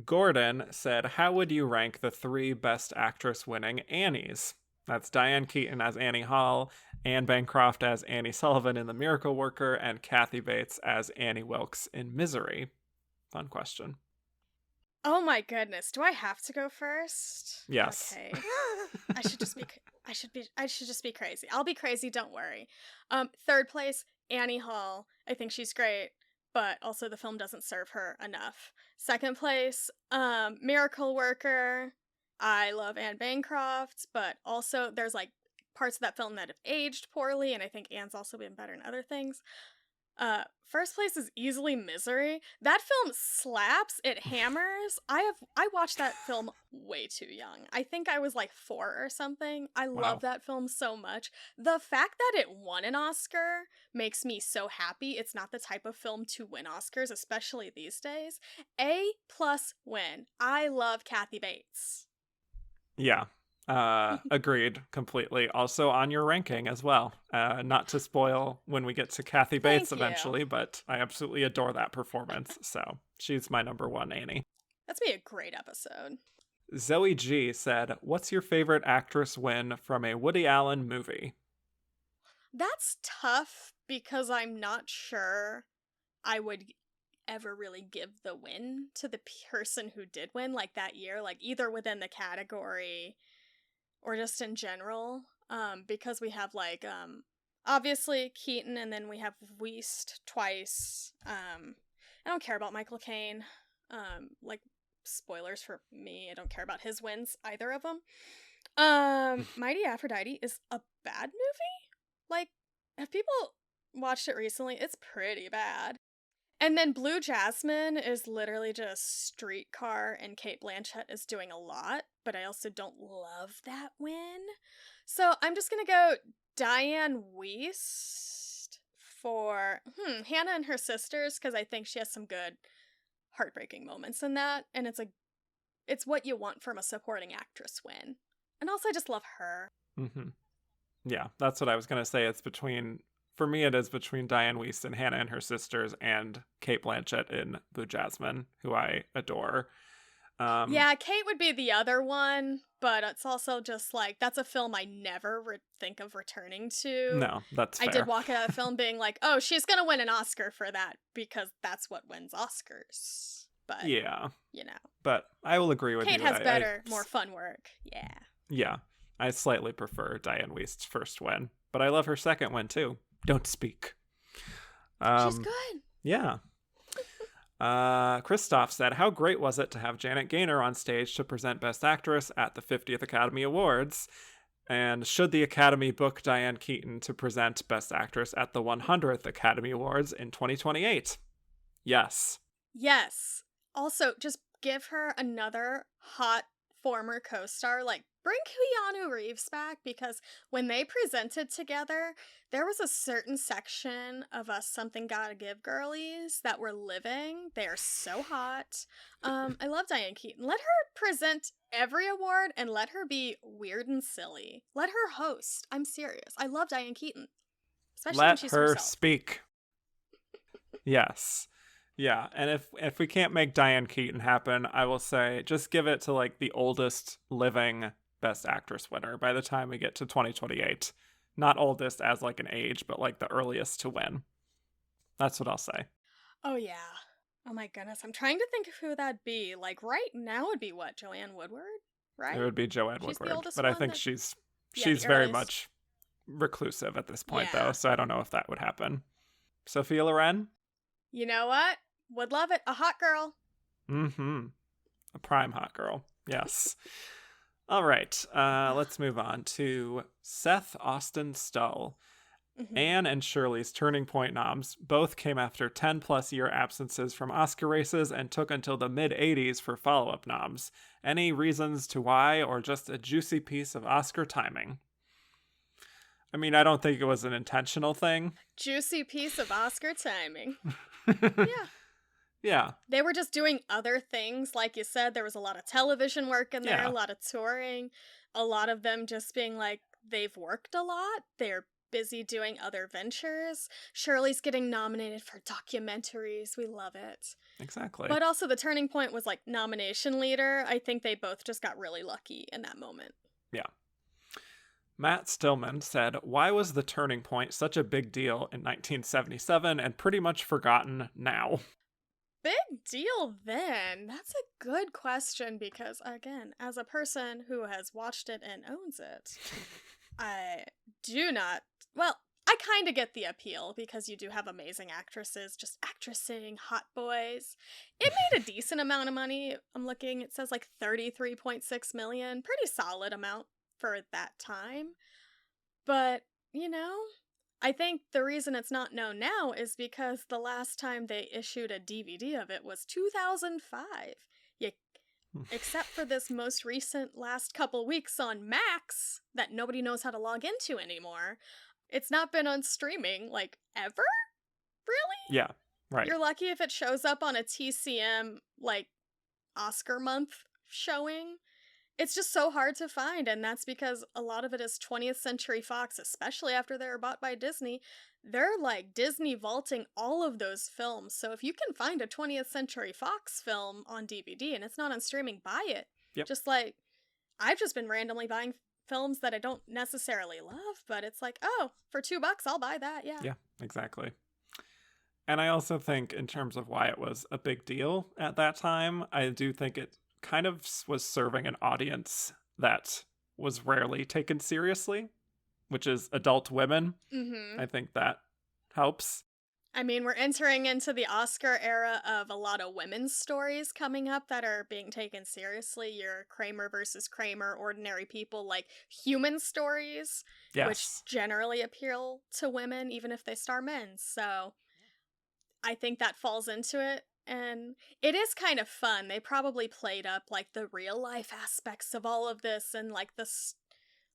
Gordon said, how would you rank the 3 Best Actress winning Annies? That's Diane Keaton as Annie Hall, Anne Bancroft as Annie Sullivan in The Miracle Worker, and Kathy Bates as Annie Wilkes in Misery. Fun question.
Oh my goodness, do I have to go first?
Yes.
Okay. I should just be crazy. I'll be crazy, don't worry. Third place, Annie Hall. I think she's great, but also the film doesn't serve her enough. Second place, Miracle Worker. I love Anne Bancroft, but also there's like parts of that film that have aged poorly, and I think Anne's also been better in other things. First place is easily Misery. That film slaps. It hammers. I watched that film way too young. I think I was like 4 or something. I love that film so much. The fact that it won an Oscar makes me so happy. It's not the type of film to win Oscars, especially these days. A+ win. I love Kathy Bates.
Yeah. Agreed completely. Also on your ranking as well. Not to spoil when we get to Kathy Bates eventually, but I absolutely adore that performance. So she's my number 1 Annie.
That's be a great episode.
Zoe G said, what's your favorite actress win from a Woody Allen movie?
That's tough because I'm not sure I would ever really give the win to the person who did win, like that year, like either within the category or just in general, because we have like obviously Keaton, and then we have Wiest twice. I don't care about Michael Caine. Like, spoilers for me, I don't care about his wins, either of them. Mighty Aphrodite is a bad movie. Like, have people watched it recently? It's pretty bad. And then Blue Jasmine is literally just Streetcar, and Cate Blanchett is doing a lot, but I also don't love that win. So I'm just gonna go Diane Wiest for Hannah and Her Sisters, because I think she has some good heartbreaking moments in that, and it's what you want from a supporting actress win. And also I just love her.
Mm-hmm. Yeah, that's what I was gonna say. For me, it is between Diane Wiest and Hannah and Her Sisters and Cate Blanchett in Blue Jasmine, who I adore.
Yeah, Kate would be the other one, but it's also just like, that's a film I never think of returning to.
No, that's fair.
I did walk out of the film being like, oh, she's gonna win an Oscar for that, because that's what wins Oscars. But,
yeah.
You know.
But I will agree with
Kate
you.
Kate has better, more fun work. Yeah.
Yeah. I slightly prefer Diane Wiest's first win, but I love her second win, too. Don't speak.
She's good.
Yeah. Christoph said, how great was it to have Janet Gaynor on stage to present Best Actress at the 50th Academy Awards? And should the Academy book Diane Keaton to present Best Actress at the 100th Academy Awards in 2028? Yes.
Yes. Also, just give her another hot former co-star. Like, bring Keanu Reeves back, because when they presented together, there was a certain section of us Something Gotta Give girlies that were living. They are so hot. I love Diane Keaton. Let her present every award, and let her be weird and silly. Let her host. I'm serious. I love Diane Keaton. Especially when she's herself.
Let her speak. Yes. Yeah, and if we can't make Diane Keaton happen, I will say just give it to like the oldest living Best Actress winner by the time we get to 2028. Not oldest as like an age, but like the earliest to win. That's what I'll say.
Oh yeah. Oh my goodness. I'm trying to think of who that'd be. Like right now would be what? Joanne Woodward? Right?
It would be Joanne
She's
Woodward.
The oldest
but I think she's very much reclusive at this point though, so I don't know if that would happen. Sophia Loren?
You know what? Would love it. A hot girl.
Mm-hmm. A prime hot girl. Yes. All right. Let's move on to Seth Austin Stull. Mm-hmm. Anne and Shirley's Turning Point noms both came after 10-plus year absences from Oscar races and took until the mid-'80s for follow-up noms. Any reasons to why, or just a juicy piece of Oscar timing? I mean, I don't think it was an intentional thing.
Juicy piece of Oscar timing. Yeah.
Yeah.
They were just doing other things. Like you said, there was a lot of television work in there,
Yeah.
a lot of touring, a lot of them just being like, they've worked a lot. They're busy doing other ventures. Shirley's getting nominated for documentaries. We love it.
Exactly.
But also the turning point was like nomination leader. I think they both just got really lucky in that moment.
Yeah. Matt Stillman said, why was the turning point such a big deal in 1977 and pretty much forgotten now?
Big deal then. That's a good question because, again, as a person who has watched it and owns it, I do not. Well, I kind of get the appeal because you do have amazing actresses just actressing hot boys. It made a decent amount of money. I'm looking, it says like 33.6 million. Pretty solid amount for that time. But, you know, I think the reason it's not known now is because the last time they issued a DVD of it was 2005. Except for this most recent last couple weeks on Max that nobody knows how to log into anymore. It's not been on streaming, like, ever? Really?
Yeah, right.
You're lucky if it shows up on a TCM, like, Oscar month showing. It's just so hard to find, and that's because a lot of it is 20th Century Fox, especially after they were bought by Disney. They're like Disney vaulting all of those films. So if you can find a 20th Century Fox film on DVD and it's not on streaming, buy it.
Yep.
Just like, I've just been randomly buying films that I don't necessarily love, but it's like, oh, for $2, I'll buy that. Yeah.
Yeah, exactly. And I also think in terms of why it was a big deal at that time, I do think it kind of was serving an audience that was rarely taken seriously, which is adult women.
Mm-hmm.
I think that helps.
I mean, we're entering into the Oscar era of a lot of women's stories coming up that are being taken seriously. Your Kramer versus Kramer, ordinary people, like human stories,
Yes.
which generally appeal to women, even if they star men. So I think that falls into it. And it is kind of fun. They probably played up like the real life aspects of all of this and like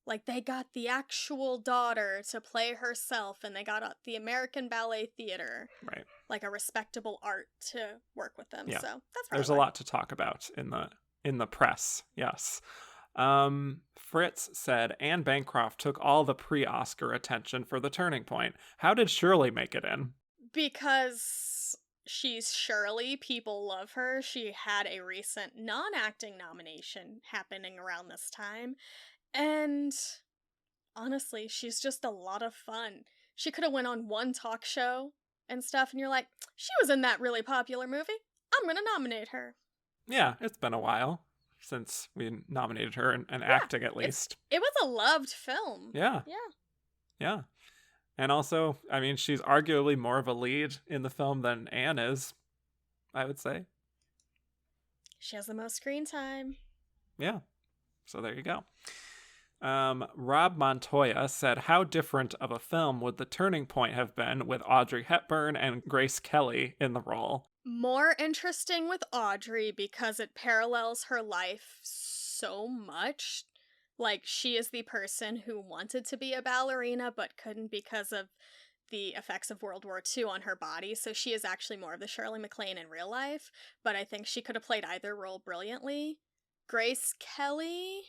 like they got the actual daughter to play herself and they got the American Ballet Theater,
Right,
like a respectable art to work with them.
Yeah.
So that's
there's a lot to talk about in the press. Yes. Fritz said Anne Bancroft took all the pre-Oscar attention for the turning point. How did Shirley make it in?
Because she's Shirley, people love her. She had a recent non-acting nomination happening around this time. And honestly, she's just a lot of fun. She could have went on one talk show and stuff, and you're like, she was in that really popular movie. I'm going to nominate her.
Yeah, it's been a while since we nominated her in acting, at least.
It was a loved film.
Yeah. Yeah. And also, I mean, she's arguably more of a lead in the film than Anne is, I would say.
She has the most screen time.
Yeah. So there you go. Rob Montoya said, how different of a film would the turning point have been with Audrey Hepburn and Grace Kelly in the role?
More interesting with Audrey because it parallels her life so much. Like, she is the person who wanted to be a ballerina but couldn't because of the effects of World War II on her body. So she is actually more of the Shirley MacLaine in real life, but I think she could have played either role brilliantly. Grace Kelly,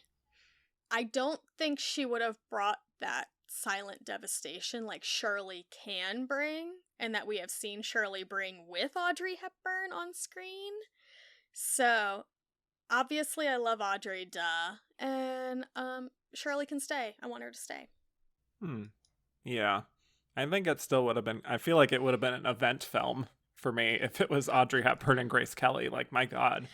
I don't think she would have brought that silent devastation like Shirley can bring, and that we have seen Shirley bring with Audrey Hepburn on screen. So, obviously I love Audrey, duh. And, Shirley can stay. I want her to stay.
Yeah. I think it still would have been, I feel like it would have been an event film for me if it was Audrey Hepburn and Grace Kelly. Like, my God.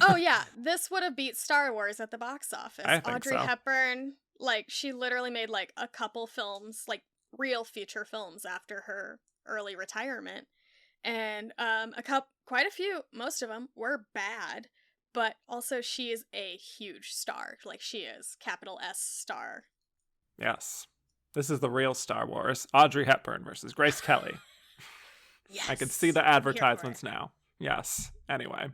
Oh yeah, this would have beat Star Wars at the box office.
I think
Audrey
so.
Hepburn, like, she literally made like a couple films, like real feature films after her early retirement. And quite a few, most of them were bad, but also she is a huge star. Like, she is capital S star.
Yes. This is the real Star Wars. Audrey Hepburn versus Grace Kelly.
Yes.
I can see the advertisements now. Yes. Anyway.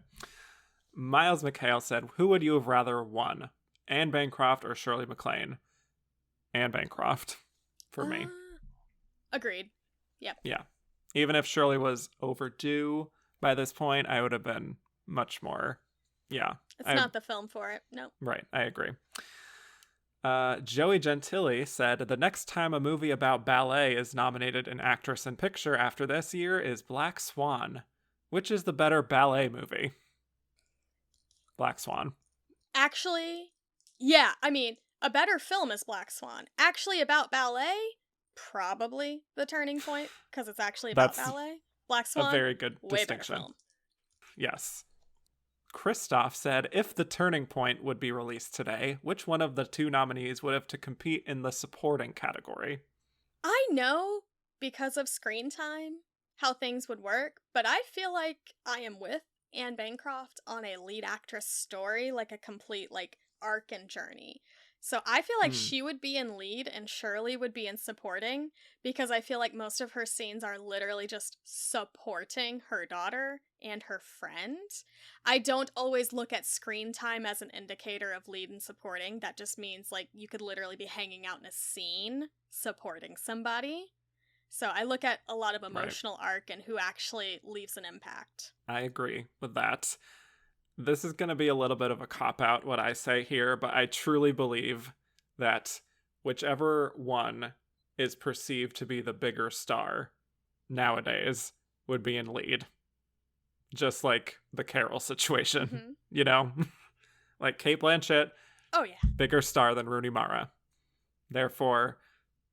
Miles McHale said, who would you have rather won? Anne Bancroft or Shirley MacLaine? Anne Bancroft. for me.
Agreed. Yep.
Yeah. Even if Shirley was overdue by this point, I would have been much more. Yeah.
It's not the film for it. No.
Right. I agree. Joey Gentili said, the next time a movie about ballet is nominated in Actress in Picture after this year is Black Swan. Which is the better ballet movie? Black Swan.
Actually, yeah. I mean, a better film is Black Swan. Actually, about ballet, probably The Turning Point, because it's actually about ballet. Black Swan,
a very good
way
distinction.
Better film.
Yes. Christoph said, if The Turning Point would be released today, which one of the two nominees would have to compete in the supporting category?
I know, because of screen time, how things would work, but I feel like I am with Anne Bancroft on a lead actress story, like a complete, like, arc and journey. So I feel like she would be in lead and Shirley would be in supporting, because I feel like most of her scenes are literally just supporting her daughter and her friend. I don't always look at screen time as an indicator of lead and supporting. That just means, like, you could literally be hanging out in a scene supporting somebody. So I look at a lot of emotional arc and who actually leaves an impact.
I agree with that. This is going to be a little bit of a cop-out, what I say here, but I truly believe that whichever one is perceived to be the bigger star nowadays would be in lead. Just like the Carol situation, you know? Like Cate Blanchett,
oh yeah,
bigger star than Rooney Mara. Therefore,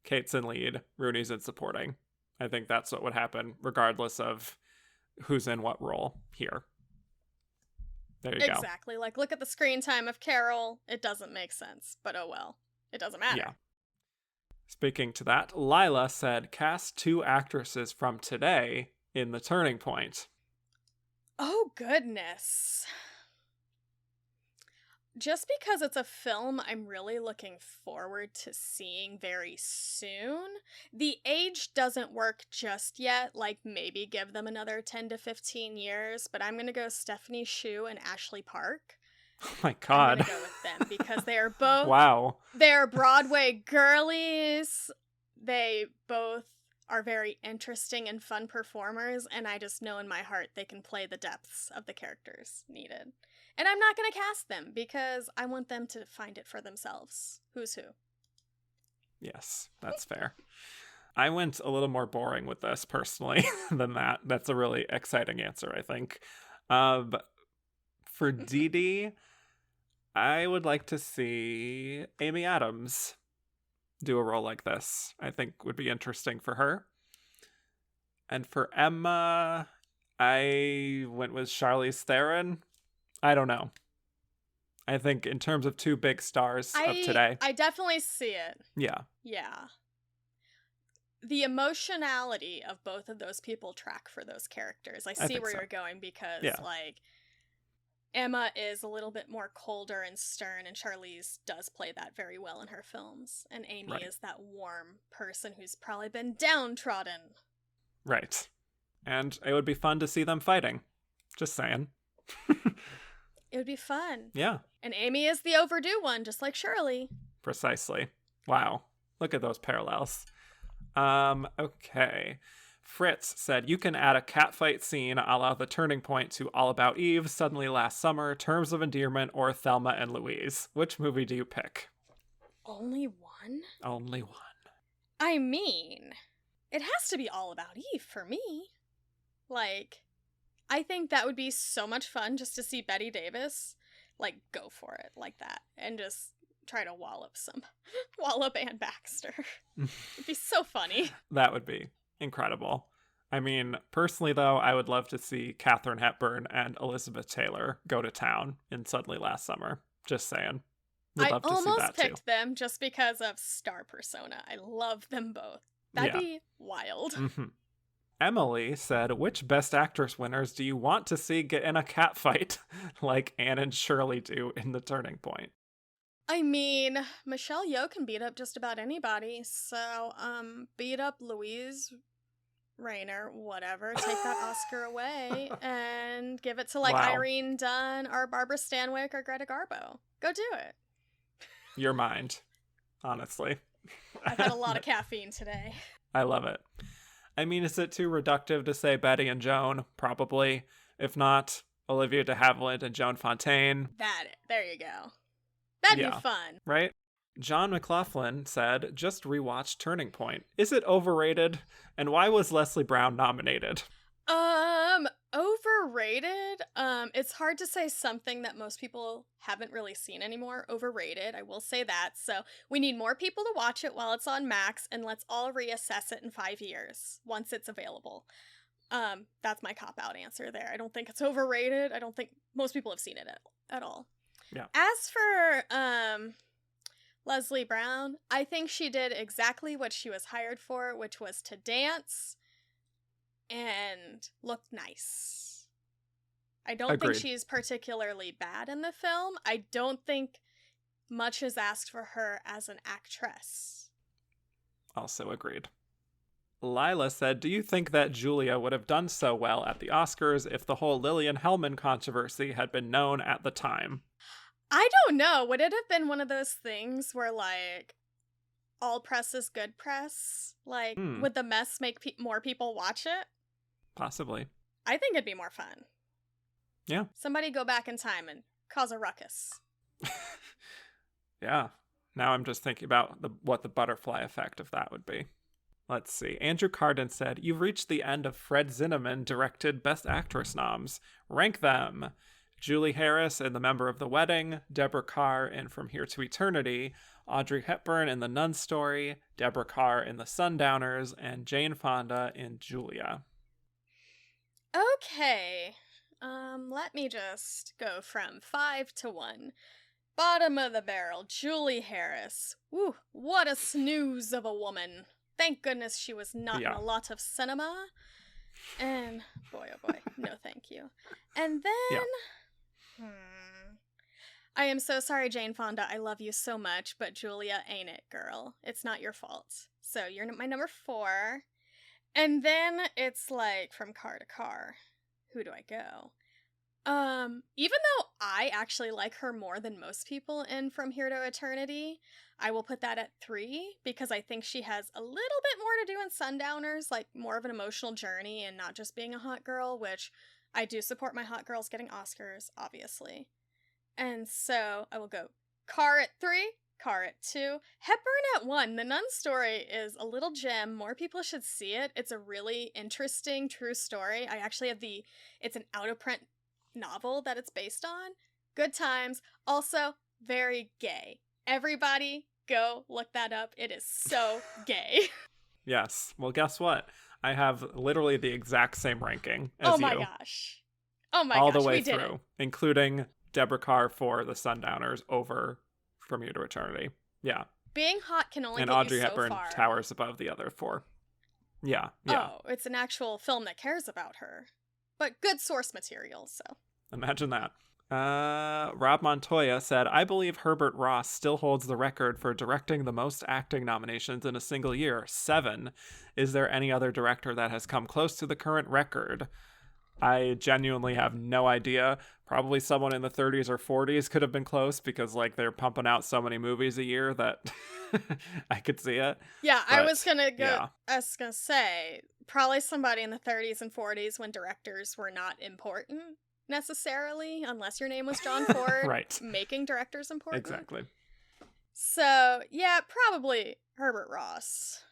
Kate's in lead, Rooney's in supporting. I think that's what would happen, regardless of who's in what role here. There you go.
Exactly. Like, look at the screen time of Carol. It doesn't make sense, but oh well. It doesn't matter.
Yeah. Speaking to that, Lila said, cast 2 actresses from today in The Turning Point.
Oh, goodness. Just because it's a film I'm really looking forward to seeing very soon, the age doesn't work just yet. Like, maybe give them another 10 to 15 years, but I'm going to go Stephanie Hsu and Ashley Park.
Oh my God.
I'm going to go with them because they are both...
Wow.
They're Broadway girlies. They both are very interesting and fun performers, and I just know in my heart they can play the depths of the characters needed. And I'm not going to cast them because I want them to find it for themselves. Who's who?
Yes, that's fair. I went a little more boring with this personally than that. That's a really exciting answer, I think. For Dee Dee, I would like to see Amy Adams do a role like this. I think would be interesting for her. And for Emma, I went with Charlize Theron. I don't know. I think in terms of 2 big stars of today.
I definitely see it.
Yeah.
Yeah. The emotionality of both of those people track for those characters. I see where you're going because, like, Emma is a little bit more colder and stern, and Charlize does play that very well in her films. And Amy is that warm person who's probably been downtrodden.
Right. And it would be fun to see them fighting. Just saying.
It would be fun.
Yeah.
And Amy is the overdue one, just like Shirley.
Precisely. Wow. Look at those parallels. Okay. Fritz said, you can add a catfight scene a la The Turning Point to All About Eve, Suddenly Last Summer, Terms of Endearment, or Thelma and Louise. Which movie do you pick?
Only one?
Only one.
I mean, it has to be All About Eve for me. Like, I think that would be so much fun just to see Bette Davis, like, go for it like that and just try to wallop Ann Baxter. It'd be so funny.
That would be incredible. I mean, personally, though, I would love to see Katharine Hepburn and Elizabeth Taylor go to town in Suddenly Last Summer. Just saying. Would love to see that,
I almost picked them just because of star persona. I love them both. That'd be wild.
Mm-hmm. Emily said, which Best Actress winners do you want to see get in a catfight like Anne and Shirley do in The Turning Point?
I mean, Michelle Yeoh can beat up just about anybody, so, beat up Louise Rayner, whatever, take that Oscar away, and give it to, like, Irene Dunn, or Barbara Stanwyck, or Greta Garbo. Go do it.
Your mind, honestly.
I've had a lot of caffeine today.
I love it. I mean, is it too reductive to say Betty and Joan? Probably. If not, Olivia de Havilland and Joan Fontaine.
There you go. That'd be fun.
Right? John McLaughlin said, just rewatched Turning Point. Is it overrated? And why was Leslie Brown nominated?
Overrated? It's hard to say something that most people haven't really seen anymore. Overrated, I will say that. So we need more people to watch it while it's on Max, and let's all reassess it in 5 years once it's available. That's my cop-out answer there. I don't think it's overrated. I don't think most people have seen it at all.
Yeah.
As for, Leslie Brown, I think she did exactly what she was hired for, which was to dance and look nice. I don't think she's particularly bad in the film. I don't think much is asked for her as an actress.
Also agreed. Lila said, do you think that Julia would have done so well at the Oscars if the whole Lillian Hellman controversy had been known at the time?
I don't know. Would it have been one of those things where, like, all press is good press? Like, would the mess make more people watch it?
Possibly.
I think it'd be more fun.
Yeah.
Somebody go back in time and cause a ruckus.
Yeah. Now I'm just thinking about what the butterfly effect of that would be. Let's see. Andrew Carden said, you've reached the end of Fred Zinnemann directed Best Actress noms. Rank them. Julie Harris in The Member of the Wedding, Deborah Carr in From Here to Eternity, Audrey Hepburn in The Nun Story, Deborah Carr in The Sundowners, and Jane Fonda in Julia.
Okay. Let me just go from 5 to 1. Bottom of the barrel, Julie Harris. Woo, what a snooze of a woman. Thank goodness she was not in a lot of cinema. And boy, oh boy, no thank you. And then... I am so sorry, Jane Fonda. I love you so much, but Julia ain't it, girl. It's not your fault. So you're my number 4. And then it's like from car to car. Who do I go? Even though I actually like her more than most people in From Here to Eternity, I will put that at 3 because I think she has a little bit more to do in Sundowners, like more of an emotional journey and not just being a hot girl, which I do support my hot girls getting Oscars, obviously. And so I will go Car at 3, Car at 2, Hepburn at 1. The Nun Story is a little gem. More people should see it. It's a really interesting, true story. I actually have it's an out-of-print novel that it's based on. Good times. Also, very gay. Everybody, go look that up. It is so gay.
Yes. Well, guess what? I have literally the exact same ranking as you.
Oh my gosh. Oh my gosh,
all the way
we did
through,
it.
Including Deborah Carr for The Sundowners over From Here to Eternity. Yeah.
Being hot can only
and
get
Audrey
you so
Hepburn
far.
towers above the other 4. Yeah.
Oh, it's an actual film that cares about her. But good source material, so.
Imagine that. Rob Montoya said, I believe Herbert Ross still holds the record for directing the most acting nominations in a single year, 7. Is there any other director that has come close to the current record? I genuinely have no idea. Probably someone in the 30s or 40s could have been close because, like, they're pumping out so many movies a year that I could see it.
Yeah, but, I was gonna say, probably somebody in the 30s and 40s when directors were not important necessarily, unless your name was John Ford.
Right.
Making directors important.
Exactly.
So, yeah, probably Herbert Ross.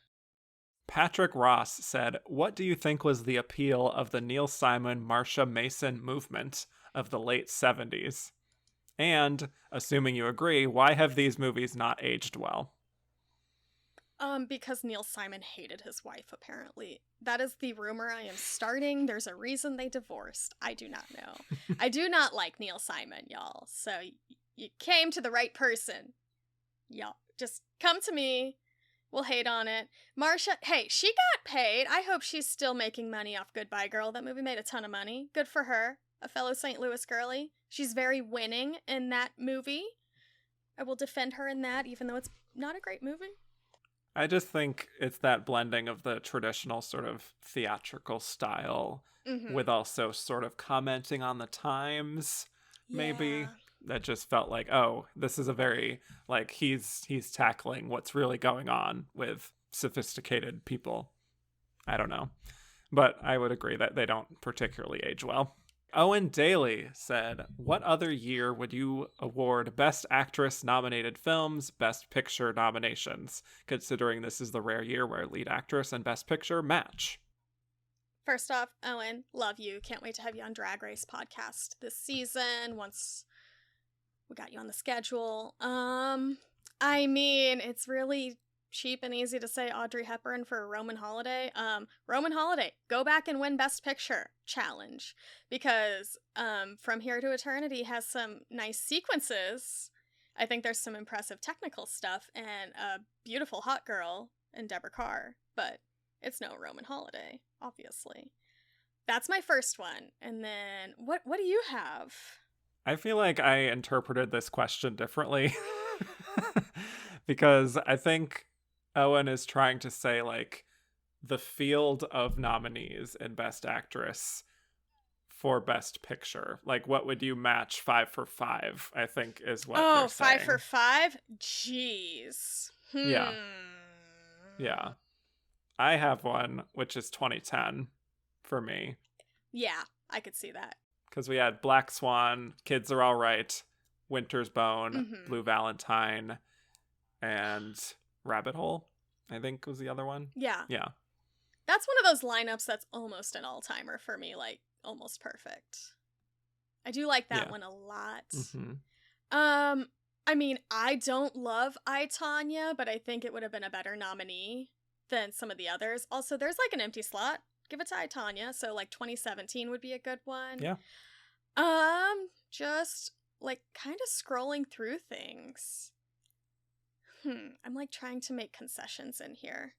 Patrick Ross said, what do you think was the appeal of the Neil Simon, Marsha Mason movement of the late 70s? And, assuming you agree, why have these movies not aged well?
Because Neil Simon hated his wife, apparently. That is the rumor I am starting. There's a reason they divorced. I do not know. I do not like Neil Simon, y'all. So, you came to the right person. Y'all, just come to me. We'll hate on it. Marsha, hey, she got paid. I hope she's still making money off Goodbye Girl. That movie made a ton of money. Good for her. A fellow St. Louis girlie. She's very winning in that movie. I will defend her in that, even though it's not a great movie.
I just think it's that blending of the traditional sort of theatrical style with also sort of commenting on the times, maybe. that just felt like, oh, this is a very, like, he's tackling what's really going on with sophisticated people. I don't know. But I would agree that they don't particularly age well. Owen Daly said, what other year would you award Best Actress nominated films, Best Picture nominations, considering this is the rare year where lead actress and Best Picture match?
First off, Owen, love you. Can't wait to have you on Drag Race podcast this season once we got you on the schedule. I mean, it's really cheap and easy to say Audrey Hepburn for Roman Holiday. Roman Holiday, go back and win Best Picture challenge, because From Here to Eternity has some nice sequences. I think there's some impressive technical stuff and a beautiful hot girl in Deborah Carr, but it's no Roman Holiday, obviously. That's my first one. And then what do you have?
I feel like I interpreted this question differently because I think Owen is trying to say, like, the field of nominees in Best Actress for Best Picture. Like, what would you match 5 for 5, I think is what they're saying.
5 for 5? Jeez.
Yeah. I have one, which is 2010 for me.
Yeah, I could see that.
Because we had Black Swan, Kids Are All Right, Winter's Bone, Blue Valentine, and Rabbit Hole, I think was the other one.
Yeah.
Yeah.
That's one of those lineups that's almost an all-timer for me, like, almost perfect. I do like that one a lot. I mean, I don't love I, Tonya, but I think it would have been a better nominee than some of the others. Also, there's like an empty slot. Give it to I, Tonya. So like 2017 would be a good one.
Yeah.
Just like kind of scrolling through things. I'm like trying to make concessions in here.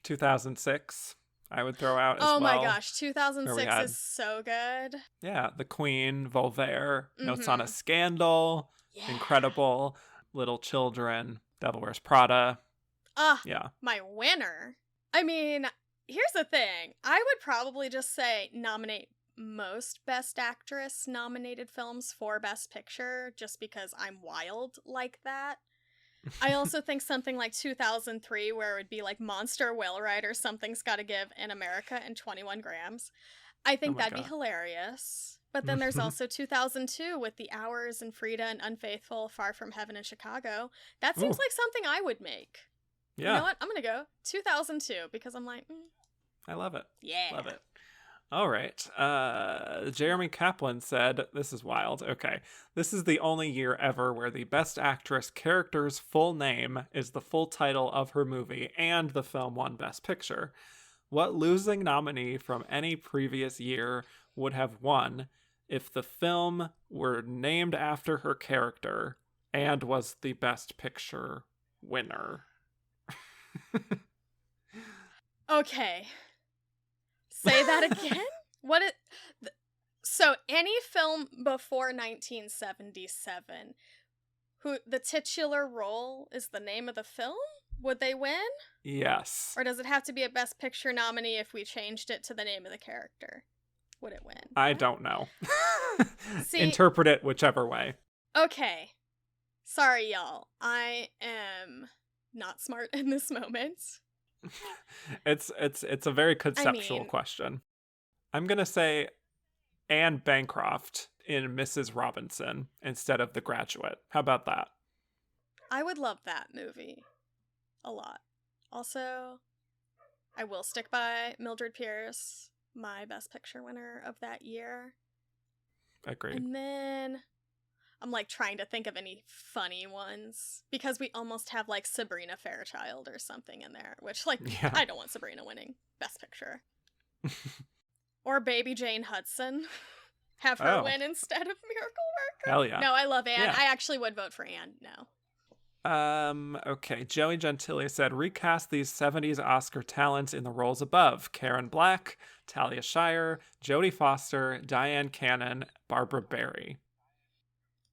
2006, I would throw out as well.
Oh my gosh, 2006 is so good.
Yeah, The Queen, Voltaire, Notes on a Scandal, Incredible, Little Children, Devil Wears Prada. Yeah.
My winner. I mean, here's the thing. I would probably just say nominate most Best Actress nominated films for Best Picture, just because I'm wild like that. I also think something like 2003, where it would be like Monster, Whale Rider, Something's Gotta Give, in America, and 21 Grams. I think that'd be hilarious. But then there's also 2002 with The Hours and Frida and Unfaithful, Far From Heaven and Chicago. That seems like something I would make. Yeah. You know what? I'm going to go 2002 because I'm like,
I love it.
Yeah.
Love it. All right. Jeremy Kaplan said, this is wild. Okay. This is the only year ever where the Best Actress character's full name is the full title of her movie and the film won Best Picture. What losing nominee from any previous year would have won if the film were named after her character and was the Best Picture winner?
Okay. Say that again? So any film before 1977 who the titular role is the name of the film, would they win?
Yes.
Or does it have to be a Best Picture nominee if we changed it to the name of the character? Would it win?
I don't know. Interpret it whichever way.
Okay. Sorry, y'all. I am not smart in this moment.
It's a very conceptual question. I'm going to say Anne Bancroft in Mrs. Robinson instead of The Graduate. How about that?
I would love that movie a lot. Also, I will stick by Mildred Pierce, my Best Picture winner of that year.
Agreed.
And then I'm like trying to think of any funny ones because we almost have like Sabrina Fairchild or something in there, which I don't want Sabrina winning Best Picture. Or Baby Jane Hudson. Have her win instead of Miracle Worker.
Hell yeah.
No, I love Anne. Yeah. I actually would vote for Anne. No.
Okay. Joey Gentili said, recast these 70s Oscar talents in the roles above. Karen Black, Talia Shire, Jodie Foster, Diane Keaton, Barbara Barry.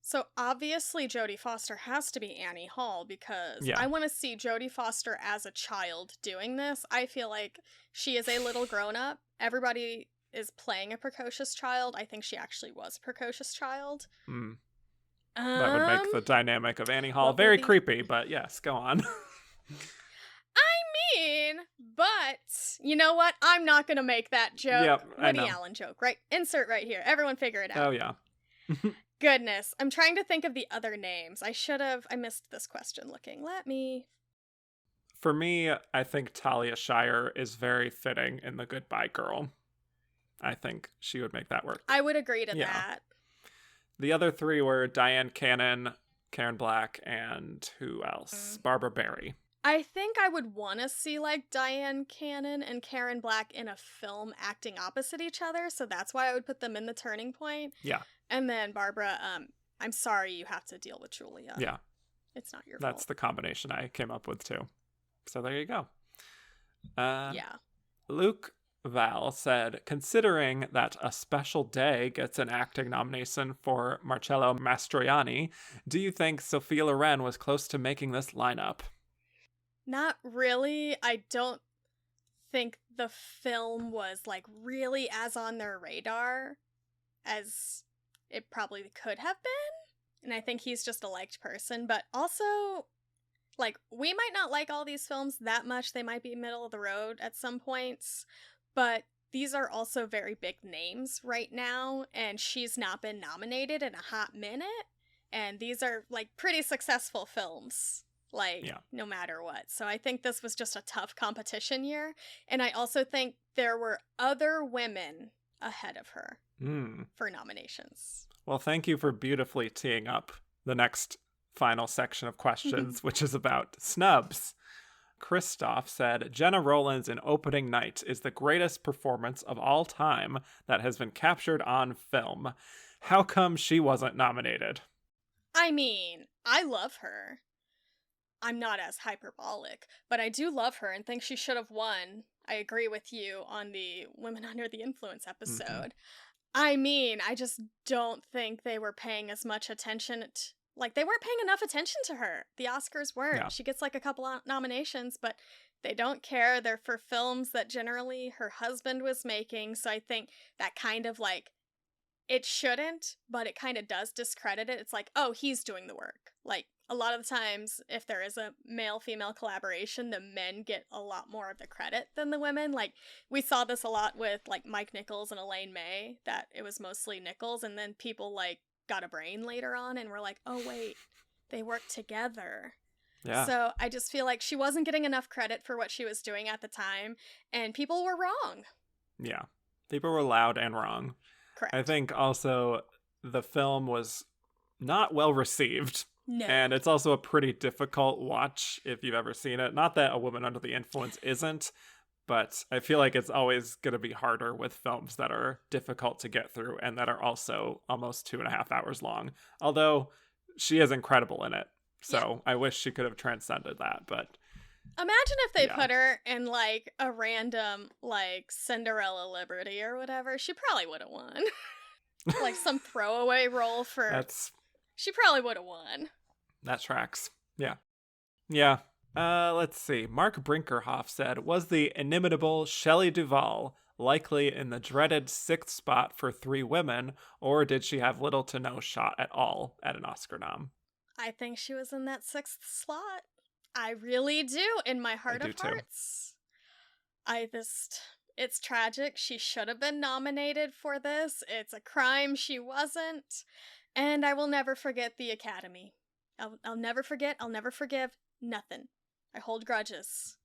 So obviously Jodie Foster has to be Annie Hall because I want to see Jodie Foster as a child doing this. I feel like she is a little grown up. Everybody is playing a precocious child. I think she actually was a precocious child.
That would make the dynamic of Annie Hall
what
very
will the-
creepy, but yes, go on.
I mean, but you know what? I'm not going to make that joke.
Yep, I
Woody
know.
Allen joke, right? Insert right here. Everyone figure it out.
Oh, yeah.
Goodness. I'm trying to think of the other names. I missed this question looking.
For me, I think Talia Shire is very fitting in The Goodbye Girl. I think she would make that work.
I would agree to that.
The other three were Diane Keaton, Karen Black, and who else? Barbara Barry.
I think I would want to see like Diane Keaton and Karen Black in a film acting opposite each other, so that's why I would put them in The Turning Point.
Yeah.
And then Barbara, I'm sorry you have to deal with Julia.
Yeah.
It's not your fault.
That's the combination I came up with too. So there you go.
Yeah.
Luke Val said, considering that A Special Day gets an acting nomination for Marcello Mastroianni, do you think Sophia Loren was close to making this lineup?
Not really. I don't think the film was like really as on their radar as it probably could have been. And I think he's just a liked person, but also like we might not like all these films that much. They might be middle of the road at some points, but these are also very big names right now, and she's not been nominated in a hot minute, and these are like pretty successful films. No matter what. So I think this was just a tough competition year. And I also think there were other women ahead of her for nominations.
Well, thank you for beautifully teeing up the next final section of questions, which is about snubs. Christoph said, Jenna Rollins in Opening Night is the greatest performance of all time that has been captured on film. How come she wasn't nominated?
I mean, I love her. I'm not as hyperbolic, but I do love her and think she should have won. I agree with you on the Women Under the Influence episode. I mean, I just don't think they were paying as much attention. They weren't paying enough attention to her. The Oscars weren't. Yeah. She gets like a couple of nominations, but they don't care. They're for films that generally her husband was making. So I think that kind of like, it shouldn't, but it kind of does discredit it. It's like, oh, he's doing the work. Like, a lot of the times, if there is a male-female collaboration, the men get a lot more of the credit than the women. Like, we saw this a lot with, like, Mike Nichols and Elaine May, that it was mostly Nichols, and then people, like, got a brain later on and were like, oh, wait, they worked together. Yeah. So I just feel like she wasn't getting enough credit for what she was doing at the time, and people were wrong.
Yeah. People were loud and wrong.
Correct.
I think also the film was not well received.
No.
And it's also a pretty difficult watch if you've ever seen it. Not that A Woman Under the Influence isn't, but I feel like it's always going to be harder with films that are difficult to get through and that are also almost 2.5 hours long. Although she is incredible in it. So I wish she could have transcended that, but...
Imagine if they put her in, like, a random, like, Cinderella Liberty or whatever. She probably would have won. Like, some throwaway role for... She probably would have won.
That tracks. Yeah. Yeah. Let's see. Mark Brinkerhoff said, was the inimitable Shelley Duvall likely in the dreaded 6th spot for 3 women, or did she have little to no shot at all at an Oscar nom?
I think she was in that 6th slot. I really do, in my heart of hearts. It's tragic. She should have been nominated for this. It's a crime she wasn't. And I will never forget the Academy. I'll never forget. I'll never forgive. Nothing. I hold grudges.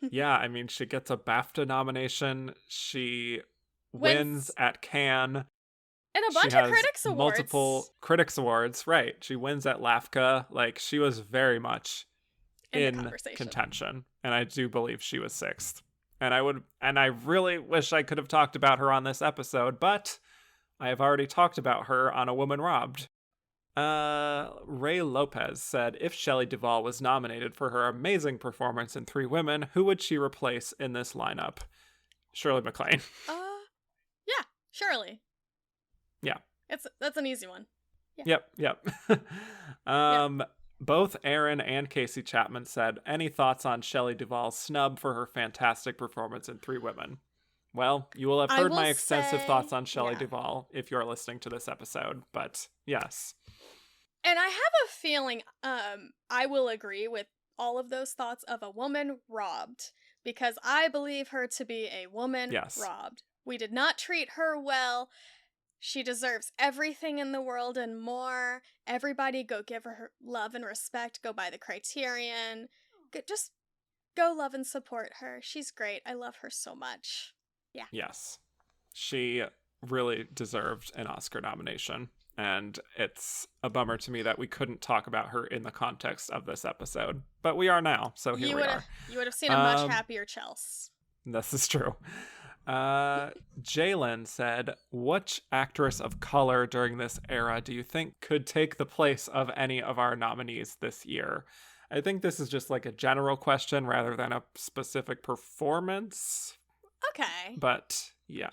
Yeah, I mean, she gets a BAFTA nomination. She wins at Cannes.
And a bunch of Critics Awards.
Multiple Critics Awards, right. She wins at LAFCA. Like, she was very much in contention. And I do believe she was 6th. And I really wish I could have talked about her on this episode, but I have already talked about her on A Woman Robbed. Ray Lopez said, if Shelley Duvall was nominated for her amazing performance in 3 Women, who would she replace in this lineup? Shirley MacLaine.
Yeah, Shirley.
Yeah.
That's an easy one. Yeah.
Yep. Both Aaron and Casey Chapman said, any thoughts on Shelley Duvall's snub for her fantastic performance in 3 Women? Well, you will have
I
heard
will
my extensive
say-
thoughts on Shelley
yeah.
Duvall if you're listening to this episode, but yes.
And I have a feeling I will agree with all of those thoughts of a woman robbed, because I believe her to be a woman
Yes.
robbed. We did not treat her well. She deserves everything in the world and more. Everybody go give her love and respect. Go by the Criterion. Just go love and support her. She's great. I love her so much. Yeah.
Yes. She really deserved an Oscar nomination. And it's a bummer to me that we couldn't talk about her in the context of this episode. But we are now, so here we are.
You would have seen a much happier Chelsea.
This is true. Jalen said, which actress of color during this era do you think could take the place of any of our nominees this year? I think this is just like a general question rather than a specific performance.
Okay.
But yeah.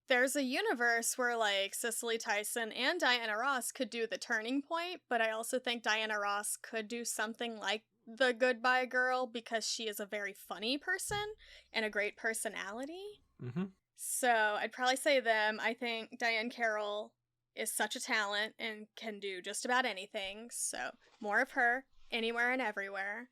There's a universe where, like, Cicely Tyson and Diana Ross could do the turning point, but I also think Diana Ross could do something like the Goodbye Girl because she is a very funny person and a great personality.
Mm-hmm.
So I'd probably say them. I think Diane Carroll is such a talent and can do just about anything, so more of her, anywhere and everywhere.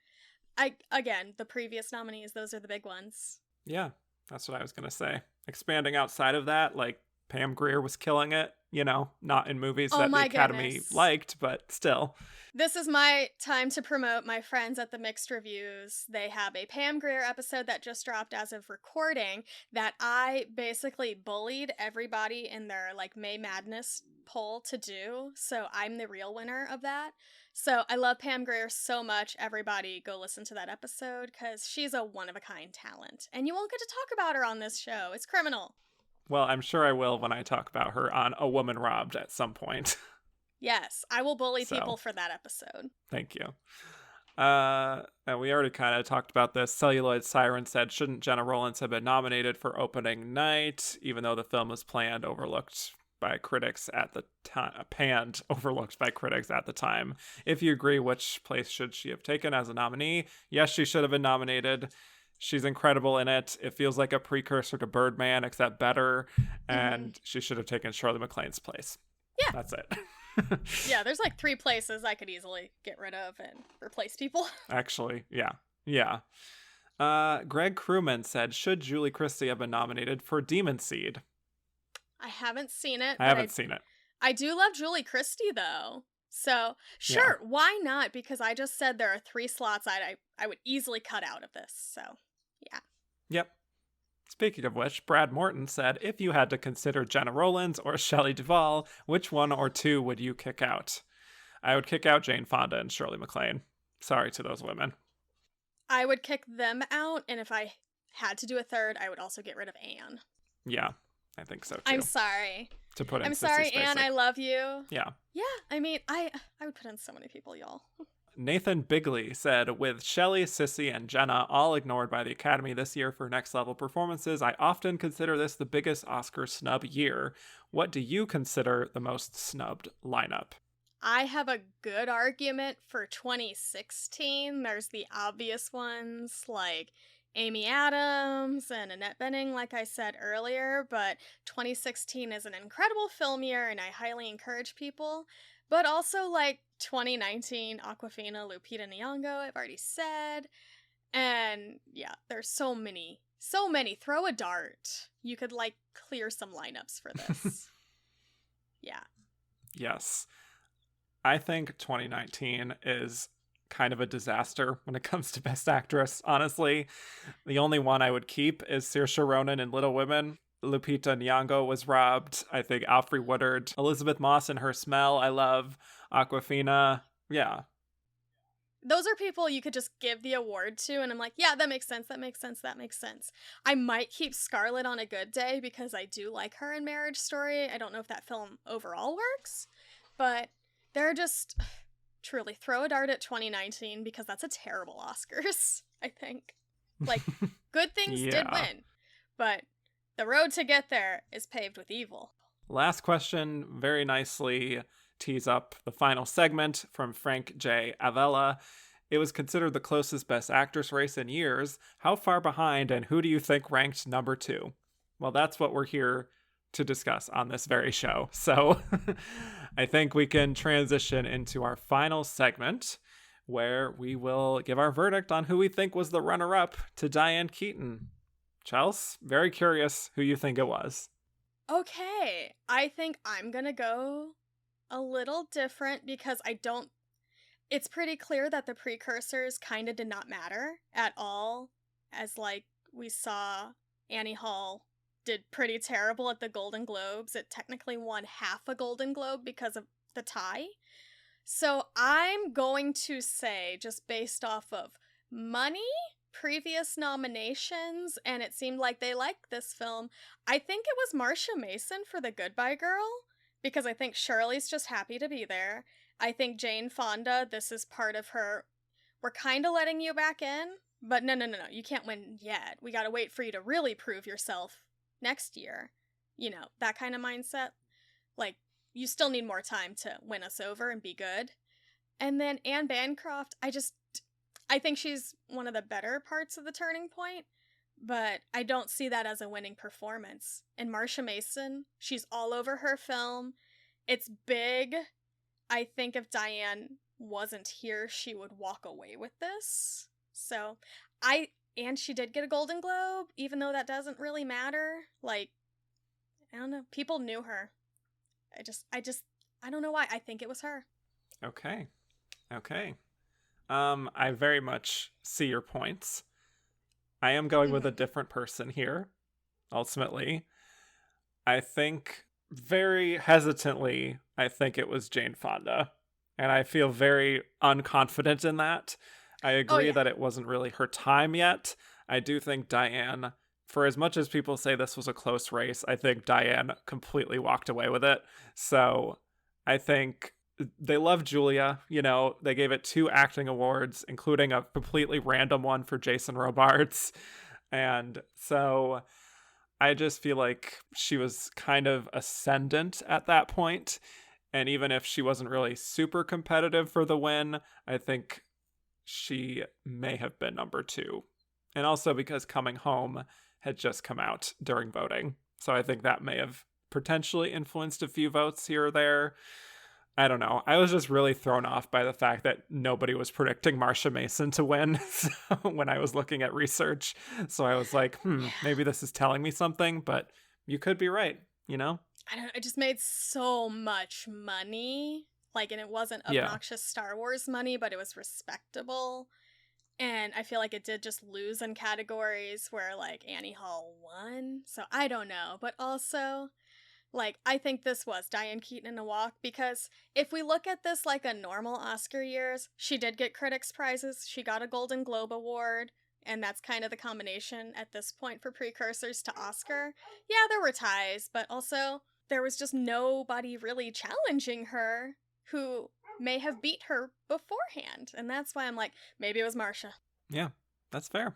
Again, the previous nominees, those are the big ones.
Yeah, that's what I was going to say. Expanding outside of that, like Pam Grier was killing it, you know, not in movies that the Academy liked, but still.
This is my time to promote my friends at the Mixed Reviews. They have a Pam Grier episode that just dropped as of recording that I basically bullied everybody in their, like, May Madness poll to do. So I'm the real winner of that. So I love Pam Grier so much. Everybody go listen to that episode because she's a one-of-a-kind talent. And you won't get to talk about her on this show. It's criminal.
Well, I'm sure I will when I talk about her on A Woman Robbed at some point.
Yes, I will bully people for that episode.
Thank you. And we already kind of talked about this. Celluloid Siren said, shouldn't Jenna Rollins have been nominated for opening night, even though the film was overlooked by critics at the time. If you agree, which place should she have taken as a nominee? Yes, she should have been nominated. She's incredible in it. It feels like a precursor to Birdman, except better. And she should have taken Shirley MacLaine's place.
Yeah.
That's it.
Yeah, there's like 3 places I could easily get rid of and replace people.
Actually, yeah. Yeah. Greg Crewman said, should Julie Christie have been nominated for Demon Seed?
I haven't seen it.
I haven't seen it.
I do love Julie Christie, though. So, sure, why not? Because I just said there are 3 slots I would easily cut out of this. So, yeah.
Yep. Speaking of which, Brad Morton said, if you had to consider Jenna Rollins or Shelley Duvall, which one or 2 would you kick out? I would kick out Jane Fonda and Shirley MacLaine. Sorry to those women.
I would kick them out, and if I had to do a third, I would also get rid of Anne.
Yeah, I think so too.
I'm sorry.
To put in
I'm sorry, Anne, I love you.
Yeah.
Yeah, I mean, I would put in so many people, y'all.
Nathan Bigley said, with Shelley, Sissy, and Jenna all ignored by the Academy this year for next level performances, I often consider this the biggest Oscar snub year. What do you consider the most snubbed lineup?
I have a good argument for 2016. There's the obvious ones like Amy Adams and Annette Bening, like I said earlier, but 2016 is an incredible film year and I highly encourage people. But also, like, 2019, Awkwafina, Lupita Nyong'o, I've already said. And, yeah, there's so many. So many. Throw a dart. You could, like, clear some lineups for this. Yeah.
Yes. I think 2019 is kind of a disaster when it comes to Best Actress, honestly. The only one I would keep is Saoirse Ronan in Little Women. Lupita Nyong'o was robbed. I think Alfre Woodard. Elizabeth Moss and Her Smell, I love. Awkwafina. Yeah.
Those are people you could just give the award to, and I'm like, yeah, that makes sense, that makes sense, that makes sense. I might keep Scarlett on a good day because I do like her in Marriage Story. I don't know if that film overall works, but they're just truly throw a dart at 2019 because that's a terrible Oscars, I think. Like, good things did win, but the road to get there is paved with evil.
Last question, very nicely tees up the final segment from Frank J. Avella. It was considered the closest Best Actress race in years. How far behind and who do you think ranked number 2? Well, that's what we're here to discuss on this very show. So I think we can transition into our final segment where we will give our verdict on who we think was the runner-up to Diane Keaton. Chelsea, very curious who you think it was.
Okay, I think I'm gonna go a little different because it's pretty clear that the precursors kind of did not matter at all, as like we saw Annie Hall did pretty terrible at the Golden Globes. It technically won half a Golden Globe because of the tie. So I'm going to say, just based off of money, previous nominations, and it seemed like they liked this film, I think it was Marsha Mason for The Goodbye Girl, because I think Shirley's just happy to be there. I think Jane Fonda, this is part of her, we're kind of letting you back in, but no, you can't win yet. We gotta wait for you to really prove yourself next year. You know, that kind of mindset. Like, you still need more time to win us over and be good. And then Anne Bancroft, I think she's one of the better parts of the Turning Point, but I don't see that as a winning performance. And Marsha Mason, she's all over her film. It's big. I think if Diane wasn't here, she would walk away with this. So, and she did get a Golden Globe, even though that doesn't really matter. Like, I don't know. People knew her. I don't know why. I think it was her.
Okay. I very much see your points. I am going with a different person here, ultimately. I think very hesitantly, I think it was Jane Fonda. And I feel very unconfident in that. I agree that it wasn't really her time yet. I do think Diane, for as much as people say this was a close race, I think Diane completely walked away with it. So I think they love Julia. You know, they gave it 2 acting awards, including a completely random one for Jason Robards. And so I just feel like she was kind of ascendant at that point. And even if she wasn't really super competitive for the win, I think she may have been number 2. And also because Coming Home had just come out during voting. So I think that may have potentially influenced a few votes here or there. I don't know. I was just really thrown off by the fact that nobody was predicting Marsha Mason to win when I was looking at research. So I was like, maybe this is telling me something, but you could be right, you know?
I don't know. It just made so much money. Like, and it wasn't obnoxious Star Wars money, but it was respectable. And I feel like it did just lose in categories where, like, Annie Hall won. So I don't know. But also, like, I think this was Diane Keaton in a walk, because if we look at this like a normal Oscar years, she did get critics' prizes. She got a Golden Globe Award. And that's kind of the combination at this point for precursors to Oscar. Yeah, there were ties, but also there was just nobody really challenging her who may have beat her beforehand. And that's why I'm like, maybe it was Marsha.
Yeah, that's fair.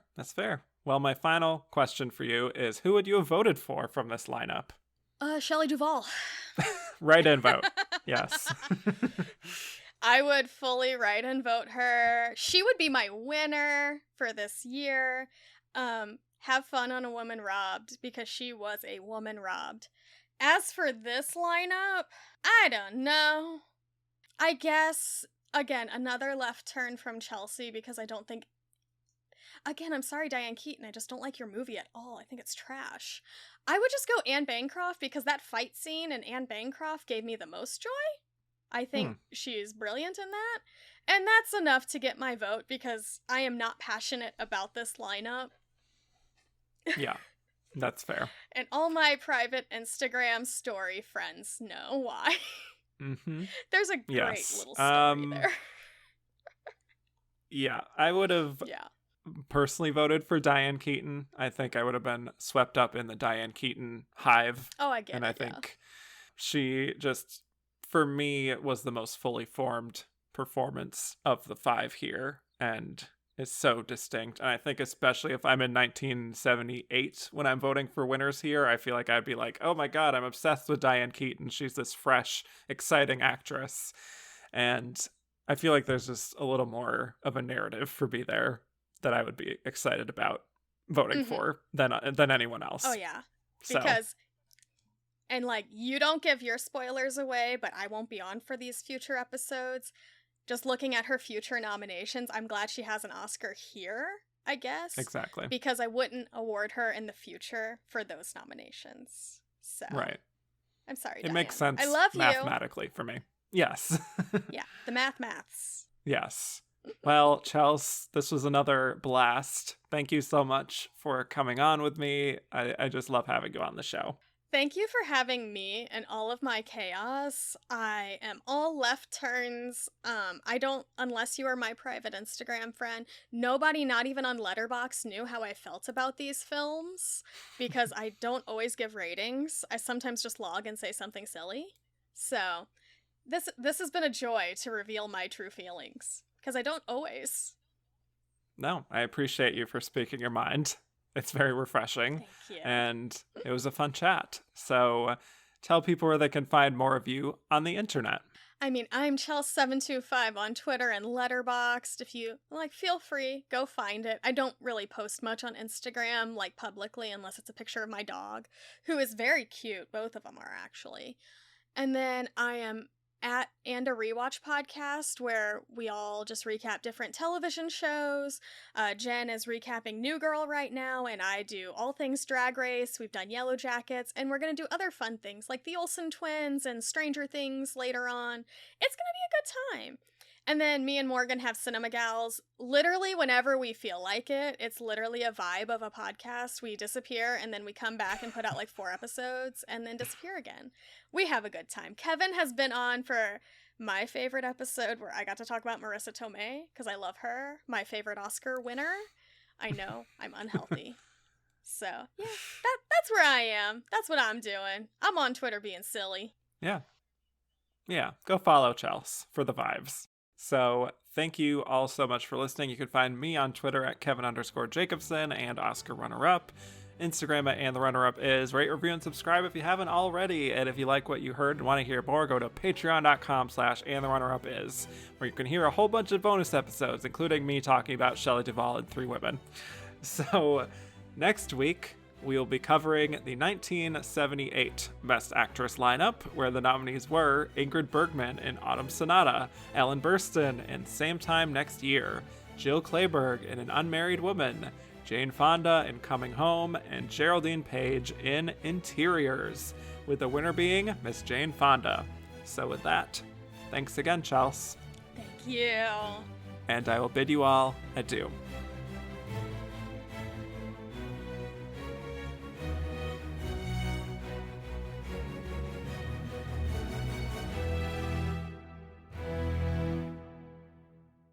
Well, my final question for you is, who would you have voted for from this lineup?
Shelley Duvall.
Write-in vote. Yes.
I would fully write and vote her. She would be my winner for this year. Have fun on A Woman Robbed, because she was a woman robbed. As for this lineup, I don't know. I guess, again, another left turn from Chelsea, because I don't think... Again, I'm sorry, Diane Keaton, I just don't like your movie at all. I think it's trash. I would just go Anne Bancroft, because that fight scene in Anne Bancroft gave me the most joy. I think she's brilliant in that. And that's enough to get my vote, because I am not passionate about this lineup.
Yeah, that's fair.
And all my private Instagram story friends know why.
Mm-hmm.
There's a great little story there.
Yeah, I would have personally voted for Diane Keaton. I think I would have been swept up in the Diane Keaton hive.
Oh, I get it.
And I think she just, for me, it was the most fully formed performance of the 5 here, and is so distinct. And I think especially if I'm in 1978 when I'm voting for winners here, I feel like I'd be like, oh my god, I'm obsessed with Diane Keaton. She's this fresh, exciting actress. And I feel like there's just a little more of a narrative for me there that I would be excited about voting for than anyone else.
Oh yeah. Because, and like, you don't give your spoilers away, but I won't be on for these future episodes. Just looking at her future nominations, I'm glad she has an Oscar here, I guess.
Exactly.
Because I wouldn't award her in the future for those nominations. So.
Right.
I'm sorry,
It
Diane.
makes sense
I love you.
mathematically for me. Yes.
Yeah, the maths.
Yes. Well, Chelsea, this was another blast. Thank you so much for coming on with me. I just love having you on the show.
Thank you for having me and all of my chaos. I am all left turns. I don't, unless you are my private Instagram friend, nobody, not even on Letterboxd, knew how I felt about these films because I don't always give ratings. I sometimes just log and say something silly. So this has been a joy to reveal my true feelings because I don't always.
No, I appreciate you for speaking your mind. It's very refreshing.
Thank you.
And it was a fun chat. So tell people where they can find more of you on the internet.
I mean, I'm Chelsea725 on Twitter and Letterboxd. If you like, feel free, go find it. I don't really post much on Instagram, like publicly, unless it's a picture of my dog, who is very cute. Both of them are actually. And then I am at And a Rewatch podcast, where we all just recap different television shows. Jen is recapping New Girl right now, and I do all things Drag Race. We've done Yellow Jackets, and we're going to do other fun things like the Olsen Twins and Stranger Things later on. It's going to be a good time. And then me and Morgan have Cinema Gals literally whenever we feel like it. It's literally a vibe of a podcast. We disappear and then we come back and put out like 4 episodes and then disappear again. We have a good time. Kevin has been on for my favorite episode where I got to talk about Marissa Tomei because I love her. My favorite Oscar winner. I know, I'm unhealthy. So, yeah, that's where I am. That's what I'm doing. I'm on Twitter being silly.
Yeah. Yeah, go follow Chelsea for the vibes. So thank you all so much for listening. You can find me on Twitter at Kevin_Jacobson and Oscar Runner-Up. Instagram at And the Runner-Up is rate, review, and subscribe if you haven't already. And if you like what you heard and want to hear more, go to patreon.com/andtherunnerup where you can hear a whole bunch of bonus episodes, including me talking about Shelley Duvall and 3 Women. So next week, we'll be covering the 1978 Best Actress lineup, where the nominees were Ingrid Bergman in Autumn Sonata, Ellen Burstyn in Same Time Next Year, Jill Clayburgh in An Unmarried Woman, Jane Fonda in Coming Home, and Geraldine Page in Interiors, with the winner being Miss Jane Fonda. So with that, thanks again, Chelsea.
Thank you.
And I will bid you all adieu.